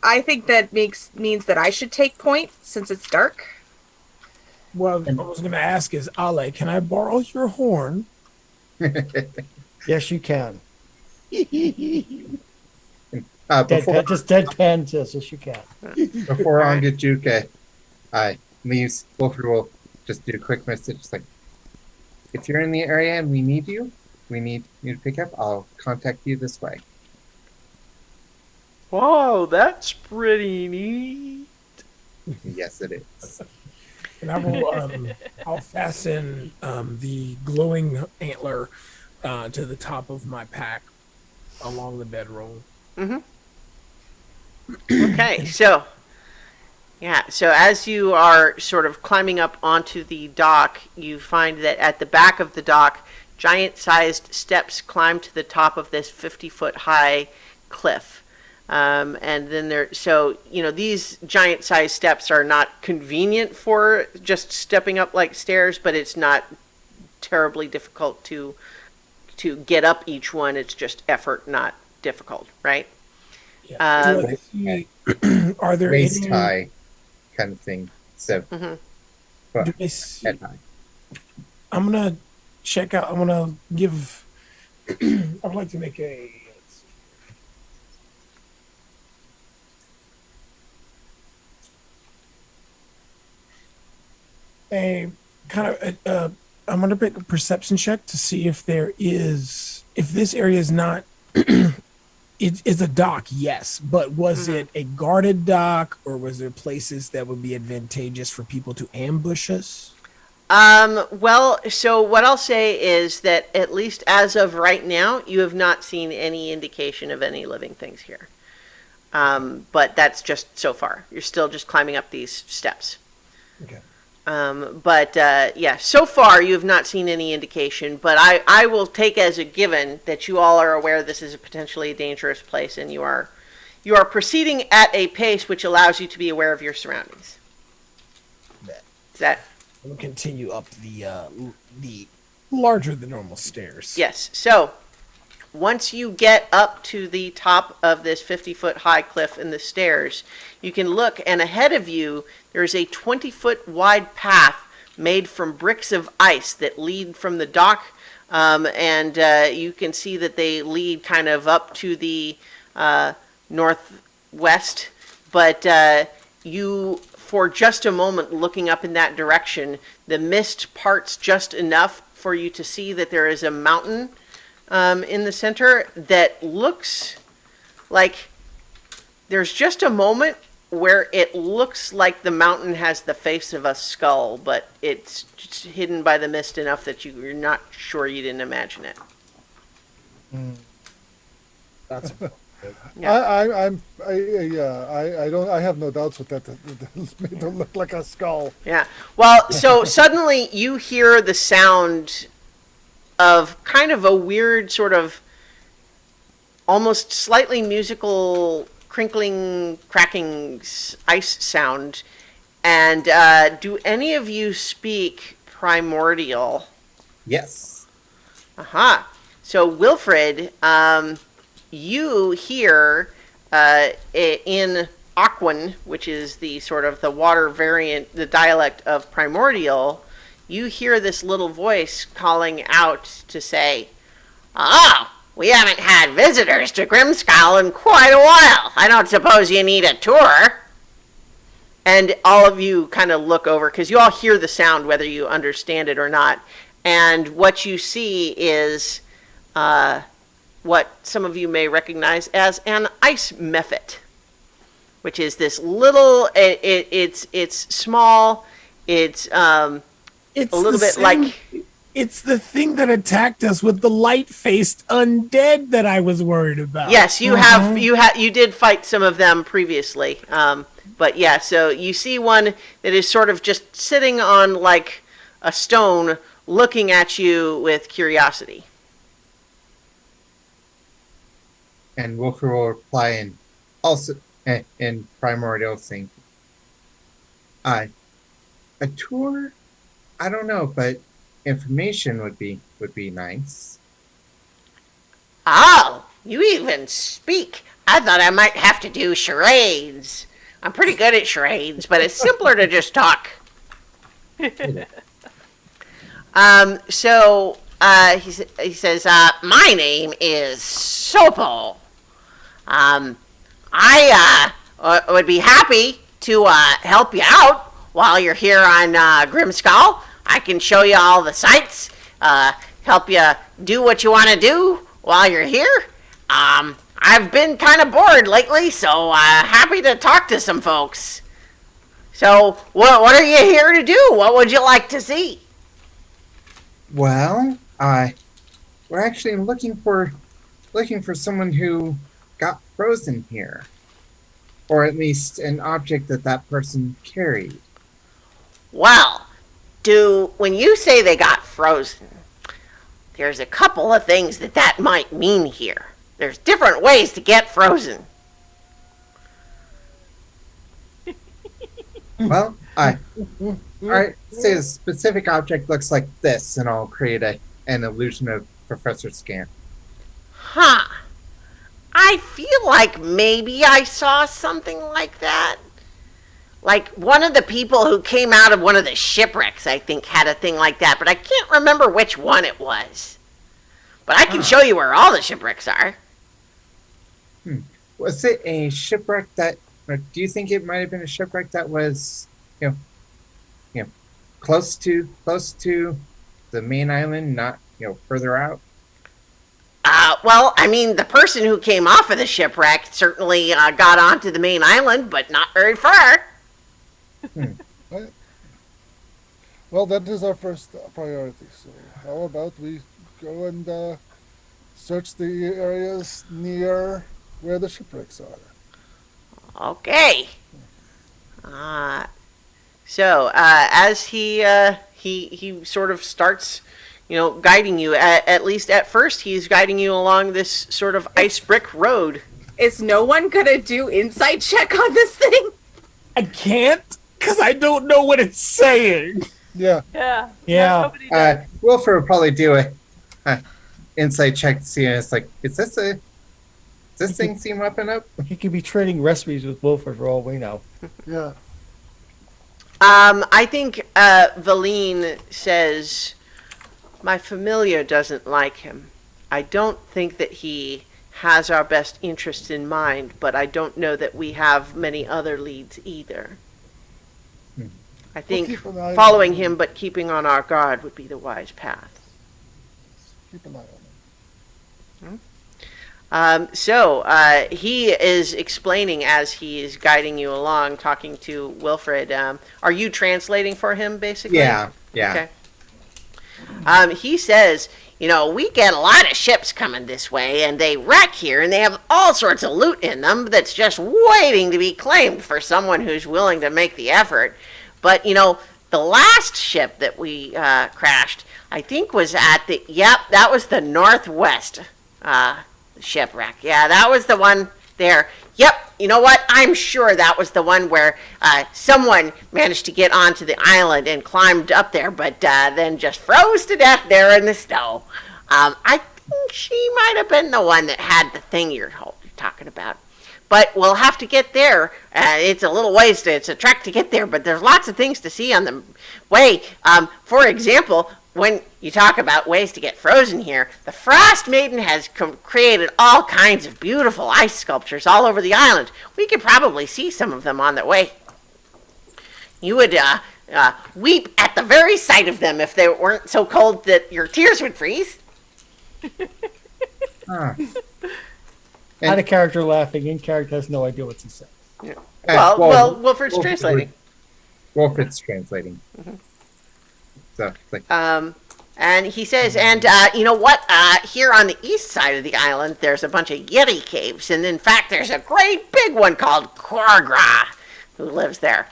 I think that means that I should take point since it's dark. Well, I was going to ask is, Ale, can I borrow your horn? Yes, you can. Before Deadpan says yes, you can. Angajuka leaves, Wilfred will just do a quick message. It's like, if you're in the area and we need you to pick up, I'll contact you this way. Wow, that's pretty neat. Yes, it is. And I will, I'll fasten the glowing antler to the top of my pack along the bedroll. Okay, so as you are sort of climbing up onto the dock, you find that at the back of the dock, giant-sized steps climb to the top of this 50-foot high cliff. And then these giant-sized steps are not convenient for just stepping up like stairs, but it's not terribly difficult to get up each one. It's just effort, not difficult, right? Yeah. Are there Waist any, high kind of thing. So, but do I see- head high. I'm gonna check out. I'm gonna give. I would like to make a kind of. I'm gonna make a perception check to see if this area is not. It is a dock, yes, but was it a guarded dock, or was there places that would be advantageous for people to ambush us? Well, so what I'll say is that at least as of right now, you have not seen any indication of any living things here. But that's just so far. You're still just climbing up these steps. Okay. So far you have not seen any indication, but I will take as a given that you all are aware this is a potentially dangerous place and you are proceeding at a pace which allows you to be aware of your surroundings. Is that? We'll continue up the larger than normal stairs. Yes. So once you get up to the top of this 50-foot high cliff and the stairs, you can look, and ahead of you there's a 20-foot wide path made from bricks of ice that lead from the dock, and you can see that they lead kind of up to the northwest, but you, for just a moment looking up in that direction, the mist parts just enough for you to see that there is a mountain in the center that looks like there's just a moment where it looks like the mountain has the face of a skull, but it's just hidden by the mist enough that you're not sure you didn't imagine it. That's Yeah. I have no doubts with that. It's made to look like a skull. Yeah. Well, so suddenly you hear the sound of kind of a weird sort of almost slightly musical crinkling, cracking ice sound. And do any of you speak Primordial? Yes. Aha. So, Wilfred, you hear in Aquan, which is the sort of the water variant, the dialect of Primordial, you hear this little voice calling out to say, "Oh, we haven't had visitors to Grimskull in quite a while. I don't suppose you need a tour." And all of you kind of look over, because you all hear the sound, whether you understand it or not. And what you see is what some of you may recognize as an ice mephit, which is this little, it's small, it's a little bit like... It's the thing that attacked us with the light-faced undead that I was worried about. Yes, you did fight some of them previously. But yeah, so you see one that is sort of just sitting on like a stone looking at you with curiosity. And Wilfred will reply in Primordial saying, a tour? I don't know, but information would be nice." Oh, you even speak. I thought I might have to do charades. I'm pretty good at charades, but it's simpler to just talk. He says, "My name is Sopo. I would be happy to help you out while you're here on Grimskull. I can show you all the sights, help you do what you want to do while you're here. I've been kind of bored lately, so happy to talk to some folks. So, what are you here to do? What would you like to see?" Well, we're actually looking for someone who got frozen here, or at least an object that person carried. Well, when you say they got frozen, there's a couple of things that might mean here. There's different ways to get frozen. Well, alright, say a specific object looks like this, and I'll create an illusion of Professor Scan. Huh. I feel like maybe I saw something like that. Like one of the people who came out of one of the shipwrecks, I think, had a thing like that, but I can't remember which one it was. But I can show you where all the shipwrecks are. Was it a shipwreck or do you think it might have been a shipwreck that was, close to the main island, not, further out? Well, I mean, the person who came off of the shipwreck certainly got onto the main island, but not very far. Right. Well, that is our first priority. So how about we go and search the areas near where the shipwrecks are? Okay. So as he sort of starts, guiding you. At least at first, he's guiding you along this sort of ice brick road. Is no one gonna do insight check on this thing? I can't, because I don't know what it's saying. Yeah. Yeah. Yeah. Nobody does. Wilfred will probably do a insight check to see, and it's like, does this thing seem up and up? He could be trading recipes with Wilford for all we know. Yeah. I think Valine says, "My familiar doesn't like him. I don't think that he has our best interests in mind, but I don't know that we have many other leads either. I think keep an eye following on him but keeping on our guard would be the wise path." Keep an eye on it. So he is explaining as he is guiding you along, talking to Wilfred. Are you translating for him, basically? Yeah. Okay. He says, we get a lot of ships coming this way, and they wreck here, and they have all sorts of loot in them that's just waiting to be claimed for someone who's willing to make the effort. But, the last ship that we crashed, I think was that was the Northwest shipwreck. Yeah, that was the one there. Yep, you know what? I'm sure that was the one where someone managed to get onto the island and climbed up there, but then just froze to death there in the snow. I think she might have been the one that had the thing you're talking about. But we'll have to get there. It's a little ways it's a trek to get there, but there's lots of things to see on the way. For example, when you talk about ways to get frozen here, the Frostmaiden has created all kinds of beautiful ice sculptures all over the island. We could probably see some of them on the way. You would weep at the very sight of them if they weren't so cold that your tears would freeze. Ah. Out of character laughing, in character has no idea what to say. Wilford's translating. Wilford's translating. So it's like, And he says, and you know what? Here on the east side of the island, there's a bunch of Yeti caves. And in fact, there's a great big one called Korgra who lives there.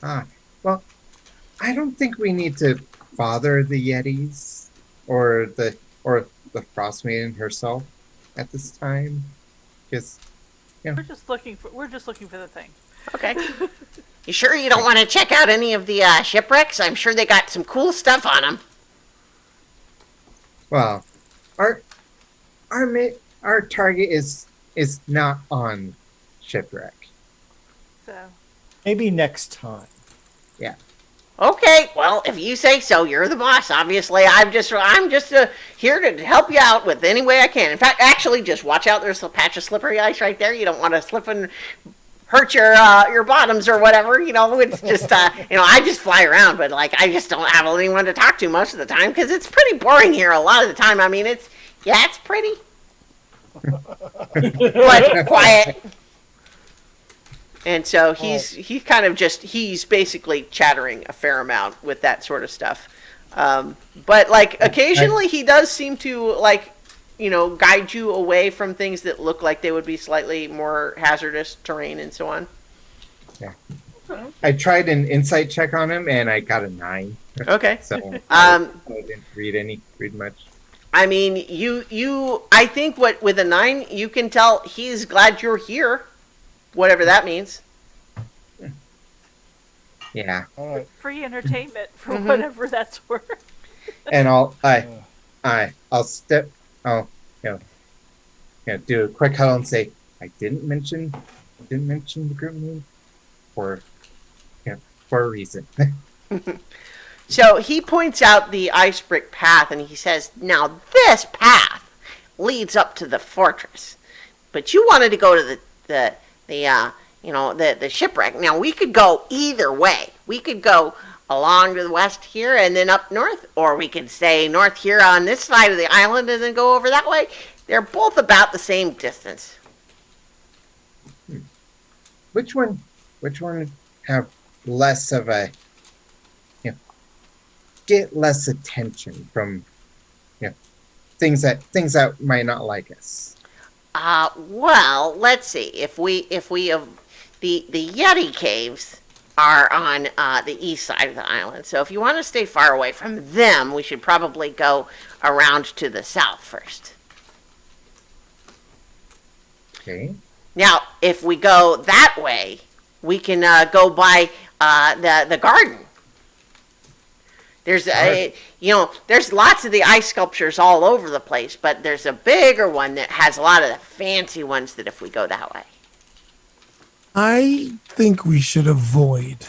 well, I don't think we need to bother the Yetis or the Frostmaiden herself at this time, because We're just looking for the thing. Okay. You sure you don't want to check out any of the shipwrecks? I'm sure they got some cool stuff on them. well, our target is not on shipwreck. So Maybe next time. Okay, well, if you say so, you're the boss. Obviously, I'm just here to help you out with any way I can. In fact, actually, just watch out. There's a patch of slippery ice right there. You don't want to slip and hurt your bottoms or whatever. It's just I just fly around, but I just don't have anyone to talk to most of the time because it's pretty boring here a lot of the time. I mean, it's pretty, but quiet. And so he's basically chattering a fair amount with that sort of stuff. But occasionally he does seem to guide you away from things that look like they would be slightly more hazardous terrain and so on. Yeah. I tried an insight check on him and I got a 9. Okay. So I didn't read much. I mean, I think with a 9, you can tell he's glad you're here. Whatever that means. Yeah. All right. free entertainment for whatever that's worth. And I'll do a quick huddle and say, I didn't mention the group name for a reason. So he points out the ice brick path and he says, now this path leads up to the fortress. But you wanted to go to the shipwreck. Now we could go either way. We could go along to the west here and then up north, or we could stay north here on this side of the island and then go over that way. They're both about the same distance. Which one have less of a get less attention from things that might not like us? Well, let's see. If we the Yeti caves are on the east side of the island. So if you want to stay far away from them, we should probably go around to the south first. Okay. Now, if we go that way, we can go by the garden. There's there's lots of the ice sculptures all over the place, but there's a bigger one that has a lot of the fancy ones that if we go that way. I think we should avoid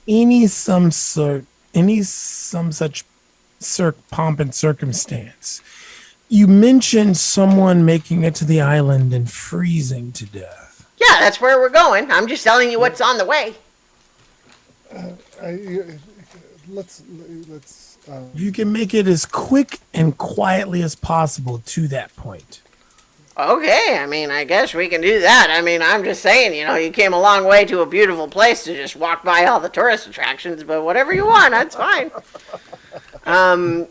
some such pomp and circumstance. You mentioned someone making it to the island and freezing to death. Yeah, that's where we're going. I'm just telling you what's on the way. Let's. You can make it as quick and quietly as possible to that point. Okay, I mean, I guess we can do that. I mean, I'm just saying, you came a long way to a beautiful place to just walk by all the tourist attractions, but whatever you want, that's fine. And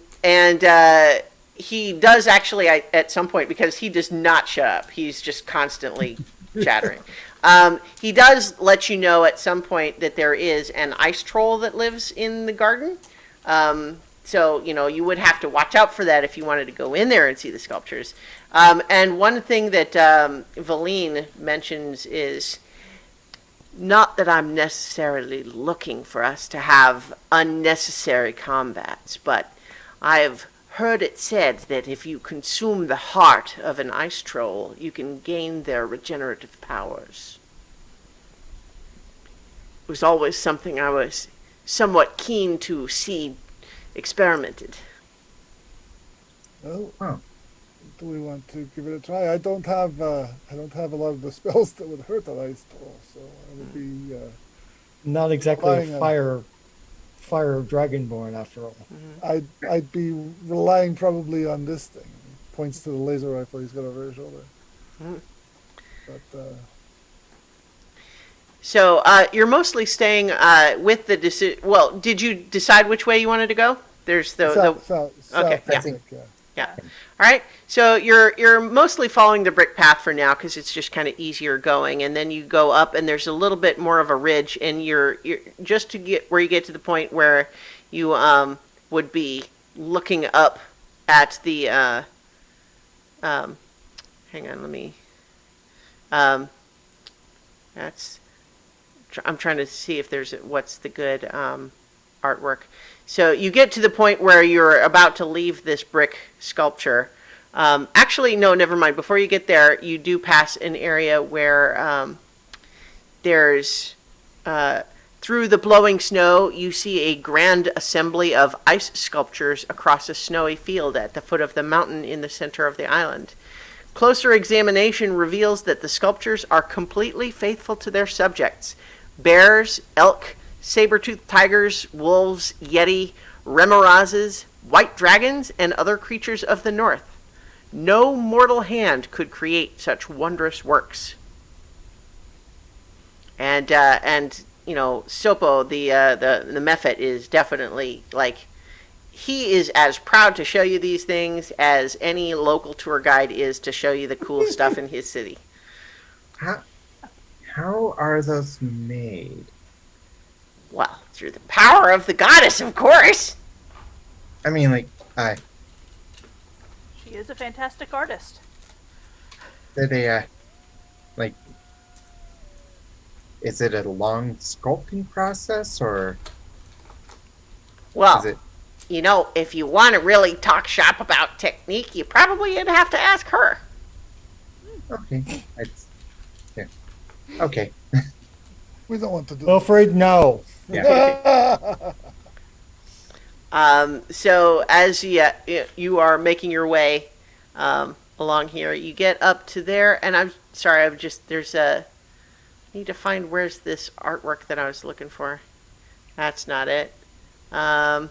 he does actually at some point, because he does not shut up. He's just constantly chattering. He does let you know at some point that there is an ice troll that lives in the garden. So, you would have to watch out for that if you wanted to go in there and see the sculptures. And one thing that Valine mentions is, not that I'm necessarily looking for us to have unnecessary combats, but I've heard it said that if you consume the heart of an ice troll, you can gain their regenerative powers. It was always something I was somewhat keen to see experimented. Well, Oh. do we want to give it a try? I don't have a lot of the spells that would hurt an ice troll, so I would be. Not exactly Relying a on- fire dragonborn after all. I'd be relying probably on this thing. Points to the laser rifle he's got over his shoulder. But So you're mostly staying with the decision. Well, did you decide which way you wanted to go? There's south, okay, I yeah. think, Yeah. All right. So you're mostly following the brick path for now because it's just kind of easier going, and then you go up, and there's a little bit more of a ridge, and you're just to get where you get to the point where you would be looking up at the hang on, let me that's I'm trying to see if there's what's the good artwork. So you get to the point where you're about to leave this brick sculpture. Actually, no, never mind. Before you get there, you do pass an area where there's, through the blowing snow, you see a grand assembly of ice sculptures across a snowy field at the foot of the mountain in the center of the island. Closer examination reveals that the sculptures are completely faithful to their subjects: bears, elk, saber-toothed tigers, wolves, yeti, remorazes, white dragons, and other creatures of the north. No mortal hand could create such wondrous works. And Sopo, the Mephit, is definitely he is as proud to show you these things as any local tour guide is to show you the cool stuff in his city. How are those made? Well, through the power of the goddess, of course. I mean, She is a fantastic artist. did they, is it a long sculpting process, or Well, is it? if you want to really talk shop about technique, you probably would have to ask her. Okay. Yeah. Okay. we don't want to do. Wilfred, no. Yeah. So as you are making your way along here, you get up to there, and I'm sorry, I need to find where's this artwork that I was looking for. That's not it. There's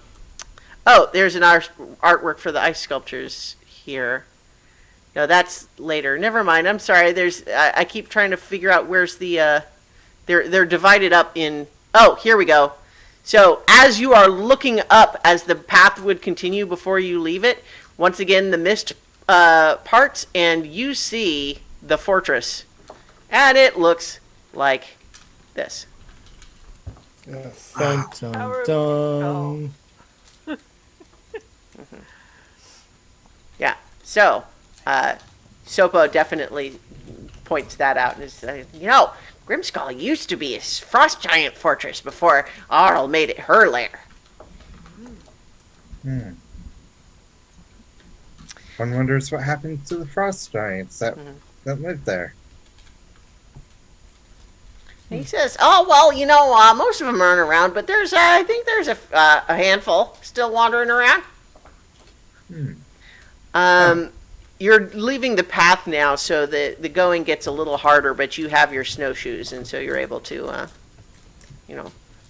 an artwork for the ice sculptures here. No, that's later. Never mind. I'm sorry. I keep trying to figure out where's the they're divided up in. Oh, here we go. So as you are looking up, as the path would continue before you leave it, once again the mist parts, and you see the fortress, and it looks like this. Yes. Dun, dun, Power of dun. Yeah. So Sopo definitely points that out and is Grimskull used to be a frost giant fortress before Arl made it her lair. One wonders what happened to the frost giants that lived there. He says, most of them aren't around, but I think there's a handful still wandering around. You're leaving the path now, so the going gets a little harder, but you have your snowshoes, and so you're able to,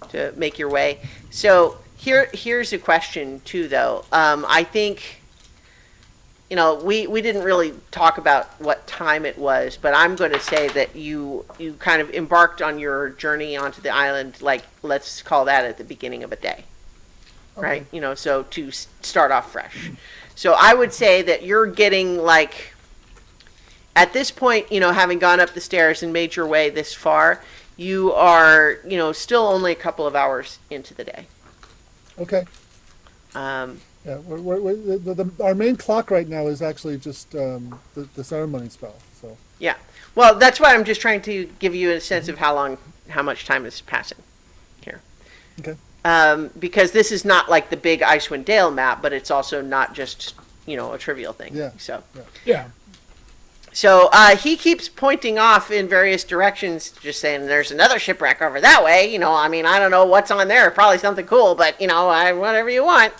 to make your way. So here's a question too, though. I think, we didn't really talk about what time it was, but I'm going to say that you kind of embarked on your journey onto the island, let's call that at the beginning of a day. right? So to start off fresh. So I would say that you're getting like, at this point, having gone up the stairs and made your way this far, you are, still only a couple of hours into the day. Okay. Um, Yeah, our main clock right now is actually just the ceremony spell. So yeah. Well, that's why I'm just trying to give you a sense of how much time is passing here. okay. Because this is not like the big Icewind Dale map, but it's also not just, a trivial thing. Yeah. So. Yeah. So he keeps pointing off in various directions, just saying there's another shipwreck over that way. I mean, I don't know what's on there. Probably something cool, but, whatever you want.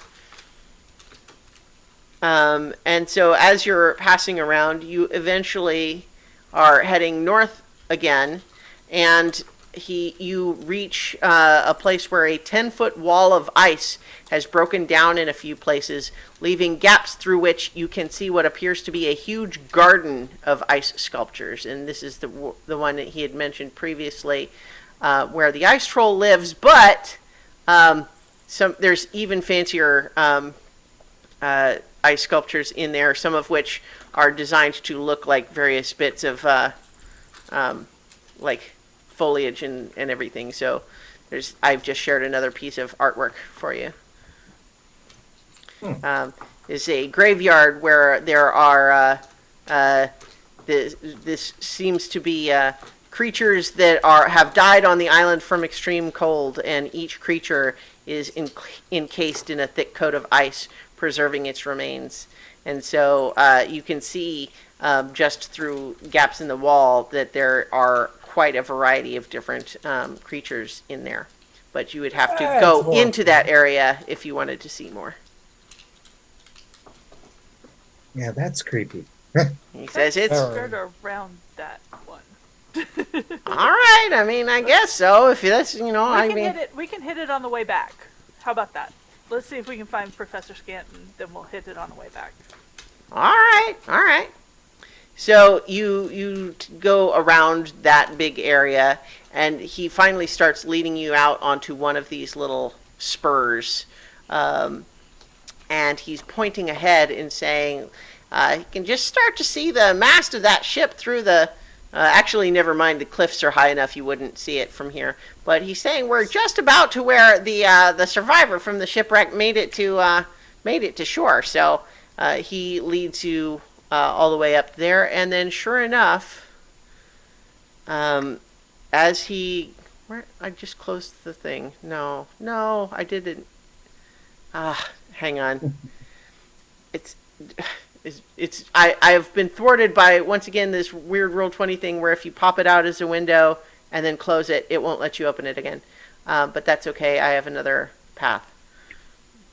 And so as you're passing around, you eventually are heading north again, and you reach a place where a 10-foot wall of ice has broken down in a few places, leaving gaps through which you can see what appears to be a huge garden of ice sculptures. And this is the one that he had mentioned previously, where the ice troll lives, but there's even fancier ice sculptures in there, some of which are designed to look like various bits of like foliage and everything. So I've just shared another piece of artwork for you. Is a graveyard where there are this seems to be creatures that have died on the island from extreme cold, and each creature is encased in a thick coat of ice, preserving its remains. And so you can see just through gaps in the wall that there are quite a variety of different creatures in there. But you would have to go into that area if you wanted to see more. Yeah, that's creepy. He says it's... Skirt around that one. All right, I mean, I guess so. If that's, We can hit it on the way back. How about that? Let's see if we can find Professor Scanton, then we'll hit it on the way back. All right. So you go around that big area, and he finally starts leading you out onto one of these little spurs. And he's pointing ahead and saying, you can just start to see the mast of that ship through the... actually, never mind, the cliffs are high enough you wouldn't see it from here. But he's saying we're just about to where the survivor from the shipwreck made it to shore. So he leads you all the way up there, and then sure enough, as he... I just closed the thing. No, I didn't. Hang on. I've been thwarted by, once again, this weird Roll20 thing where if you pop it out as a window and then close it, it won't let you open it again. But that's okay. I have another path.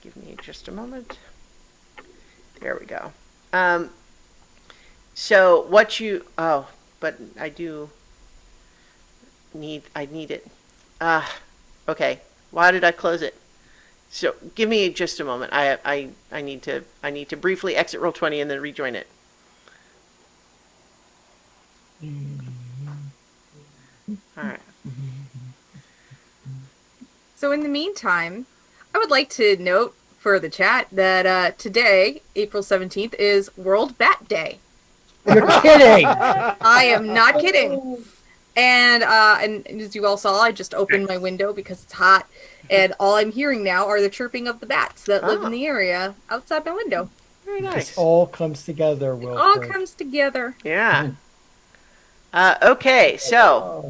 Give me just a moment. There we go. So what you... Oh, but I do need... I need it. Okay. Why did I close it? So give me just a moment. I need to briefly exit Roll20 and then rejoin it. All right. So in the meantime, I would like to note for the chat that today, April 17th, is World Bat Day. You're kidding. I am not kidding. And as you all saw, I just opened my window because it's hot, and all I'm hearing now are the chirping of the bats that live in the area outside my window. Very nice. It all comes together, Will. It all comes together. Yeah. Okay, so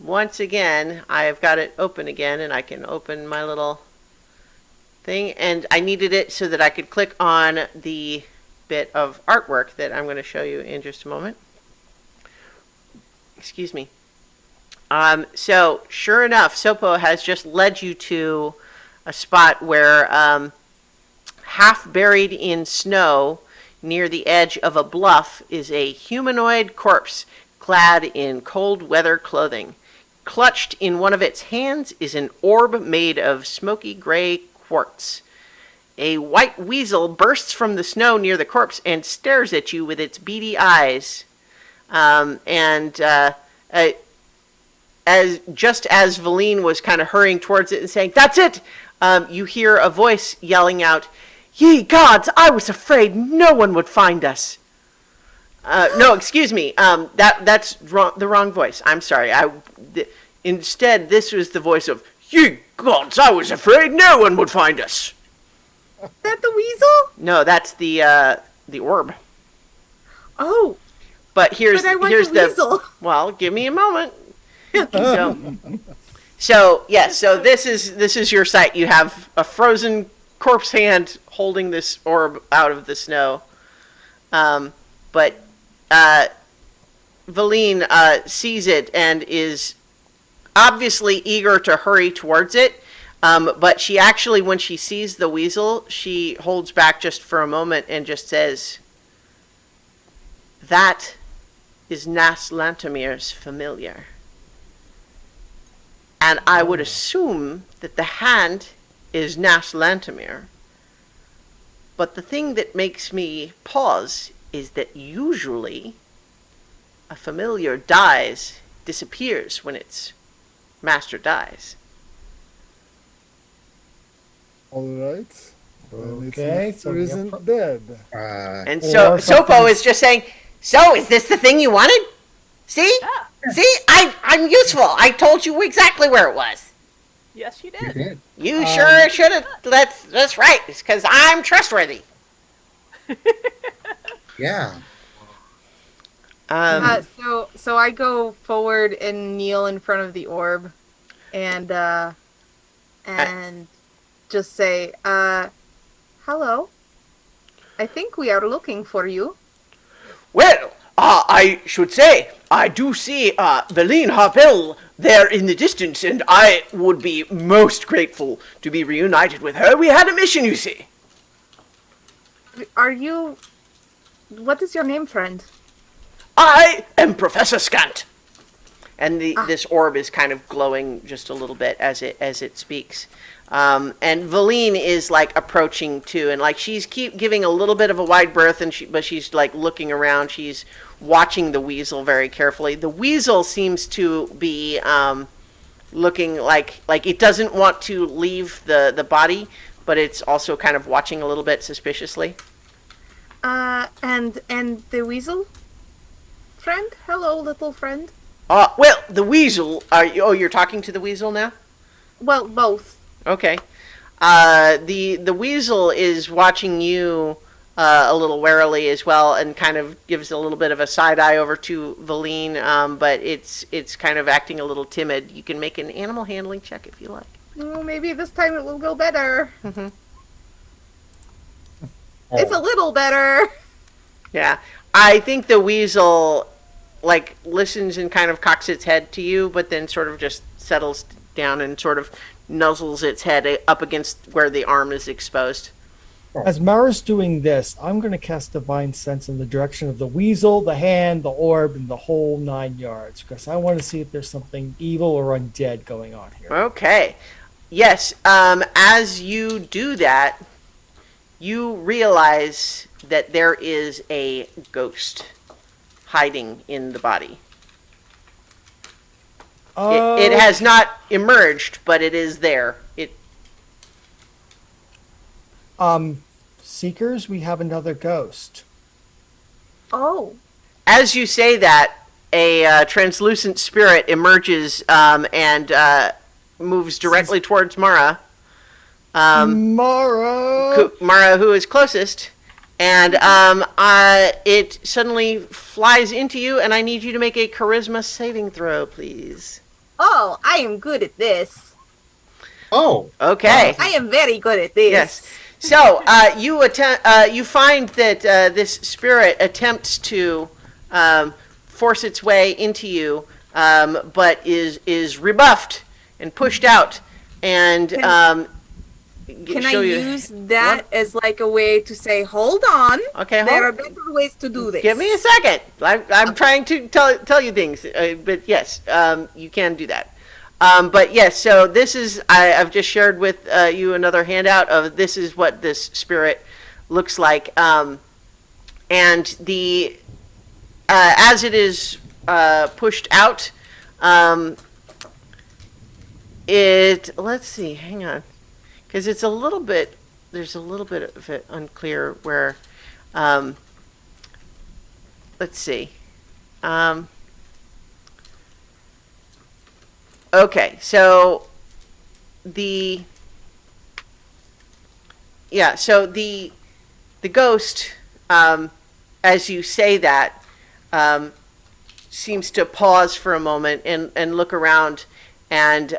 once again, I've got it open again, and I can open my little thing, and I needed it so that I could click on the bit of artwork that I'm going to show you in just a moment. Excuse me. So sure enough, Sopo has just led you to a spot where half buried in snow near the edge of a bluff is a humanoid corpse clad in cold weather clothing. Clutched in one of its hands is an orb made of smoky gray quartz. A white weasel bursts from the snow near the corpse and stares at you with its beady eyes. As Valine was kind of hurrying towards it and saying, "That's it! you hear a voice yelling out, "Ye gods, I was afraid no one would find us." No, excuse me. That's wrong, the wrong voice. I'm sorry. Instead, this was the voice of, "Ye gods, I was afraid no one would find us." Is that the weasel? No, that's the orb. Oh, But here's but I want here's the weasel. Well, give me a moment. So yes, so this is your sight. You have a frozen corpse hand holding this orb out of the snow. But Valine sees it and is obviously eager to hurry towards it. But she actually, when she sees the weasel, she holds back just for a moment and just says, "That is Nas Lantomir's familiar. And I would assume that the hand is Nas Lantomir. But the thing that makes me pause is that usually a familiar disappears when its master dies." All right. Then Okay, it's so Master isn't dead. And Or so Sopo something- is just saying, "So is this the thing you wanted? See? See? I'm useful. I told you exactly where it was. Yes, you You did. did. You sure should have. That's right. It's because I'm trustworthy." Yeah. So I go forward and kneel in front of the orb, and just say, "Hello. I think we are looking for you." Well, I should say, I do see Valine Harpel there in the distance, and I would be most grateful to be reunited with her. We had a mission, you see. Are you? What is your name, friend? I am Professor Scant. And this orb is kind of glowing just a little bit as it speaks. And Valine is like approaching too, and like she's keep giving a little bit of a wide berth, but she's like looking around. She's watching the weasel very carefully. The weasel seems to be looking like it doesn't want to leave the body, but it's also kind of watching a little bit suspiciously. And the weasel? Friend? Hello, little friend. Well, the weasel. You're talking to the weasel now? Well, both. Okay. The weasel is watching you a little warily as well, and kind of gives a little bit of a side eye over to Valine, but it's kind of acting a little timid. You can make an animal handling check if you like. Oh, maybe this time it will go better. It's a little better. Yeah, I think the weasel like listens and kind of cocks its head to you, but then sort of just settles down and sort of nuzzles its head up against where the arm is exposed. As Mara's doing this, I'm going to cast Divine Sense in the direction of the weasel, the hand, the orb, and the whole 9 yards, because I want to see if there's something evil or undead going on here. Okay. Yes, as you do that, you realize that there is a ghost hiding in the body. It has not emerged, but it is there. Seekers, we have another ghost. Oh. As you say that, a translucent spirit emerges and moves directly towards Mara. Mara! Mara, who is closest, and it suddenly flies into you, and I need you to make a charisma saving throw, please. Oh, I am good at this. Oh. Okay. I am very good at this. Yes. So you find that this spirit attempts to force its way into you, but is rebuffed and pushed out, and Can I use that as like a way to say, hold on? Okay, there are better ways to do this. Give me a second. I'm trying to tell you things, but yes, you can do that. But yes, so this is I've just shared with you another handout of this is what this spirit looks like, and the as it is pushed out, let's see, hang on. Because it's a little bit, there's a little bit of it unclear where, um, let's see. Okay, so the, yeah, so the ghost, as you say that, seems to pause for a moment and look around, and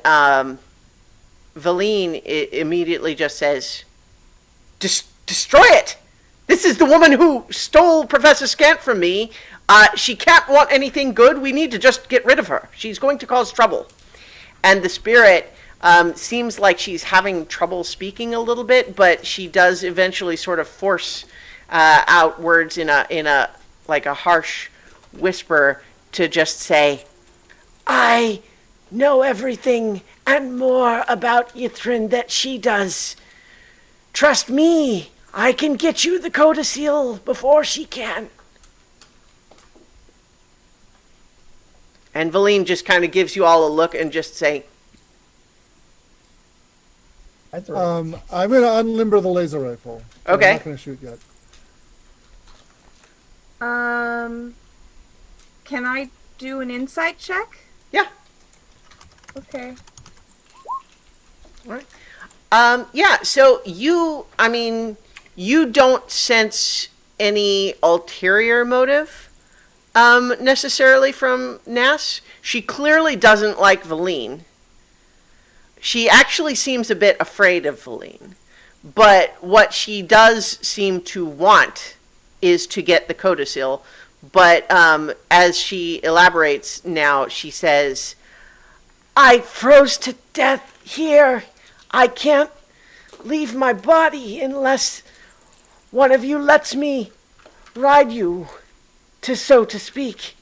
Valine immediately just says, destroy it! This is the woman who stole Professor Scant from me. She can't want anything good. We need to just get rid of her. She's going to cause trouble. And the spirit seems like she's having trouble speaking a little bit, but she does eventually sort of force out words in a like a harsh whisper to just say, I know everything and more about Yithrin that she does. Trust me, I can get you the codicil before she can. And Valine just kind of gives you all a look and just say, That's all right. I'm going to unlimber the laser rifle. So Okay. I'm not going to shoot yet. Can I do an insight check? yeah. Okay. Right. Yeah, so you don't sense any ulterior motive necessarily from Nass. She clearly doesn't like Valine. She actually seems a bit afraid of Valine. But what she does seem to want is to get the codicil. But as she elaborates now, she says, I froze to death here. I can't leave my body unless one of you lets me ride you, so to speak.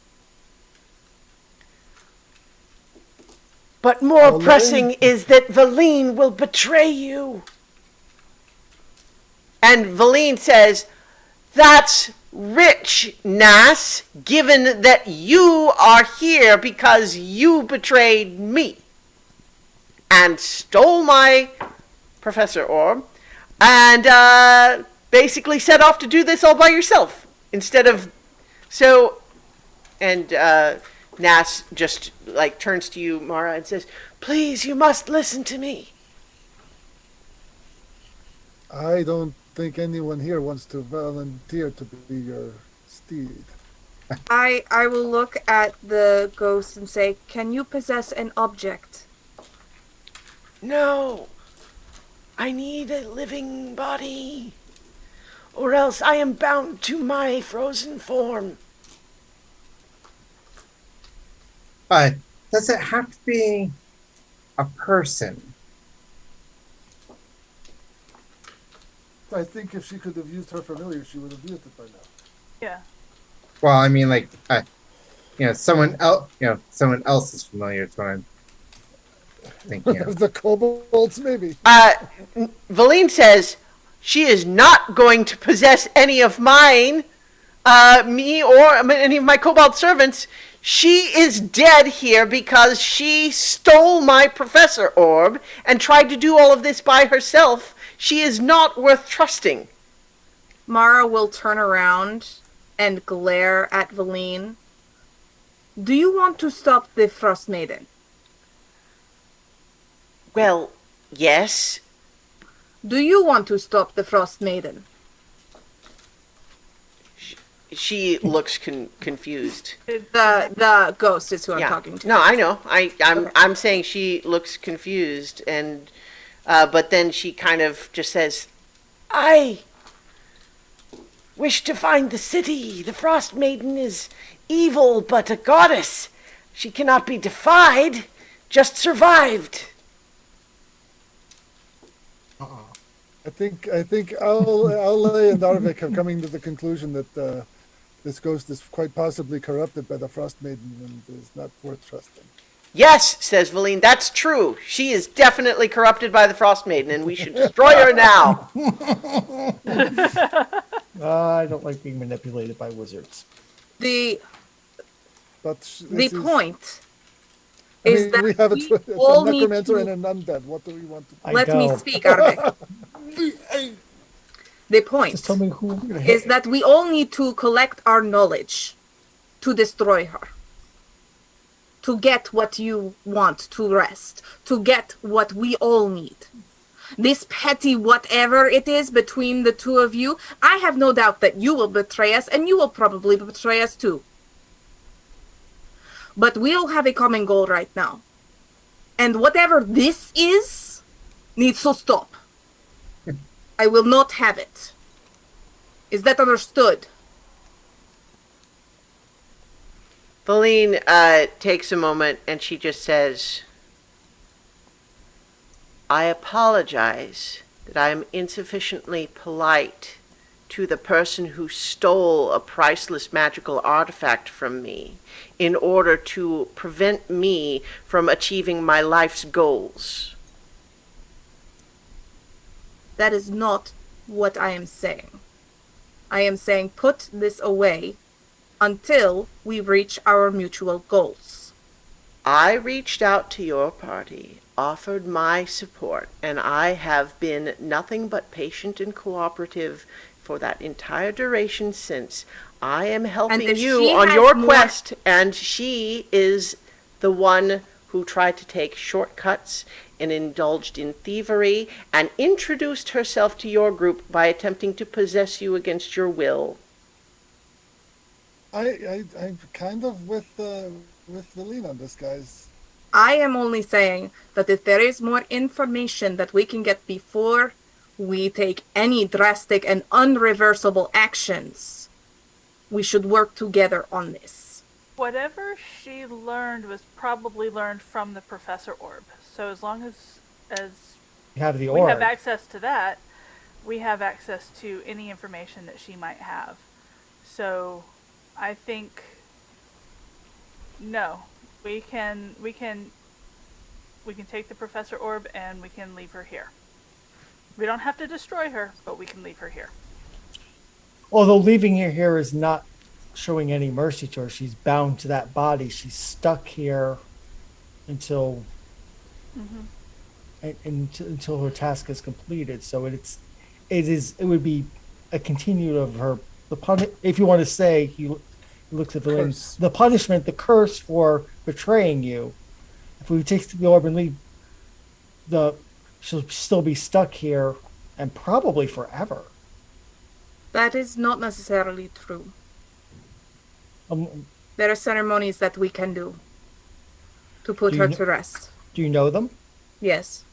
But more Valine? pressing is that Valine will betray you. And Valine says, that's rich, Nass, given that you are here because you betrayed me and stole my Professor Orb and basically set off to do this all by yourself instead of so. And Nass just like turns to you, Mara, and says, please, you must listen to me. I don't think anyone here wants to volunteer to be your steed. I will look at the ghost and say, can you possess an object? No, I need a living body, or else I am bound to my frozen form. Does it have to be a person? I think if she could have used her familiar, she would have used it by now. Yeah. Well, I mean, like, someone else. Someone else is familiar with what I'm thinking of. The kobolds, maybe. Valine says she is not going to possess any of mine, me or any of my cobalt servants. She is dead here because she stole my Professor Orb and tried to do all of this by herself. She is not worth trusting. Mara will turn around and glare at Valine. Do you want to stop the Frostmaiden? Well, yes. Do you want to stop the Frostmaiden? She looks confused. The ghost is who I'm talking to. No, I know. I'm saying she looks confused, and but then she kind of just says, I wish to find the city. The Frostmaiden is evil, but a goddess. She cannot be defied, just survived. I think Aule and Darvik have coming to the conclusion that this ghost is quite possibly corrupted by the Frostmaiden and is not worth trusting. Yes, says Valine, that's true. She is definitely corrupted by the Frostmaiden, and we should destroy her now. I don't like being manipulated by wizards. The But point I is mean, that we have we a all need necromancer to and an undead. What do we want to do? I let me don't. speak, Arvik. The Just tell point me who I'm gonna is hit. that we all need to collect our knowledge to destroy her. To get what you want to rest. To get what we all need. This petty whatever it is between the two of you, I have no doubt that you will betray us, and you will probably betray us too. But we all have a common goal right now. And whatever this is, needs to stop. I will not have it. Is that understood? Valine takes a moment and she just says, I apologize that I am insufficiently polite to the person who stole a priceless magical artifact from me in order to prevent me from achieving my life's goals. That is not what I am saying. I am saying put this away until we reach our mutual goals. I reached out to your party, offered my support, and I have been nothing but patient and cooperative for that entire duration since. I am helping if you she on has your more- quest, and she is the one who tried to take shortcuts and indulged in thievery and introduced herself to your group by attempting to possess you against your will. I'm kind of with Valine on this, guys. I am only saying that if there is more information that we can get before we take any drastic and unreversible actions, we should work together on this. Whatever she learned was probably learned from the Professor Orb. So as long as You have the we orb. have access to that, we have access to any information that she might have. So I think no, we can take the Professor Orb and we can leave her here. We don't have to destroy her, but we can leave her here. Although leaving her here is not showing any mercy to her. She's bound to that body. She's stuck here until until her task is completed. So it would be a continued of her if you want to say he looks at Curse. the punishment, the curse for betraying you. If we take the orb and leave, she'll still be stuck here and probably forever. That is not necessarily true. Um, There are ceremonies that we can do to put Do her you to rest. do you know them? Yes.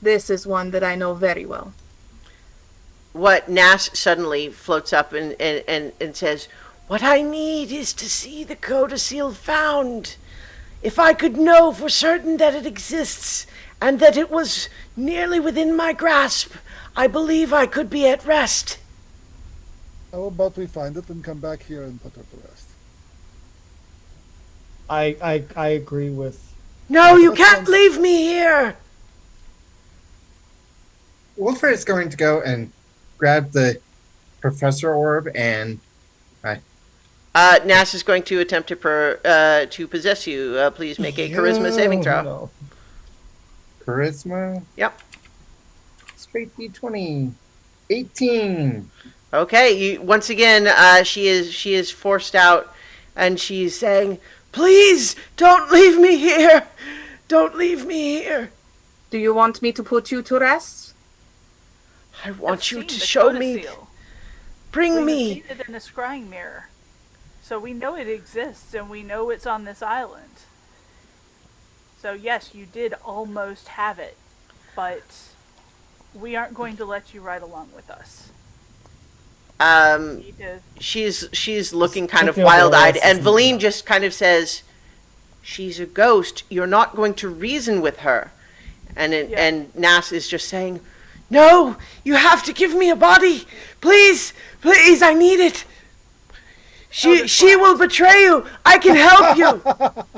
This is one that I know very well. What Nash suddenly floats up and says, what I need is to see the codicil found. If I could know for certain that it exists and that it was nearly within my grasp, I believe I could be at rest. How about we find it and come back here and put her to rest? I agree with. No, you That can't sounds- leave me here. Wolfer is going to go and grab the Professor Orb and Nash is going to attempt to possess you. Please make a charisma saving throw. No. Charisma. Yep. Straight D20. 18. Okay. Once again, she is forced out, and she's saying, "Please don't leave me here. Don't leave me here. Do you want me to put you to rest? I want you I've to seen the show me. codicil. Bring We me." have seen it in a scrying mirror. So we know it exists and we know it's on this island. So yes, you did almost have it, but we aren't going to let you ride along with us. You need to- She's looking kind of Looking over wild-eyed, else and isn't Valine enough. just kind of says, "She's a ghost. You're not going to reason with her." And Nas is just saying, "No, you have to give me a body. Please, please, I need it. She will betray you. I can help you."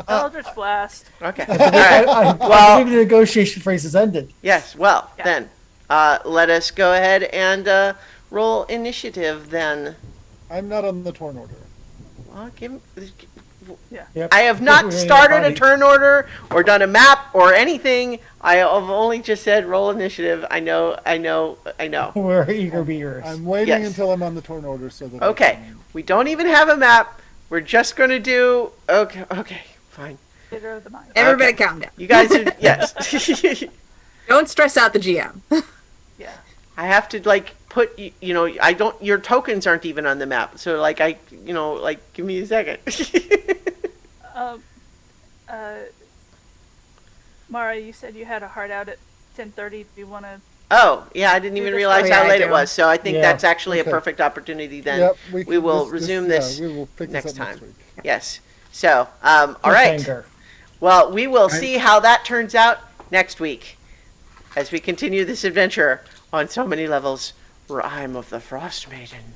Eldritch Blast. Okay. All right. I Well, believe the negotiation phase is ended. yes. Well, Yeah. then, let us go ahead and roll initiative. Then I'm not on the torn order. Well, give. Yeah. Yep. I have not We're gonna started a body. turn order or done a map or anything. I have only just said roll initiative. I know. We're eager beavers. I'm waiting Yes. until I'm on the turn order so that. I Okay, can- we don't even have a map. We're just going to do. Okay, fine. Theater of the mind. Everybody Okay. calm down. You guys are yes. Don't stress out the GM. Yeah. I have to like put you know I don't your tokens aren't even on the map. So like give me a second. Mara, you said you had a hard out at 10:30. Do you want to? Oh, yeah, I didn't even this realize one. how Yeah, I late it do. was. So I think Yeah. that's actually Okay. a perfect opportunity then. Yep, we can- will resume this Yeah, we will pick next this up time. next week. Yes. So, all right. Cliffhanger. Well, we will see how that turns out next week as we continue this adventure on so many levels. Rime of the Frostmaiden.